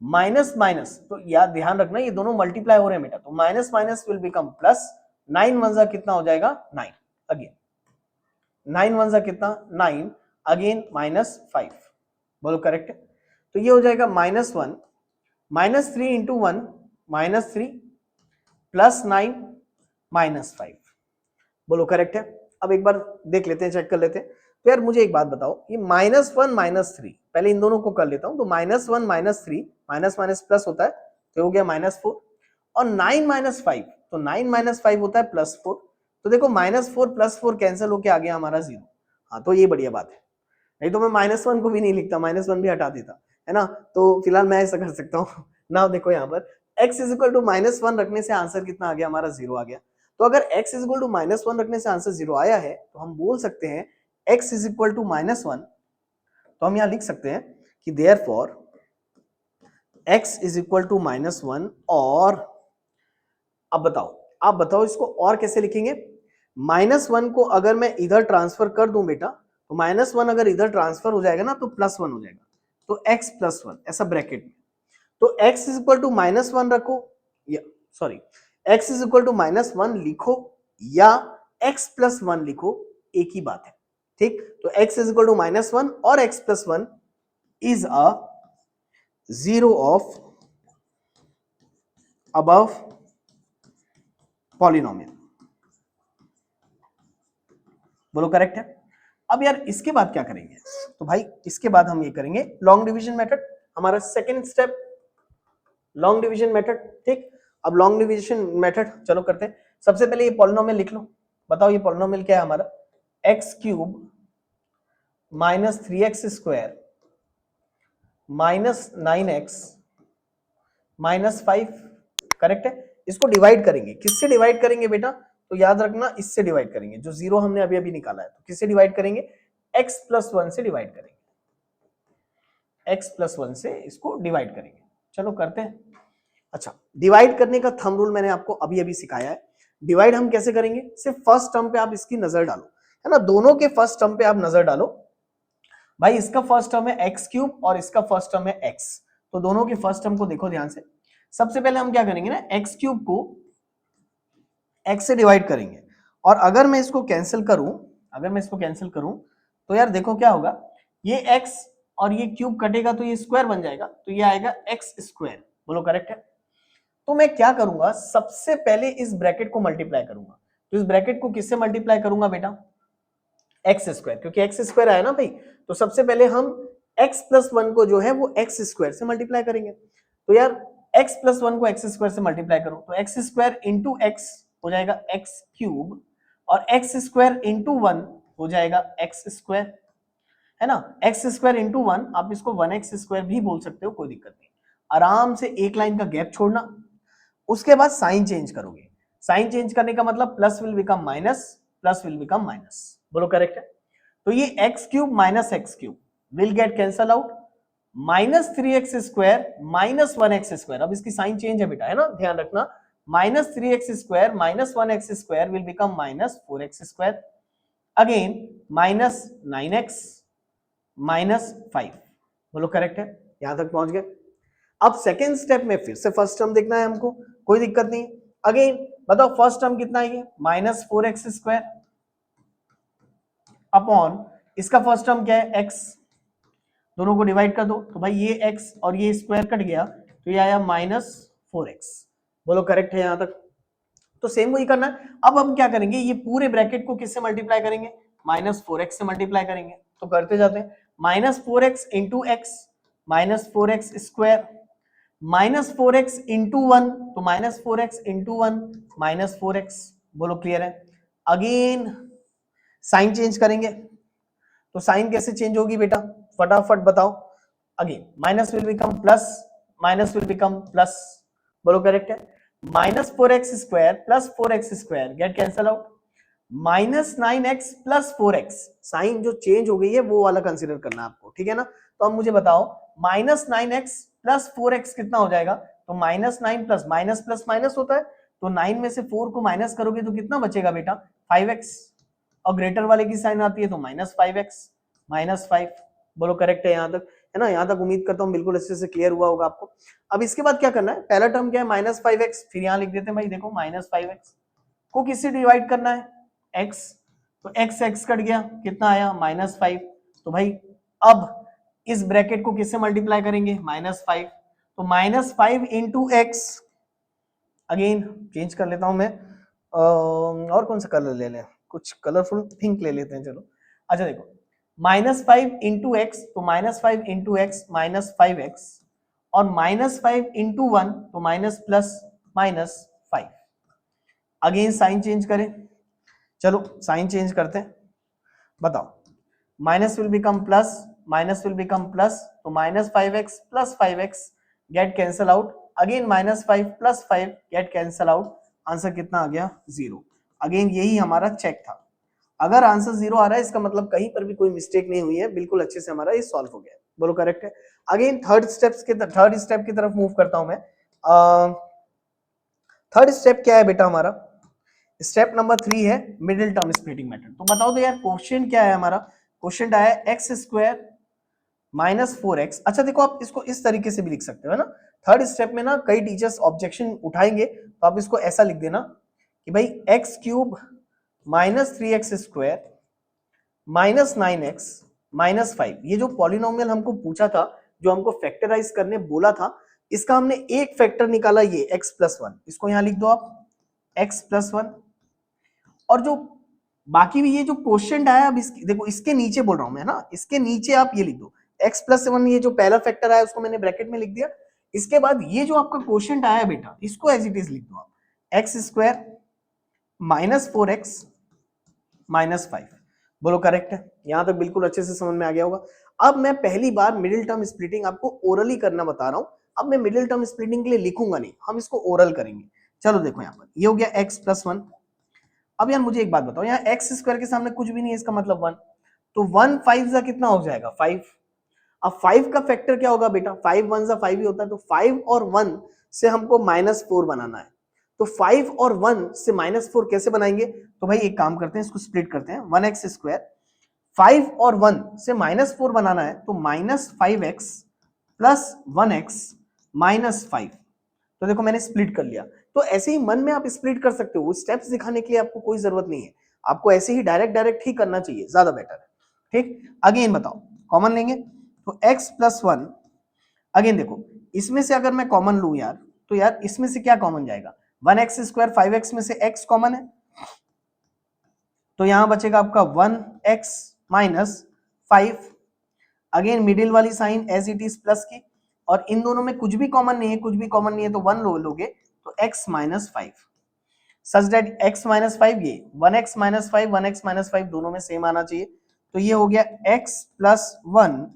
माइनस माइनस, तो यार ध्यान रखना ये दोनों मल्टीप्लाई हो रहे हैं बेटा, तो minus minus will become plus, 9 one जा कितना हो जाएगा 9, अगेन 9 वन जा कितना 9, अगेन -5, बोलो करेक्ट है। तो ये हो जाएगा -1, -3 इंटू 1 -3 +9 -5, बोलो करेक्ट है। अब एक बार देख लेते हैं, चेक कर लेते हैं। तो यार मुझे एक बात बताओ, ये -1 -3, पहले इन दोनों को कर लेता हूं। तो -1 -3 माइनस माइनस प्लस होता है, तो हो गया -4, और 9 -5, तो 9 -5 होता है +4। तो देखो -4 +4 कैंसिल होके आ गया हमारा 0। हाँ तो ये बढ़िया बात है, नहीं तो मैं -1 को भी नहीं लिखता, -1 भी हटा देता, है ना। तो फिलहाल मैं ऐसा कर सकता हूँ ना। देखो यहाँ पर x इज इक्वल टू -1 रखने से आंसर कितना आ गया हमारा 0 आ गया। तो अगर x इज इक्वल टू -1 रखने से आंसर 0 आया है, तो हम बोल सकते हैं x इज इक्वल टू -1। तो हम यहाँ लिख सकते हैं कि therefore x is equal to -1। और अब बताओ, आप बताओ इसको और कैसे लिखेंगे। -1 को अगर मैं इधर ट्रांसफर कर दूं बेटा, तो -1 अगर इधर ट्रांसफर हो जाएगा ना, तो +1 हो जाएगा, तो x +1 ऐसा ब्रैकेट में। तो x इज इक्वल टू -1 रखो, या sorry x is equal to -1 लिखो या x +1 लिखो, एक ही बात है, ठीक। तो x इज इक्वल टू -1 और x +1 is a zero of above polynomial, बोलो करेक्ट है। अब यार इसके बाद क्या करेंगे, तो भाई इसके बाद हम ये करेंगे लॉन्ग डिवीजन मेथड, हमारा second step long division method, ठीक। अब लॉन्ग डिवीजन मेथड चलो करते हैं। सबसे पहले ये पॉलिनोमियल लिख लो, बताओ ये पॉलिनोमियल क्या है हमारा, x³ -3x² -9x -5, करेक्ट है। इसको डिवाइड करेंगे, किससे डिवाइड करेंगे बेटा, तो याद रखना इससे डिवाइड करेंगे, जो 0 हमने अभी अभी निकाला है। तो किससे डिवाइड करेंगे, x +1 से डिवाइड करेंगे, x +1 से इसको डिवाइड करेंगे। चलो करते हैं। अच्छा, डिवाइड करने का थंब रूल मैंने आपको अभी अभी सिखाया है। डिवाइड हम कैसे करेंगे, सिर्फ फर्स्ट टर्म पे आप इसकी नजर डालो, है ना, दोनों के फर्स्ट टर्म पे आप नजर डालो। भाई इसका फर्स्ट टर्म है x³ और इसका फर्स्ट टर्म है x, तो दोनों के फर्स्ट टर्म को देखो ध्यान से। सबसे पहले हम क्या करेंगे ना, x³ को x से डिवाइड करेंगे, और अगर मैं इसको कैंसिल करूं, तो यार देखो क्या होगा, ये x और ये क्यूब कटेगा तो ये स्क्वायर बन जाएगा, तो ये आएगा x², बोलो करेक्ट है। तो मैं क्या करूंगा, सबसे पहले इस ब्रैकेट को मल्टीप्लाई करूंगा। तो इस ब्रैकेट को किससे मल्टीप्लाई करूंगा बेटा, x², क्योंकि x² आया ना भाई। तो सबसे पहले हम x +1 को जो है वो x² से मल्टीप्लाई करेंगे। तो यार x +1 को x² से मल्टीप्लाई करो, तो x² इंटू x हो जाएगा x³ और x² इंटू 1 हो जाएगा x², है ना। x² इंटू 1, आप इसको 1x² भी बोल सकते हो, कोई दिक्कत नहीं। आराम से एक लाइन का गैप छोड़ना, उसके बाद साइन चेंज करोगे। साइन चेंज करने का मतलब plus will become minus, plus will become minus, बोलो करेक्ट है। तो ये x³ minus x³ will get cancel out, -3x² minus 1x²। अब इसकी साइन चेंज है बेटा, है ना, ध्यान रखना। -3x² minus 1x² will become -4x², again -9x -5, बोलो करेक्ट है, यहां तक पहुंच गए। अब सेकेंड स्टेप में फिर से फर्स्ट टर्म देखना है हमको, कोई दिक्कत नहीं। अगेन बताओ फर्स्ट टर्म कितना है, ये -4x² अपॉन इसका फर्स्ट टर्म क्या है x, दोनों को डिवाइड कर दो, तो भाई ये x और ये स्क्वायर कट गया, तो ये आया -4x, बोलो करेक्ट है यहां तक। तो सेम वही करना है। अब हम क्या करेंगे, ये पूरे ब्रैकेट को किससे मल्टीप्लाई करेंगे, -4x से मल्टीप्लाई करेंगे। तो करते जाते हैं, -4x into x -4x² -4x into 1, तो -4x इंटू 1 -4x, बोलो क्लियर है। अगेन साइन चेंज करेंगे, तो साइन कैसे चेंज होगी बेटा, फटाफट बताओ। Again minus will become plus, minus will become plus, बोलो करेक्ट है। -4x² plus 4x² get cancel out, -9x plus 4x, sign जो चेंज हो गई है वो वाला कंसिडर करना है आपको, ठीक है ना। तो अब मुझे बताओ -9x प्लस 4x कितना हो जाएगा, तो -9 प्लस माइनस प्लस माइनस होता है, तो 9 में से 4 को माइनस करोगे तो कितना बचेगा बेटा, 5x, और ग्रेटर वाले की साइन आती है तो -5x -5, बोलो करेक्ट है यहां तक, है ना। यहां तक उम्मीद करता हूं बिल्कुल अच्छे से क्लियर हुआ होगा आपको। अब इसके बाद क्या करना है, पहला टर्म क्या है -5x, फिर यहां लिख देते हैं भाई, देखो -5x को किससे डिवाइड करना है, x, तो x कट गया, कितना आया -5। तो भाई अब इस ब्रैकेट को किससे मल्टीप्लाई करेंगे, -5, तो -5 इंटू एक्स, अगेन चेंज कर लेता हूं मैं, और कौन सा कलर ले लें, कुछ कलरफुल पिंक ले लेते हैं, चलो। अच्छा देखो, -5 इंटू एक्स, तो -5 इंटू एक्स -5x, और -5 इंटू 1 तो -+-5। अगेन साइन चेंज करें, चलो साइन चेंज करते हैं, बताओ, minus will become plus, minus will become plus, तो -5x + 5x gate cancel out, again -5 + 5 gate cancel out, answer कितना आ गया, 0। अगेन यही हमारा चेक था, अगर आंसर 0 आ रहा है इसका मतलब कहीं पर भी कोई मिस्टेक नहीं हुई है, बिल्कुल अच्छे से हमारा ये सॉल्व हो गया, बोलो करेक्ट है। अगेन थर्ड स्टेप की तरफ मूव करता हूं मैं। थर्ड स्टेप क्या है बेटा हमारा, स्टेप नंबर 3 है मिडिल टर्म स्प्लिटिंग मेथड। तो बताओ तो यार क्वेश्चन क्या है हमारा, क्वेश्चन आया x² -4x। अच्छा देखो, आप इसको इस तरीके से भी लिख सकते हो, है ना। थर्ड स्टेप में ना कई टीचर्स ऑब्जेक्शन उठाएंगे, तो आप इसको ऐसा लिख देना कि भाई x³ -3x² -9x -5, ये जो पॉलिनोमियल हमको पूछा था, जो हमको फैक्टराइज करने बोला था, इसका हमने एक फैक्टर निकाला, ये x+1, इसको यहां लिख दो आप x+1, और जो बाकी भी ये जो क्वेश्चन आया, अब देखो इसके नीचे बोल रहा हूं मैं ना, इसके नीचे आप ये लिख दो x+1, ये जो पहला फैक्टर आया उसको मैंने ब्रैकेट में लिख दिया। इसके बाद ये जो आपका क्वेश्चन आया बेटा, इसको एज इट इज लिख दो आप, x² -4x -5, बोलो करेक्ट है। यहां तक बिल्कुल अच्छे से समझ में आ गया होगा। अब मैं पहली बार मिडिल टर्म स्प्लिटिंग आपको ओरली करना बता रहा हूं, अब मैं मिडिल टर्म स्प्लिटिंग के लिए लिखूंगा नहीं, हम इसको ओरल करेंगे। चलो देखो यहाँ पर ये हो गया x+1। अब यार मुझे एक बात बताओ, यहाँ x² के सामने कुछ भी नहीं है, इसका मतलब 1, तो 1 5 जा कितना हो जाएगा, 5। अब 5 का फैक्टर क्या होगा बेटा, 5 1 जा 5 ही होता है, तो 5 और 1 से हमको -4 बनाना है, तो 5 और 1 से -4 कैसे बनाएंगे, तो भाई एक काम करते हैं, इसको स्प्लिट करते हैं, 1x², 5 और 1 से -4 बनाना है, तो -5x + 1x -5, तो देखो मैंने स्प्लिट कर लिया। तो ऐसे ही मन में आप स्प्लिट कर सकते हो, स्टेप्स दिखाने के लिए आपको कोई जरूरत नहीं है, आपको ऐसे ही डायरेक्ट ही करना चाहिए, ज्यादा बेटर है, ठीक। अगेन बताओ, कॉमन लेंगे, तो x+1, अगेन देखो इसमें से अगर मैं कॉमन लूं यार, तो यार इसमें से क्या कॉमन जाएगा, 1x² 5x में से x कॉमन है, तो यहां बचेगा आपका 1x -5, अगेन मिडिल वाली sign as it is plus की, और इन दोनों में कुछ भी कॉमन नहीं है, कुछ भी कॉमन नहीं है, तो 1 लोगे, तो x -5, सच दैट x -5, ये 1x -5 1x -5 दोनों में सेम आना चाहिए, तो ये हो गया x+1,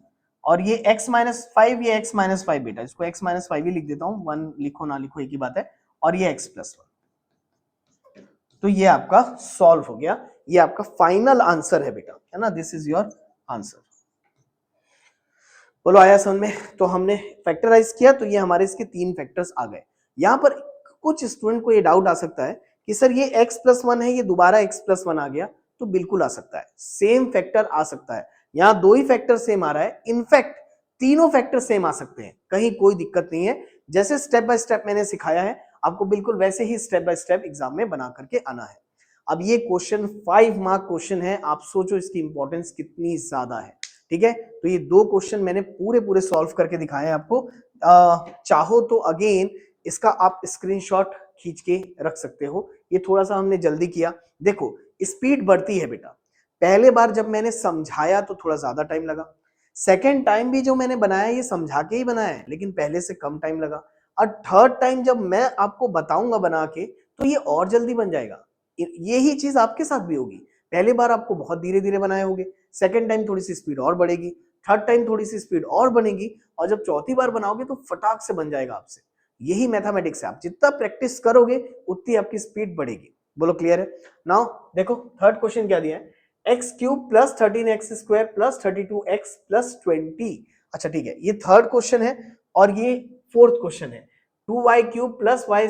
और ये x -5, ये x -5 बेटा, इसको x -5 ही लिख देता हूं, 1 लिखो ना लिखो एक ही बात है, और ये x+1, तो ये आपका सॉल्व हो गया, ये आपका फाइनल आंसर है बेटा, है ना, दिस इज योर आंसर। बोलो आया समझ में। तो हमने फैक्टराइज किया, तो ये हमारे इसके 3 फैक्टर्स आ गए। यहाँ पर कुछ स्टूडेंट को ये डाउट आ सकता है कि सर ये x+1 है, ये दोबारा x+1 आ गया, तो बिल्कुल आ सकता है, सेम फैक्टर आ सकता है, यहाँ 2 ही फैक्टर सेम आ रहा है, इनफैक्ट तीनों फैक्टर सेम आ सकते हैं, कहीं कोई दिक्कत नहीं है, जैसे स्टेप बाय स्टेप मैंने सिखाया है आपको, बिल्कुल वैसे ही स्टेप बाय स्टेप एग्जाम में बना करके आना है। अब ये क्वेश्चन 5 मार्क क्वेश्चन है, आप सोचो इसकी इंपॉर्टेंस कितनी ज्यादा है, ठीक है। तो ये 2 क्वेश्चन मैंने पूरे सॉल्व करके दिखाए हैं आपको, चाहो तो अगेन इसका आप स्क्रीनशॉट खींच के रख सकते हो, ये थोड़ा सा हमने जल्दी किया, देखो स्पीड बढ़ती है बेटा, पहले बार जब मैंने समझाया तो थोड़ा ज्यादा टाइम लगा, सेकेंड टाइम भी जो मैंने बनाया ये समझा के ही बनाया है, लेकिन पहले से कम टाइम लगा, और थर्ड टाइम जब मैं आपको बताऊंगा बना के, तो ये और जल्दी बन जाएगा। यही चीज आपके साथ भी होगी, पहले बार आपको बहुत धीरे धीरे बनाए होंगे, सेकेंड टाइम थोड़ी सी स्पीड और बढ़ेगी, थर्ड टाइम थोड़ी सी स्पीड और बनेगी, और जब चौथी बार बनाओगे तो फटाक से बन जाएगा आपसे। यही मैथमेटिक्स है, आप जितना प्रैक्टिस करोगे उतनी आपकी स्पीड बढ़ेगी। बोलो क्लियर है। नाउ देखो थर्ड क्वेश्चन क्या दिया है, x³ + 13x² + 32x + 20। अच्छा ठीक है, ये थर्ड क्वेश्चन है, और ये फोर्थ क्वेश्चन है, 2y³ + y² -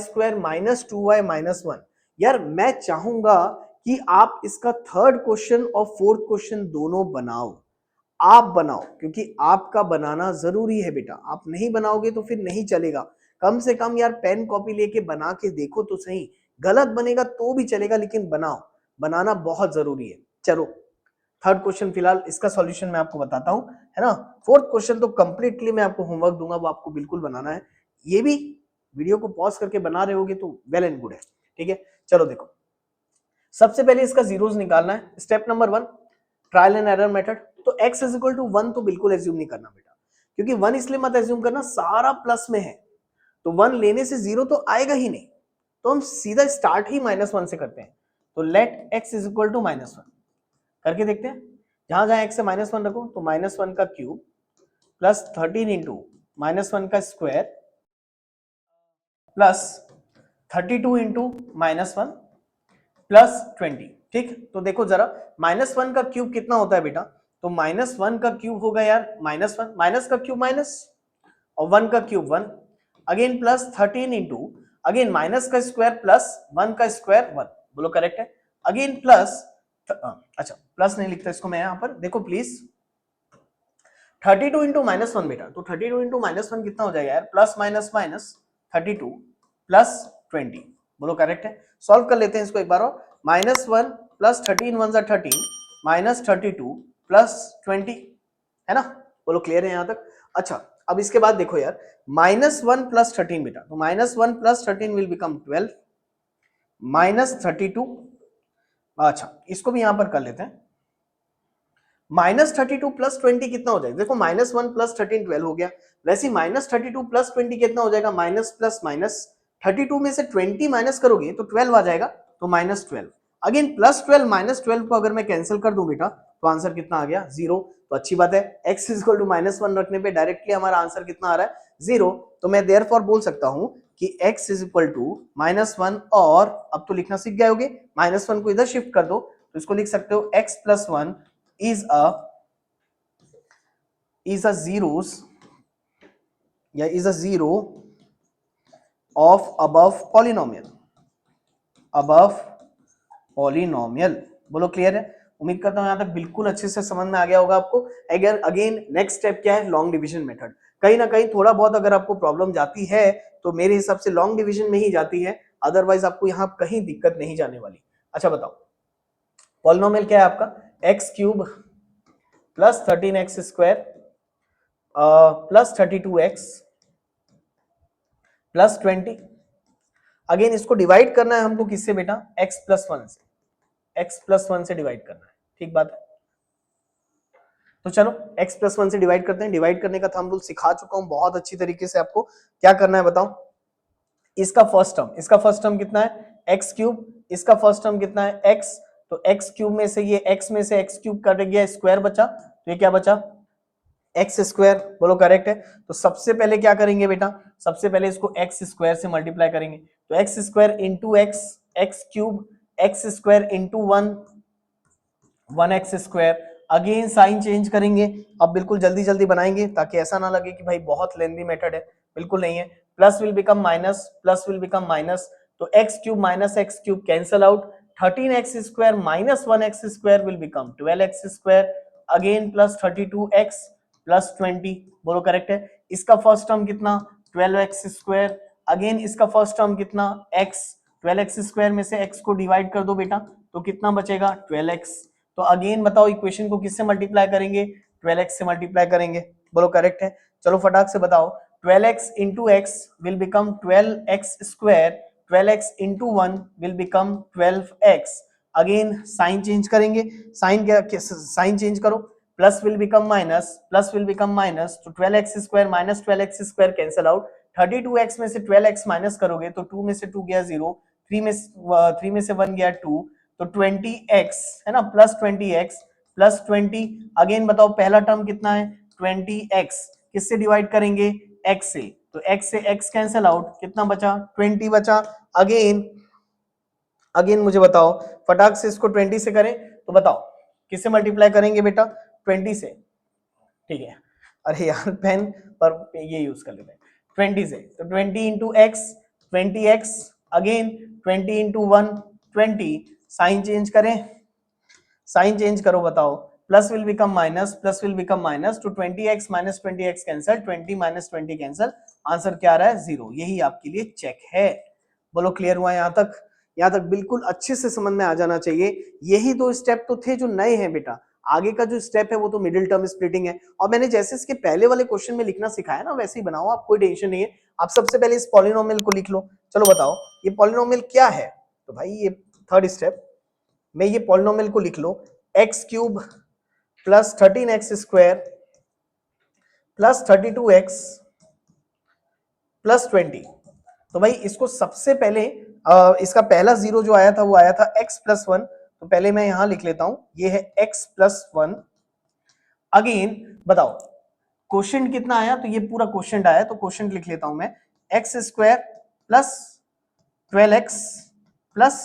2y - 1। यार मैं चाहूंगा कि आप इसका थर्ड क्वेश्चन और फोर्थ क्वेश्चन दोनों बनाओ, आप बनाओ, क्योंकि आपका बनाना जरूरी है बेटा, आप नहीं बनाओगे तो फिर नहीं चलेगा, कम से कम यार पेन कॉपी लेके बना के देखो तो सही गलत बनेगा तो भी चलेगा, लेकिन बनाओ, बनाना बहुत जरूरी है। चलो थर्ड क्वेश्चन फिलहाल इसका सॉल्यूशन मैं आपको बताता हूं, है ना। फोर्थ क्वेश्चन तो कंप्लीटली मैं आपको होमवर्क दूंगा, वो आपको बिल्कुल बनाना है। ये भी वीडियो को पॉज करके बना रहे होगे तो वेल एंड गुड है, ठीक है। चलो देखो, सबसे पहले इसका जीरोस निकालना है। Step number 1, trial and error method. तो x इज इक्वल टू 1 तो बिल्कुल एज्यूम नहीं करना बेटा, क्योंकि 1 इसलिए मत एज्यूम करना, सारा प्लस में है तो 1 लेने से 0 तो आएगा ही नहीं, तो हम सीधा स्टार्ट ही -1 से करते हैं। तो let x is equal to -1 करके देखते हैं। जहां जहां x से -1 रखो तो -1 का क्यूब प्लस 13 इंटू -1 का स्क्वायर प्लस 32 इंटू -1 प्लस 20। ठीक, तो देखो जरा -1 का क्यूब कितना होता है बेटा, तो -1 का क्यूब होगा यार -1, माइनस का क्यूब माइनस और 1 का cube 1, again plus 13 into again minus का स्क्वायर प्लस 1 का स्क्वायर 1, बोलो करेक्ट है। अगेन प्लस, अच्छा प्लस नहीं लिखता इसको मैं यहां पर, देखो प्लीज 32 इंटू -1 बेटा, तो 32 इंटू -1 कितना हो जाएगा यार, प्लस माइनस माइनस 32 प्लस 20, बोलो करेक्ट है। सॉल्व कर लेते हैं इसको एक बार और, -1 प्लस 13 1 जा 13 माइनस 32 प्लस 20, है ना, बोलो क्लियर है यहां तक। अच्छा अब इसके बाद देखो यार, -1 प्लस 13 बेटा, तो -1 प्लस 13 विल बिकम 12 माइनस 32, अच्छा इसको भी यहां पर कर लेते हैं, -32 प्लस 20 कितना हो जाएगा, देखो -1 प्लस 13 12 हो गया, वैसे -32 प्लस 20 कितना हो जाएगा, माइनस प्लस माइनस, 32 में से 20 माइनस करोगे तो 12 आ जाएगा, तो -12, अगेन प्लस 12 -12 को अगर मैं कैंसिल कर दूं बेटा तो आंसर कितना आ गया 0। तो अच्छी बात है, x इज इक्वल टू -1 रखने पे डायरेक्टली हमारा आंसर कितना आ रहा है 0। तो मैं देयरफॉर बोल सकता हूं कि x इज इक्वल टू -1, और अब तो लिखना सीख गए होगे, -1 को इधर शिफ्ट कर दो तो इसको लिख सकते हो x plus 1 is a zeros या is a zero of above polynomial, बोलो क्लियर है। उम्मीद करता हूं यहां तक बिल्कुल अच्छे से समझ में आ गया होगा आपको। अगर अगेन नेक्स्ट स्टेप क्या है, लॉन्ग डिवीजन मेथड। कहीं ना कहीं थोड़ा बहुत अगर आपको प्रॉब्लम जाती है तो मेरे हिसाब से लॉन्ग डिवीजन में ही जाती है, अदरवाइज आपको यहाँ कहीं दिक्कत नहीं जाने वाली। अच्छा बताओ, पॉलिनोमियल क्या है आपका, x cube plus 13x square plus 32x plus 20, again इसको डिवाइड करना है हमको किससे बेटा, x प्लस 1 से, x प्लस 1 से डिवाइड करना है, ठीक बात है। तो चलो x प्लस 1 से डिवाइड करते हैं। डिवाइड करने का थंब रूल सिखा चुका हूं बहुत अच्छी तरीके से आपको, क्या करना है बताओ। इसका फर्स्ट टर्म कितना है x क्यूब, इसका फर्स्ट टर्म कितना है x, तो x क्यूब में से ये x में से x क्यूब कट गया, स्क्वायर बचा, तो ये क्या बचा एक्स स्क्वायर, बोलो करेक्ट है। तो सबसे पहले क्या करेंगे बेटा, सबसे पहले इसको एक्स स्क्वायर से मल्टीप्लाई करेंगे, तो x square into x, x cube, x square into 1, 1x square, again sine change करेंगे। अब बिल्कुल जल्दी जल्दी बनाएंगे ताकि ऐसा ना लगे कि भाई बहुत लेंदी मेथड है, बिल्कुल नहीं है। Plus will become minus, plus will become minus, तो x cube minus x cube cancel out, 13x square minus 1x square will become 12x square, again plus 32x plus 20, बोलो करेक्ट है। इसका फर्स्ट टर्म कितना 12x square, again इसका first term कितना x, 12x square में से x को divide कर दो बेटा तो कितना बचेगा 12x, तो अगेन बताओ इक्वेशन को किससे मल्टीप्लाई करेंगे, 12x से मल्टीप्लाई करेंगे, बोलो करेक्ट है। चलो फटाक से बताओ, 12x into x will become 12x square, 12x into 1 will become 12x, again sine change करेंगे, साइन क्या, साइन चेंज करो, plus will become minus, plus will become minus, तो 12x square minus 12x square cancel out, 32x में से 12x minus करोगे तो 2 में से 2 गया 0, 3 में से 1 गया 2, तो 20x है ना, प्लस 20x प्लस 20, अगेन बताओ पहला टर्म कितना है 20x, किससे डिवाइड करेंगे x से, तो x से x कैंसिल आउट, कितना बचा 20 बचा, अगेन मुझे बताओ फटाक से इसको 20 से करें तो बताओ किससे मल्टीप्लाई करेंगे बेटा 20 से, ठीक है, अरे यार पेन पर ये यूज कर लेते हैं 20 से, तो 20 इंटू एक्स 20x, अगेन 20 इंटू 1 20, साइन चेंज करें, साइन चेंज करो बताओ, plus will become minus, plus will become minus, तो 20x minus 20x cancel, 20 minus 20 cancel, answer क्या आ रहा है 0, यही आपके लिए चेक है, बोलो क्लियर हुआ यहां तक। यहाँ तक बिल्कुल अच्छे से समझ में आ जाना चाहिए। यही दो स्टेप तो थे जो नए हैं बेटा, आगे का जो स्टेप है वो तो मिडिल टर्म स्प्लिटिंग है। और मैंने जैसे इसके पहले वाले क्वेश्चन में लिखना सिखाया ना वैसे ही बनाओ, आप कोई टेंशन नहीं है। आप सबसे पहले इस पॉलिनोमियल को लिख लो। चलो बताओ ये पॉलिनोमियल क्या है। तो भाई ये थर्ड स्टेप में ये पॉलिनोमियल को लिख लो, x cube plus 13x square plus 32x plus 20। तो भाई इसको सबसे पहले इसका पहला जीरो जो आया था वो आया था x प्लस 1। तो पहले मैं यहां लिख लेता हूं, ये है x प्लस 1। अगेन बताओ क्वेश्चन कितना आया, तो ये पूरा क्वेश्चन आया, तो क्वेश्चन लिख लेता हूं मैं, x square plus 12x plus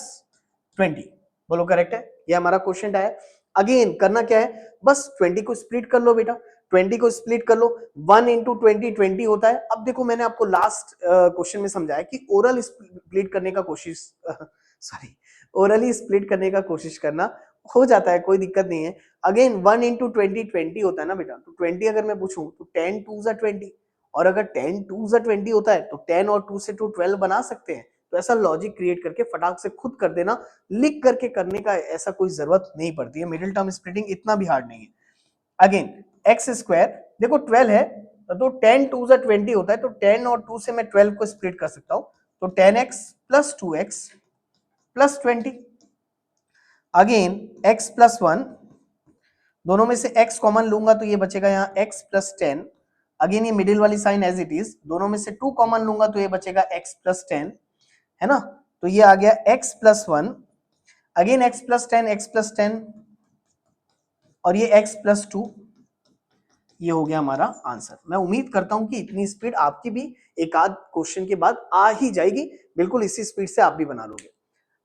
20। बोलो करेक्ट है, ये हमारा क्वेश्चन आया। अगेन करना क्या है, बस 20 को स्प्लिट कर लो बेटा, 20 को स्प्लिट कर लो। 1 इंटू 20 होता है। अब देखो मैंने आपको लास्ट क्वेश्चन में समझाया कि ओरल स्प्लिट करने का कोशिश सॉरी ओरली स्प्लिट करने का कोशिश करना, हो जाता है, कोई दिक्कत नहीं है। अगेन 1 इंटू 20 होता है ना बेटा, तो 20 अगर मैं पूछूं तो 10 2 ज़ा 20, और अगर 10 2 ज़ा 20 होता है तो 10 और 2 से 12 बना सकते हैं। तो ऐसा लॉजिक क्रिएट करके फटाक से खुद कर देना, लिख करके करने का ऐसा कोई जरूरत नहीं पड़ती है। मिडिल टर्म स्प्लिटिंग इतना भी हार्ड नहीं है। अगेन एक्स स्क्वायर, देखो 12 है तो 10 2 ज़ा 20 होता है, तो 10 और 2 से मैं 12 को स्प्लिट कर सकता हूं, तो 10x plus 2x plus 20। Again x plus 1, दोनों में से x कॉमन लूंगा तो ये बचेगा यहाँ x प्लस 10। अगेन ये मिडिल वाली साइन एज इट इज, दोनों में से 2 कॉमन लूंगा तो ये बचेगा x प्लस 10, है ना। तो ये आ गया x plus 1, again x plus 10, x plus 10, और ये x प्लस 2। ये हो गया हमारा आंसर। मैं उम्मीद करता हूं कि इतनी स्पीड आपकी भी एक आध क्वेश्चन के बाद आ ही जाएगी, बिल्कुल इसी स्पीड से आप भी बना लोगे।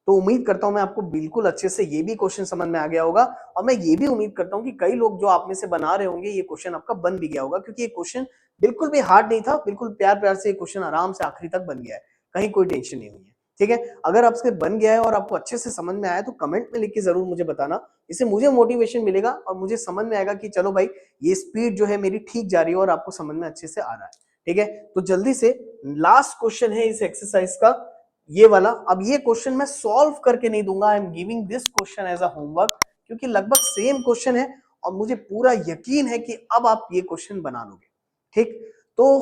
तो उम्मीद करता हूं मैं आपको बिल्कुल अच्छे से ये भी क्वेश्चन समझ में आ गया होगा, और मैं ये भी उम्मीद करता हूं कि कई लोग जो आप में से बना रहे होंगे ये क्वेश्चन आपका बन भी गया होगा, क्योंकि ये क्वेश्चन बिल्कुल भी हार्ड नहीं था, बिल्कुल प्यार प्यार से ये क्वेश्चन आराम से आखिरी तक बन गया है, कहीं कोई टेंशन नहीं हुई है। ठीक है, अगर आपसे बन गया है और आपको अच्छे से समझ में आया तो कमेंट में लिख के जरूर मुझे बताना, इससे मुझे मोटिवेशन मिलेगा और मुझे समझ में आएगा कि चलो भाई ये स्पीड जो है मेरी ठीक जा रही है और आपको समझ में अच्छे से आ रहा है। ठीक है, तो जल्दी से लास्ट क्वेश्चन है इस एक्सरसाइज का, ये वाला। अब ये क्वेश्चन मैं सॉल्व करके नहीं दूंगा, I am giving this question as a homework, क्योंकि लगभग सेम क्वेश्चन है और मुझे पूरा यकीन है कि अब आप ये क्वेश्चन बना लोगे। ठीक, तो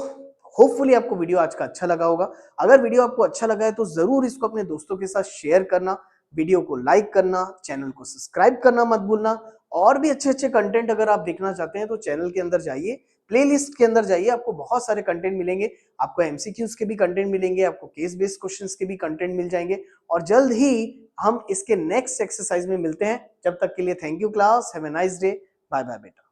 होपफुली आपको वीडियो आज का अच्छा लगा होगा। अगर वीडियो आपको अच्छा लगा है तो जरूर इसको अपने दोस्तों के साथ शेयर करना, वीडियो को लाइक करना, चैनल को सब्सक्राइब करना मत भूलना। और भी अच्छे अच्छे कंटेंट अगर आप देखना चाहते हैं तो चैनल के अंदर जाइए, प्लेलिस्ट के अंदर जाइए, आपको बहुत सारे कंटेंट मिलेंगे। आपको एमसीक्यूज के भी कंटेंट मिलेंगे, आपको केस बेस्ड क्वेश्चंस के भी कंटेंट मिल जाएंगे, और जल्द ही हम इसके नेक्स्ट एक्सरसाइज में मिलते हैं। जब तक के लिए thank you class, have a nice day, bye bye बेटा।